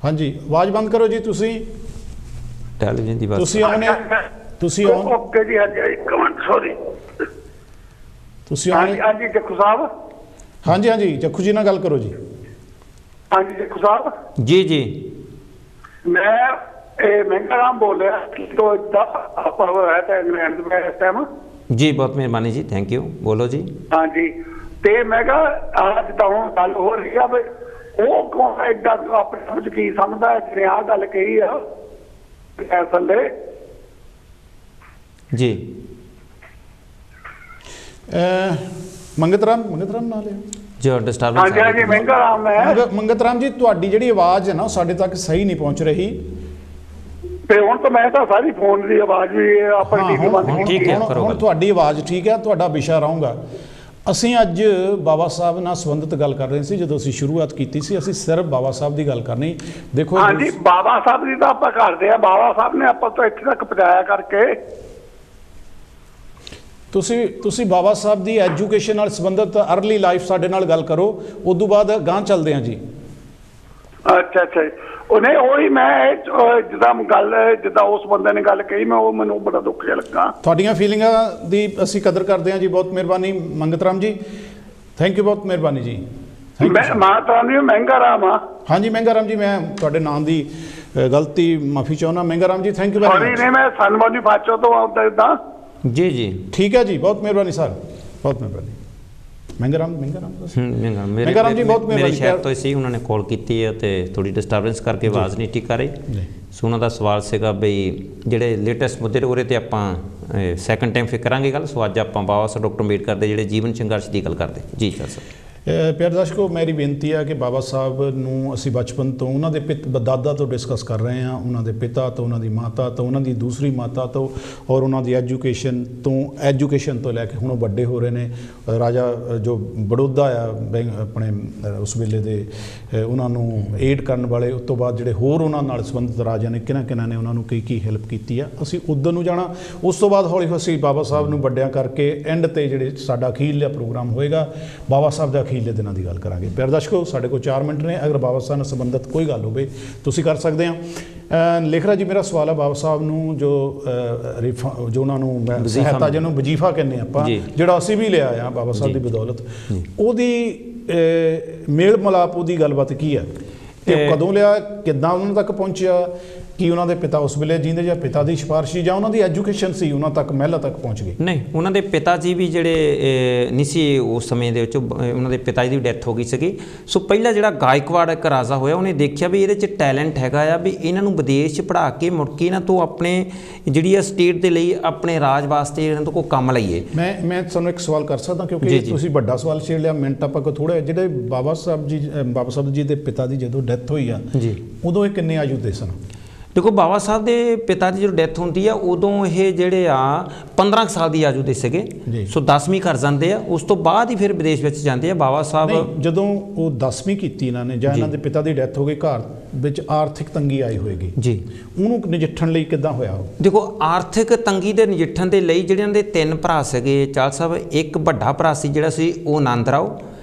ਹਾਂਜੀ, ਆਵਾਜ਼ ਬੰਦ ਕਰੋ ਜੀ। ਤੁਸੀਂ ਟੈਲੀਵਿਜ਼ਨ ਦੀ ਬਾਤ ਤੁਸੀਂ ਆਉਣੇ ਓਕੇ ਜੀ। ਇੱਕ ਮਿੰਟ ਸੌਰੀ, ਤੁਸੀਂ ਹਾਂਜੀ ਜੱਖੂ ਸਾਹਿਬ। ਹਾਂਜੀ ਜੱਖੂ ਜੀ ਨਾਲ ਗੱਲ ਕਰੋ ਜੀ। ਹਾਂਜੀ ਜੱਖੂ ਸਾਹਿਬ ਜੀ ਜੀ। ਮੈਂ ਮਹਿੰਗਾ ਰਾਮ ਬੋਲ ਰਿਹਾ ਤੋਂ ਆਪਾਂ ਹੈ ਤਾਂ ਇੰਗਲੈਂਡ ਦੇ ਇਸ ਟਾਈਮ ਜੀ। ਬਹੁਤ ਮਿਹਰਬਾਨੀ ਜੀ, ਥੈਂਕ ਯੂ। ਬੋਲੋ ਜੀ। ਹਾਂਜੀ, ਤੇ ਮੈਂ ਕਿਹਾ ਅੱਜ ਤਾਂ ਹੁਣ ਗੱਲ ਹੋ ਰਹੀ ਆ ਵੀ ਉਹ ਐਡਾ ਆਪਣੇ ਆਪ 'ਚ ਕੀ ਸਮਝਦਾ, ਜਿਹਨੇ ਆਹ ਗੱਲ ਕਹੀ ਆ संडे जी ਮੰਗਤ ਰਾਮ ਨਾਲ ਹੈ ਜੋ हाँ जी ਡਿਸਟਰਬੈਂਸ हाँ जी महंगा राम है ਮੰਗਤ ਰਾਮ ਜੀ, ਤੁਹਾਡੀ ਜਿਹੜੀ ਆਵਾਜ਼ ਹੈ ਨਾ ਸਾਡੇ ਤੱਕ ਸਹੀ ਨਹੀਂ ਪਹੁੰਚ ਰਹੀ। ਤੇ ਹੁਣ ਤਾਂ ਮੈਂ ਤਾਂ ਸਾਰੀ ਫੋਨ ਦੀ ਆਵਾਜ਼ ਵੀ ਆਪਣੀ ਟੀਵੀ ਬੰਦ ਹੁਣ ਠੀਕ ਹੈ, ਕਰੋ ਹੁਣ ਗੱਲ। ਤੁਹਾਡੀ ਆਵਾਜ਼ ਠੀਕ ਹੈ, ਤੁਹਾਡਾ ਵਿਸ਼ਾ ਰਹੂੰਗਾ। ਅਸੀਂ ਅੱਜ ਬਾਬਾ ਸਾਹਿਬ ਨਾਲ ਸੰਬੰਧਿਤ ਗੱਲ ਕਰ ਰਹੇ ਸੀ। ਜਦੋਂ ਅਸੀਂ ਸ਼ੁਰੂਆਤ ਕੀਤੀ ਸੀ ਅਸੀਂ ਸਿਰਫ ਬਾਬਾ ਸਾਹਿਬ ਦੀ ਗੱਲ ਕਰਨੀ। ਦੇਖੋ हाँ जी बाबा साहब जी ਤਾਂ ਆਪਾਂ ਕਰਦੇ ਆ, ਬਾਬਾ ਸਾਹਿਬ ਨੇ ਆਪਾਂ ਤੋਂ ਇੱਥੇ ਤੱਕ ਪਹੁੰਚਾਇਆ ਕਰਕੇ। ਤੁਸੀਂ ਬਾਬਾ ਸਾਹਿਬ ਦੀ ਐਜੂਕੇਸ਼ਨ ਨਾਲ ਸੰਬੰਧਿਤ ਅਰਲੀ ਲਾਈਫ ਸਾਡੇ ਨਾਲ ਗੱਲ ਕਰੋ, ਉਸ ਤੋਂ ਬਾਅਦ ਗਾਂਹ ਚੱਲਦੇ ਹਾਂ ਜੀ। ਅੱਛਾ ਅੱਛਾ ਜੀ। ਉਹਨੇ ਉਹੀ ਮੈਂ ਜਿੱਦਾਂ ਉਸ ਬੰਦੇ ਨੇ ਗੱਲ ਕਹੀ, ਮੈਂ ਉਹ ਮੈਨੂੰ ਬੜਾ ਦੁੱਖ ਜਿਹਾ ਲੱਗਾ। ਤੁਹਾਡੀਆਂ ਫੀਲਿੰਗਾਂ ਦੀ ਅਸੀਂ ਕਦਰ ਕਰਦੇ ਹਾਂ ਜੀ। ਬਹੁਤ ਮਿਹਰਬਾਨੀ ਮੰਗਤ ਰਾਮ ਜੀ, ਥੈਂਕ ਯੂ, ਬਹੁਤ ਮਿਹਰਬਾਨੀ ਜੀ। ਮੈਂ ਮਾਤਾ ਨੂੰ ਮਹਿੰਗਾ ਰਾਮ ਆ। ਹਾਂਜੀ ਮਹਿੰਗਾ ਰਾਮ ਜੀ, ਮੈਂ ਤੁਹਾਡੇ ਨਾਮ ਦੀ ਗਲਤੀ ਮਾਫੀ ਚਾਹੁੰਦਾ। ਮਹਿੰਗਾ Ram ji thank you very sorry much. ਨੇ ਮੈਂ ਸਨਵਾਦੀ ਬਾਚੋ ਤੋਂ ਆਉਂਦਾ ਇਦਾਂ। जी जी ठीक है जी, बहुत मेहरबानी सर, बहुत मेहरबानी। ਮਹਿੰਗਾ ਰਾਮ मेरे जी, बहुत मेरे मेहरबानी। ਸ਼ਹਿਰ ਤੋਂ ਸੀ, ਉਹਨਾਂ ਨੇ ਕਾਲ ਕੀਤੀ ਹੈ ਤੇ ਥੋੜੀ ਡਿਸਟਰਬੈਂਸ ਕਰਕੇ ਆਵਾਜ਼ ਨਹੀਂ ਠੀਕ ਆ ਰਹੀ। ਸੋ ਉਹਨਾਂ ਦਾ ਸਵਾਲ ਸੀਗਾ ਬਈ ਜਿਹੜੇ ਲੇਟੈਸਟ ਮੁੱਦੇ ਉਹਦੇ ਤੇ ਆਪਾਂ ਸੈਕੰਡ ਟਾਈਮ ਫਿਰ ਕਰਾਂਗੇ ਗੱਲ। ਸੋ ਅੱਜ ਆਪਾਂ ਬਾਬਾ ਸਾਹਿਬ ਡਾਕਟਰ ਅੰਬੇਡਕਰ ਦੇ ਜਿਹੜੇ ਜੀਵਨ ਸੰਘਰਸ਼ ਦੀ ਗੱਲ ਕਰਦੇ ਜੀ ਸਰ। ਪਿਆਰੇ ਦਰਸ਼ਕੋ, ਮੇਰੀ ਬੇਨਤੀ ਹੈ ਕਿ ਬਾਬਾ ਸਾਹਿਬ ਨੂੰ ਅਸੀਂ ਬਚਪਨ ਤੋਂ ਉਹਨਾਂ ਦੇ ਦਾਦਾ ਤੋਂ ਡਿਸਕਸ ਕਰ ਰਹੇ ਹਾਂ, ਉਹਨਾਂ ਦੇ ਪਿਤਾ ਤੋਂ, ਉਹਨਾਂ ਦੀ ਮਾਤਾ ਤੋਂ, ਉਹਨਾਂ ਦੀ ਦੂਸਰੀ ਮਾਤਾ ਤੋਂ, ਔਰ ਉਹਨਾਂ ਦੀ ਐਜੂਕੇਸ਼ਨ ਤੋਂ ਲੈ ਕੇ ਹੁਣ ਉਹ ਵੱਡੇ ਹੋ ਰਹੇ ਨੇ। ਰਾਜਾ ਜੋ ਬੜੌਦਾ ਆ ਆਪਣੇ ਉਸ ਵੇਲੇ ਦੇ, ਉਹਨਾਂ ਨੂੰ ਏਡ ਕਰਨ ਵਾਲੇ, ਉਸ ਤੋਂ ਬਾਅਦ ਜਿਹੜੇ ਹੋਰ ਉਹਨਾਂ ਨਾਲ ਸੰਬੰਧਿਤ ਰਾਜਿਆਂ ਨੇ ਕਿਹਨਾਂ ਨੇ ਉਹਨਾਂ ਨੂੰ ਕੀ ਹੈਲਪ ਕੀਤੀ ਆ, ਅਸੀਂ ਉੱਧਰ ਨੂੰ ਜਾਣਾ। ਉਸ ਤੋਂ ਬਾਅਦ ਹੌਲੀ ਅਸੀਂ ਬਾਬਾ ਸਾਹਿਬ ਨੂੰ ਵੱਡਿਆਂ ਕਰਕੇ ਐਂਡ ਤੇ ਜਿਹੜੇ ਸਾਡਾ ਅਖੀਰਲਾ ਪ੍ਰੋਗਰਾਮ ਹੋਏਗਾ ਬਾਬਾ ਸਾਹਿਬ ਦਾ ਅਖੀਰਲੇ ਦਿਨਾਂ ਦੀ ਗੱਲ ਕਰਾਂਗੇ। ਪਿਆਰੇ ਦਰਸ਼ਕੋ, ਸਾਡੇ ਕੋਲ 4 ਮਿੰਟ ਨੇ, ਅਗਰ ਬਾਬਾ ਸਾਹਿਬ ਨਾਲ ਸੰਬੰਧਿਤ ਕੋਈ ਗੱਲ ਹੋਵੇ ਤੁਸੀਂ ਕਰ ਸਕਦੇ ਆ। ਲੇਖਰਾ ਜੀ, ਮੇਰਾ ਸਵਾਲ ਹੈ ਬਾਬਾ ਸਾਹਿਬ ਨੂੰ ਜੋ ਉਹਨਾਂ ਨੂੰ ਸਹਾਇਤਾ, ਜਿਹਨੂੰ ਵਜੀਫਾ ਕਹਿੰਦੇ ਆਪਾਂ, ਜਿਹੜਾ ਅਸੀਂ ਵੀ ਲਿਆ ਆ ਬਾਬਾ ਸਾਹਿਬ ਦੀ ਬਦੌਲਤ, ਉਹਦੀ ਮੇਲ ਮਿਲਾਪ, ਉਹਦੀ ਗੱਲਬਾਤ ਕੀ ਹੈ ਤੇ ਕਦੋਂ ਲਿਆ, ਕਿੱਦਾਂ ਉਹਨਾਂ ਤੱਕ ਪਹੁੰਚਿਆ, ਕਿ ਉਹਨਾਂ ਦੇ ਪਿਤਾ ਉਸ ਵੇਲੇ ਜੀਂਦੇ ਜਾਂ ਪਿਤਾ ਦੀ ਸਿਫਾਰਿਸ਼ ਜਾਂ ਉਹਨਾਂ ਦੀ ਐਜੂਕੇਸ਼ਨ ਸੀ ਉਹਨਾਂ ਤੱਕ ਮਹਿਲਾ ਤੱਕ ਪਹੁੰਚ ਗਈ? ਨਹੀਂ, ਉਹਨਾਂ ਦੇ ਪਿਤਾ ਜੀ ਵੀ ਜਿਹੜੇ ਨਹੀਂ ਸੀ ਉਸ ਸਮੇਂ ਦੇ ਵਿੱਚ, ਉਹਨਾਂ ਦੇ ਪਿਤਾ ਜੀ ਦੀ ਡੈਥ ਹੋ ਗਈ ਸੀਗੀ। ਸੋ ਪਹਿਲਾਂ ਜਿਹੜਾ ਗਾਇਕਵਾੜ ਇੱਕ ਰਾਜਾ ਹੋਇਆ, ਉਹਨੇ ਦੇਖਿਆ ਵੀ ਇਹਦੇ 'ਚ ਟੈਲੈਂਟ ਹੈਗਾ ਆ, ਵੀ ਇਹਨਾਂ ਨੂੰ ਵਿਦੇਸ਼ 'ਚ ਪੜ੍ਹਾ ਕੇ ਮੁੜ ਕੇ ਇਹਨਾਂ ਤੋਂ ਆਪਣੇ ਜਿਹੜੀ ਆ ਸਟੇਟ ਦੇ ਲਈ, ਆਪਣੇ ਰਾਜ ਵਾਸਤੇ ਇਹਨਾਂ ਤੋਂ ਕੋਈ ਕੰਮ ਲਈਏ। ਮੈਂ ਤੁਹਾਨੂੰ ਇੱਕ ਸਵਾਲ ਕਰ ਸਕਦਾ, ਕਿਉਂਕਿ ਤੁਸੀਂ ਵੱਡਾ ਸਵਾਲ ਛੇੜ ਲਿਆ। ਮਿੰਟ ਆਪਾਂ ਕੋ ਥੋੜ੍ਹਾ, ਜਿਹੜੇ ਬਾਬਾ ਸਾਹਿਬ ਜੀ ਦੇ ਪਿਤਾ ਦੀ ਜਦੋਂ ਡੈਥ ਹੋਈ ਆ ਜੀ, ਉਦੋਂ ਇਹ ਕਿੰਨੇ ਆਯੂ ਦੇ ਸਨ? ਦੇਖੋ, ਬਾਬਾ ਸਾਹਿਬ ਦੇ ਪਿਤਾ ਦੀ ਜਦੋਂ ਡੈਥ ਹੁੰਦੀ ਆ, ਉਦੋਂ ਇਹ ਜਿਹੜੇ ਆ 15 ਸਾਲ ਦੀ ਆਜੂ ਦੇ ਸੀਗੇ। ਸੋ 10ਵੀਂ ਕਰ ਜਾਂਦੇ ਆ, ਉਸ ਤੋਂ ਬਾਅਦ ਹੀ ਫਿਰ ਵਿਦੇਸ਼ ਵਿੱਚ ਜਾਂਦੇ ਆ ਬਾਬਾ ਸਾਹਿਬ। ਜਦੋਂ ਉਹ 10ਵੀਂ ਕੀਤੀ ਇਹਨਾਂ ਨੇ, ਜਾਂ ਇਹਨਾਂ ਦੇ ਪਿਤਾ ਦੀ ਡੈਥ ਹੋ ਗਈ, ਘਰ ਵਿੱਚ ਆਰਥਿਕ ਤੰਗੀ ਆਈ ਹੋਏਗੀ ਜੀ, ਉਹਨੂੰ ਨਜਿੱਠਣ ਲਈ ਕਿੱਦਾਂ ਹੋਇਆ? ਦੇਖੋ, ਆਰਥਿਕ ਤੰਗੀ ਦੇ ਨਜਿੱਠਣ ਦੇ ਲਈ ਜਿਹੜਿਆਂ ਦੇ 3 ਭਰਾ ਸੀਗੇ ਚਾਲ ਸਾਹਿਬ, ਇੱਕ ਵੱਡਾ ਭਰਾ ਸੀ ਜਿਹੜਾ ਸੀ ਉਹ ਆਨੰਦ ਰਾਓ,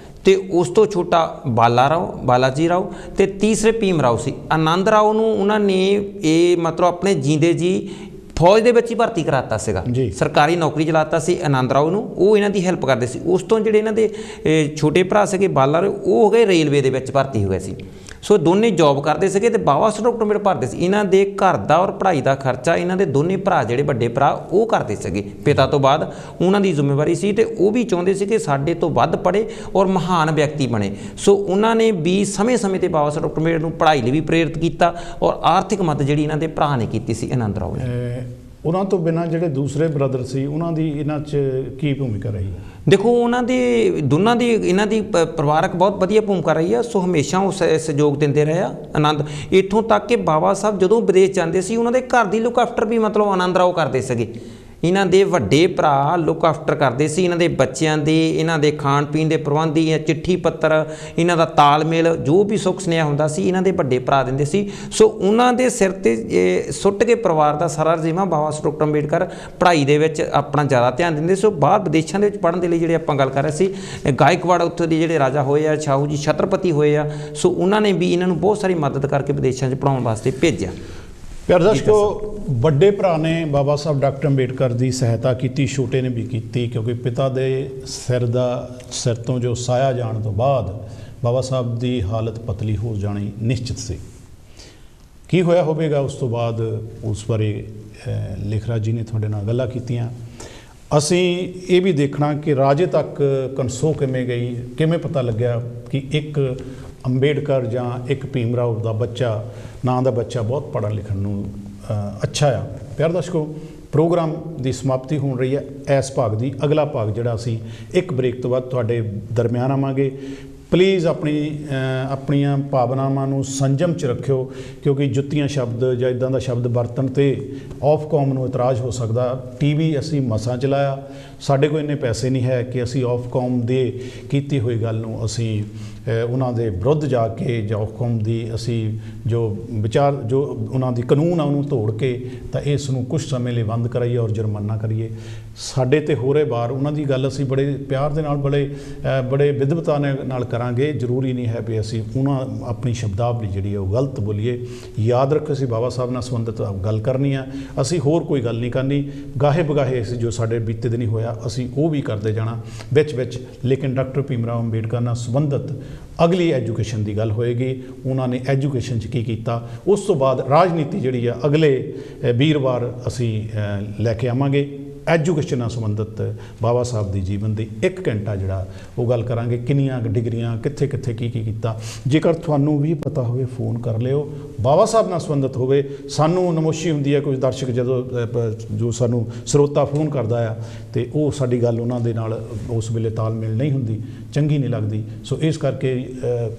ਤੇ ਉਸ ਤੋਂ ਛੋਟਾ ਬਾਲਾਜੀ ਰਾਓ, ਤੇ ਤੀਸਰੇ ਭੀਮ ਰਾਓ ਸੀ। ਆਨੰਦ ਰਾਓ ਨੂੰ ਉਹਨਾਂ ਨੇ ਇਹ ਮਤਲਬ ਆਪਣੇ ਜੀਂਦੇ ਜੀ ਫੌਜ ਦੇ ਵਿੱਚ ਹੀ ਭਰਤੀ ਕਰਾਤਾ ਸੀਗਾ, ਸਰਕਾਰੀ ਨੌਕਰੀ ਚਲਾਤਾ ਸੀ ਆਨੰਦ ਰਾਓ ਨੂੰ, ਉਹ ਇਹਨਾਂ ਦੀ ਹੈਲਪ ਕਰਦੇ ਸੀ। ਉਸ ਤੋਂ ਜਿਹੜੇ ਇਹਨਾਂ ਦੇ ਛੋਟੇ ਭਰਾ ਸੀਗੇ ਬਾਲਾ ਰਾਓ, ਉਹ ਹੋ ਗਏ ਰੇਲਵੇ ਦੇ ਵਿੱਚ ਭਰਤੀ ਹੋ ਗਏ ਸੀ। ਸੋ ਦੋਨੇ ਜੌਬ ਕਰਦੇ ਸੀਗੇ ਤੇ ਬਾਬਾ ਸਾਹਿਬ ਡਾਕਟਰ ਅੰਬੇਡਕਰ ਭਰਦੇ ਸੀ। ਇਹਨਾਂ ਦੇ ਘਰ ਦਾ ਔਰ ਪੜ੍ਹਾਈ ਦਾ ਖਰਚਾ ਇਹਨਾਂ ਦੇ ਦੋਨੇ ਭਰਾ, ਜਿਹੜੇ ਵੱਡੇ ਭਰਾ, ਉਹ ਕਰਦੇ ਸੀਗੇ। ਪਿਤਾ ਤੋਂ ਬਾਅਦ ਉਹਨਾਂ ਦੀ ਜ਼ਿੰਮੇਵਾਰੀ ਸੀ ਤੇ ਉਹ ਵੀ ਚਾਹੁੰਦੇ ਸੀ ਕਿ ਸਾਡੇ ਤੋਂ ਵੱਧ ਪੜ੍ਹੇ ਔਰ ਮਹਾਨ ਵਿਅਕਤੀ ਬਣੇ। ਸੋ ਉਹਨਾਂ ਨੇ ਵੀ ਸਮੇਂ-ਸਮੇਂ ਤੇ ਬਾਬਾ ਸਾਹਿਬ ਡਾਕਟਰ ਅੰਬੇਡਕਰ ਨੂੰ ਪੜ੍ਹਾਈ ਲਈ ਵੀ ਪ੍ਰੇਰਿਤ ਕੀਤਾ ਔਰ ਆਰਥਿਕ ਮਦਦ ਜਿਹੜੀ ਇਹਨਾਂ ਦੇ ਭਰਾ ਨੇ ਕੀਤੀ ਸੀ ਆਨੰਦ ਰਾਓ ਨੇ। ਉਹਨਾਂ ਤੋਂ ਬਿਨਾਂ ਜਿਹੜੇ ਦੂਸਰੇ ਬ੍ਰਦਰ ਸੀ, ਉਹਨਾਂ ਦੀ ਇਹਨਾਂ 'ਚ ਕੀ ਭੂਮਿਕਾ ਰਹੀ? ਦੇਖੋ, ਉਹਨਾਂ ਦੀ ਦੋਨਾਂ ਦੀ ਇਹਨਾਂ ਦੀ ਪਰਿਵਾਰਕ ਬਹੁਤ ਵਧੀਆ ਭੂਮਿਕਾ ਰਹੀ ਆ। ਸੋ ਹਮੇਸ਼ਾ ਉਹ ਸਹਿਯੋਗ ਦਿੰਦੇ ਰਹੇ ਆ ਆਨੰਦ, ਇੱਥੋਂ ਤੱਕ ਕਿ ਬਾਬਾ ਸਾਹਿਬ ਜਦੋਂ ਵਿਦੇਸ਼ ਜਾਂਦੇ ਸੀ, ਉਹਨਾਂ ਦੇ ਘਰ ਦੀ ਲੁੱਕ ਆਫਟਰ ਵੀ ਮਤਲਬ ਆਨੰਦ ਰਾਓ ਕਰਦੇ ਸੀਗੇ। ਇਹਨਾਂ ਦੇ ਵੱਡੇ ਭਰਾ ਲੁੱਕ ਆਫਟਰ ਕਰਦੇ ਸੀ ਇਹਨਾਂ ਦੇ ਬੱਚਿਆਂ ਦੇ, ਇਹਨਾਂ ਦੇ ਖਾਣ ਪੀਣ ਦੇ ਪ੍ਰਬੰਧ ਦੀ, ਚਿੱਠੀ ਪੱਤਰ, ਇਹਨਾਂ ਦਾ ਤਾਲਮੇਲ, ਜੋ ਵੀ ਸੁੱਖ ਸੁਨੇਹਾ ਹੁੰਦਾ ਸੀ ਇਹਨਾਂ ਦੇ ਵੱਡੇ ਭਰਾ ਦਿੰਦੇ ਸੀ। ਸੋ ਉਹਨਾਂ ਦੇ ਸਿਰ ਤੇ ਸੁੱਟ ਕੇ ਪਰਿਵਾਰ ਦਾ ਸਾਰਾ ਜ਼ਿੰਮਾ ਬਾਬਾ ਸਾਹਿਬ ਡਾਕਟਰ ਅੰਬੇਡਕਰ ਪੜ੍ਹਾਈ ਦੇ ਵਿੱਚ ਆਪਣਾ ਜ਼ਿਆਦਾ ਧਿਆਨ ਦਿੰਦੇ। ਸੋ ਬਾਹਰ ਵਿਦੇਸ਼ਾਂ ਦੇ ਵਿੱਚ ਪੜ੍ਹਨ ਦੇ ਲਈ ਜਿਹੜੇ ਆਪਾਂ ਗੱਲ ਕਰ ਰਹੇ ਸੀ, ਗਾਇਕਵਾੜ ਉੱਥੋਂ ਦੇ ਜਿਹੜੇ ਰਾਜਾ ਹੋਏ ਆ, ਸ਼ਾਹੂ ਜੀ ਛਤਰਪਤੀ ਹੋਏ ਆ, ਸੋ ਉਹਨਾਂ ਨੇ ਵੀ ਇਹਨਾਂ ਨੂੰ ਬਹੁਤ ਸਾਰੀ ਮਦਦ ਕਰਕੇ ਵਿਦੇਸ਼ਾਂ 'ਚ ਪੜ੍ਹਾਉਣ ਵਾਸਤੇ ਭੇਜਿਆ। ਪਿਆਰੇ ਦਰਸ਼ਕੋ, ਵੱਡੇ ਭਰਾ ਨੇ ਬਾਬਾ ਸਾਹਿਬ ਡਾਕਟਰ ਅੰਬੇਡਕਰ ਦੀ ਸਹਾਇਤਾ ਕੀਤੀ, ਛੋਟੇ ਨੇ ਵੀ ਕੀਤੀ, ਕਿਉਂਕਿ ਪਿਤਾ ਦੇ ਸਿਰ ਤੋਂ ਜੋ ਸਾਇਆ ਜਾਣ ਤੋਂ ਬਾਅਦ ਬਾਬਾ ਸਾਹਿਬ ਦੀ ਹਾਲਤ ਪਤਲੀ ਹੋ ਜਾਣੀ ਨਿਸ਼ਚਿਤ ਸੀ। ਕੀ ਹੋਇਆ ਹੋਵੇਗਾ ਉਸ ਤੋਂ ਬਾਅਦ, ਉਸ ਬਾਰੇ ਲੇਖਰਾਜ ਜੀ ਨੇ ਤੁਹਾਡੇ ਨਾਲ ਗੱਲਾਂ ਕੀਤੀਆਂ। ਅਸੀਂ ਇਹ ਵੀ ਦੇਖਣਾ ਕਿ ਰਾਜੇ ਤੱਕ ਕਨਸੋ ਕਿਵੇਂ ਗਈ, ਕਿਵੇਂ ਪਤਾ ਲੱਗਿਆ ਕਿ ਇੱਕ ਅੰਬੇਡਕਰ ਜਾਂ ਇੱਕ ਭੀਮ ਰਾਓ ਦਾ ਬੱਚਾ ਨਾਂ ਦਾ ਬੱਚਾ ਬਹੁਤ ਪੜ੍ਹਨ ਲਿਖਣ ਨੂੰ ਅੱਛਾ ਆ। ਪਿਆਰ ਦਰਸ਼ਕੋ, ਪ੍ਰੋਗਰਾਮ ਦੀ ਸਮਾਪਤੀ ਹੋਣ ਰਹੀ ਹੈ ਇਸ ਭਾਗ ਦੀ। ਅਗਲਾ ਭਾਗ ਜਿਹੜਾ ਅਸੀਂ ਇੱਕ ਬ੍ਰੇਕ ਤੋਂ ਬਾਅਦ ਤੁਹਾਡੇ ਦਰਮਿਆਨ ਆਵਾਂਗੇ। ਪਲੀਜ਼ ਆਪਣੀਆਂ ਭਾਵਨਾਵਾਂ ਨੂੰ ਸੰਜਮ 'ਚ ਰੱਖਿਓ, ਕਿਉਂਕਿ ਜੁੱਤੀਆਂ ਸ਼ਬਦ ਜਾਂ ਇੱਦਾਂ ਦਾ ਸ਼ਬਦ ਵਰਤਣ 'ਤੇ ਆਫਕੌਮ ਨੂੰ ਇਤਰਾਜ਼ ਹੋ ਸਕਦਾ। TV ਅਸੀਂ ਮਸਾਂ ਚਲਾਇਆ, ਸਾਡੇ ਕੋਲ ਇੰਨੇ ਪੈਸੇ ਨਹੀਂ ਹੈ ਕਿ ਅਸੀਂ ਆਫਕੌਮ ਦੇ ਕੀਤੀ ਹੋਈ ਗੱਲ ਨੂੰ ਅਸੀਂ ਉਹਨਾਂ ਦੇ ਵਿਰੁੱਧ ਜਾ ਕੇ ਜਾਂ ਆਫਕੌਮ ਦੀ ਅਸੀਂ ਜੋ ਵਿਚਾਰ ਜੋ ਉਹਨਾਂ ਦੀ ਕਾਨੂੰਨ ਆ ਉਹਨੂੰ ਤੋੜ ਕੇ ਤਾਂ ਇਸ ਨੂੰ ਕੁਝ ਸਮੇਂ ਲਈ ਬੰਦ ਕਰਾਈਏ ਔਰ ਜੁਰਮਾਨਾ ਕਰੀਏ। ਸਾਡੇ ਤੇ ਹੋ ਰਹੇ ਵਾਰ ਉਹਨਾਂ ਦੀ ਗੱਲ ਅਸੀਂ ਬੜੇ ਪਿਆਰ ਦੇ ਨਾਲ ਬੜੇ ਵਿਦਵਤਾ ਨਾਲ ਕਰਾਂਗੇ। ਜ਼ਰੂਰੀ ਨਹੀਂ ਹੈ ਵੀ ਅਸੀਂ ਉਹਨਾਂ ਆਪਣੀ ਸ਼ਬਦਾਵਲੀ ਜਿਹੜੀ ਹੈ ਉਹ ਗਲਤ ਬੋਲੀਏ। ਯਾਦ ਰੱਖੋ, ਅਸੀਂ ਬਾਬਾ ਸਾਹਿਬ ਨਾਲ ਸੰਬੰਧਿਤ ਗੱਲ ਕਰਨੀ ਆ, ਅਸੀਂ ਹੋਰ ਕੋਈ ਗੱਲ ਨਹੀਂ ਕਰਨੀ। ਗਾਹੇ ਬਗਾਹੇ ਅਸੀਂ ਜੋ ਸਾਡੇ ਬੀਤੇ ਦਿਨ ਹੀ ਹੋਇਆ ਅਸੀਂ ਉਹ ਵੀ ਕਰਦੇ ਜਾਣਾ ਵਿੱਚ। ਲੇਕਿਨ ਡਾਕਟਰ ਭੀਮ ਰਾਓ ਅੰਬੇਡਕਰ ਨਾਲ ਸੰਬੰਧਿਤ ਅਗਲੀ ਐਜੂਕੇਸ਼ਨ ਦੀ ਗੱਲ ਹੋਏਗੀ। ਉਹਨਾਂ ਨੇ ਐਜੂਕੇਸ਼ਨ 'ਚ ਕੀ ਕੀਤਾ, ਉਸ ਤੋਂ ਬਾਅਦ ਰਾਜਨੀਤੀ ਜਿਹੜੀ ਆ ਅਗਲੇ ਵੀਰਵਾਰ ਅਸੀਂ ਲੈ ਕੇ ਆਵਾਂਗੇ। ਐਜੂਕੇਸ਼ਨ ਨਾਲ ਸੰਬੰਧਿਤ ਬਾਬਾ ਸਾਹਿਬ ਦੀ ਜੀਵਨ ਦੀ 1 ਘੰਟਾ ਜਿਹੜਾ ਉਹ ਗੱਲ ਕਰਾਂਗੇ। ਕਿੰਨੀਆਂ ਡਿਗਰੀਆਂ, ਕਿੱਥੇ ਕੀ ਕੀਤਾ। ਜੇਕਰ ਤੁਹਾਨੂੰ ਵੀ ਪਤਾ ਹੋਵੇ ਫੋਨ ਕਰ ਲਿਓ, ਬਾਬਾ ਸਾਹਿਬ ਨਾਲ ਸੰਬੰਧਿਤ ਹੋਵੇ। ਸਾਨੂੰ ਨਮੋਸ਼ੀ ਹੁੰਦੀ ਹੈ ਕੁਝ ਦਰਸ਼ਕ ਜਦੋਂ ਜੋ ਸਾਨੂੰ ਸਰੋਤਾ ਫੋਨ ਕਰਦਾ ਆ ਅਤੇ ਉਹ ਸਾਡੀ ਗੱਲ ਉਹਨਾਂ ਦੇ ਨਾਲ ਉਸ ਵੇਲੇ ਤਾਲਮੇਲ ਨਹੀਂ ਹੁੰਦੀ, ਚੰਗੀ ਨਹੀਂ ਲੱਗਦੀ। ਸੋ ਇਸ ਕਰਕੇ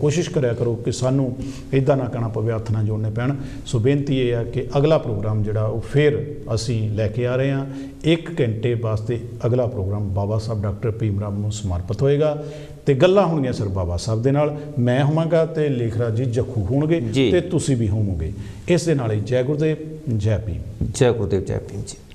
ਕੋਸ਼ਿਸ਼ ਕਰਿਆ ਕਰੋ ਕਿ ਸਾਨੂੰ ਇੱਦਾਂ ਨਾ ਕਹਿਣਾ ਪਵੇ, ਹੱਥ ਨਾ ਜੋੜਨੇ ਪੈਣ। ਸੋ ਬੇਨਤੀ ਇਹ ਆ ਕਿ ਅਗਲਾ ਪ੍ਰੋਗਰਾਮ ਜਿਹੜਾ ਉਹ ਫਿਰ ਅਸੀਂ ਲੈ ਕੇ ਆ ਰਹੇ ਹਾਂ। 1 ਘੰਟੇ ਵਾਸਤੇ ਅਗਲਾ ਪ੍ਰੋਗਰਾਮ ਬਾਬਾ ਸਾਹਿਬ ਡਾਕਟਰ ਭੀਮ ਰਾਓ ਨੂੰ ਸਮਰਪਿਤ ਹੋਏਗਾ ਅਤੇ ਗੱਲਾਂ ਹੋਣਗੀਆਂ ਸਰ ਬਾਬਾ ਸਾਹਿਬ ਦੇ ਨਾਲ। ਮੈਂ ਹੋਵਾਂਗਾ ਅਤੇ ਲੇਖਰਾਜ ਜੀ ਜੱਖੂ ਹੋਣਗੇ ਅਤੇ ਤੁਸੀਂ ਵੀ ਹੋਵੋਗੇ। ਇਸ ਦੇ ਨਾਲ ਹੀ ਜੈ ਗੁਰਦੇਵ, ਜੈ ਭੀਮ। ਜੈ ਗੁਰਦੇਵ, ਜੈ ਭੀਮ ਜੀ।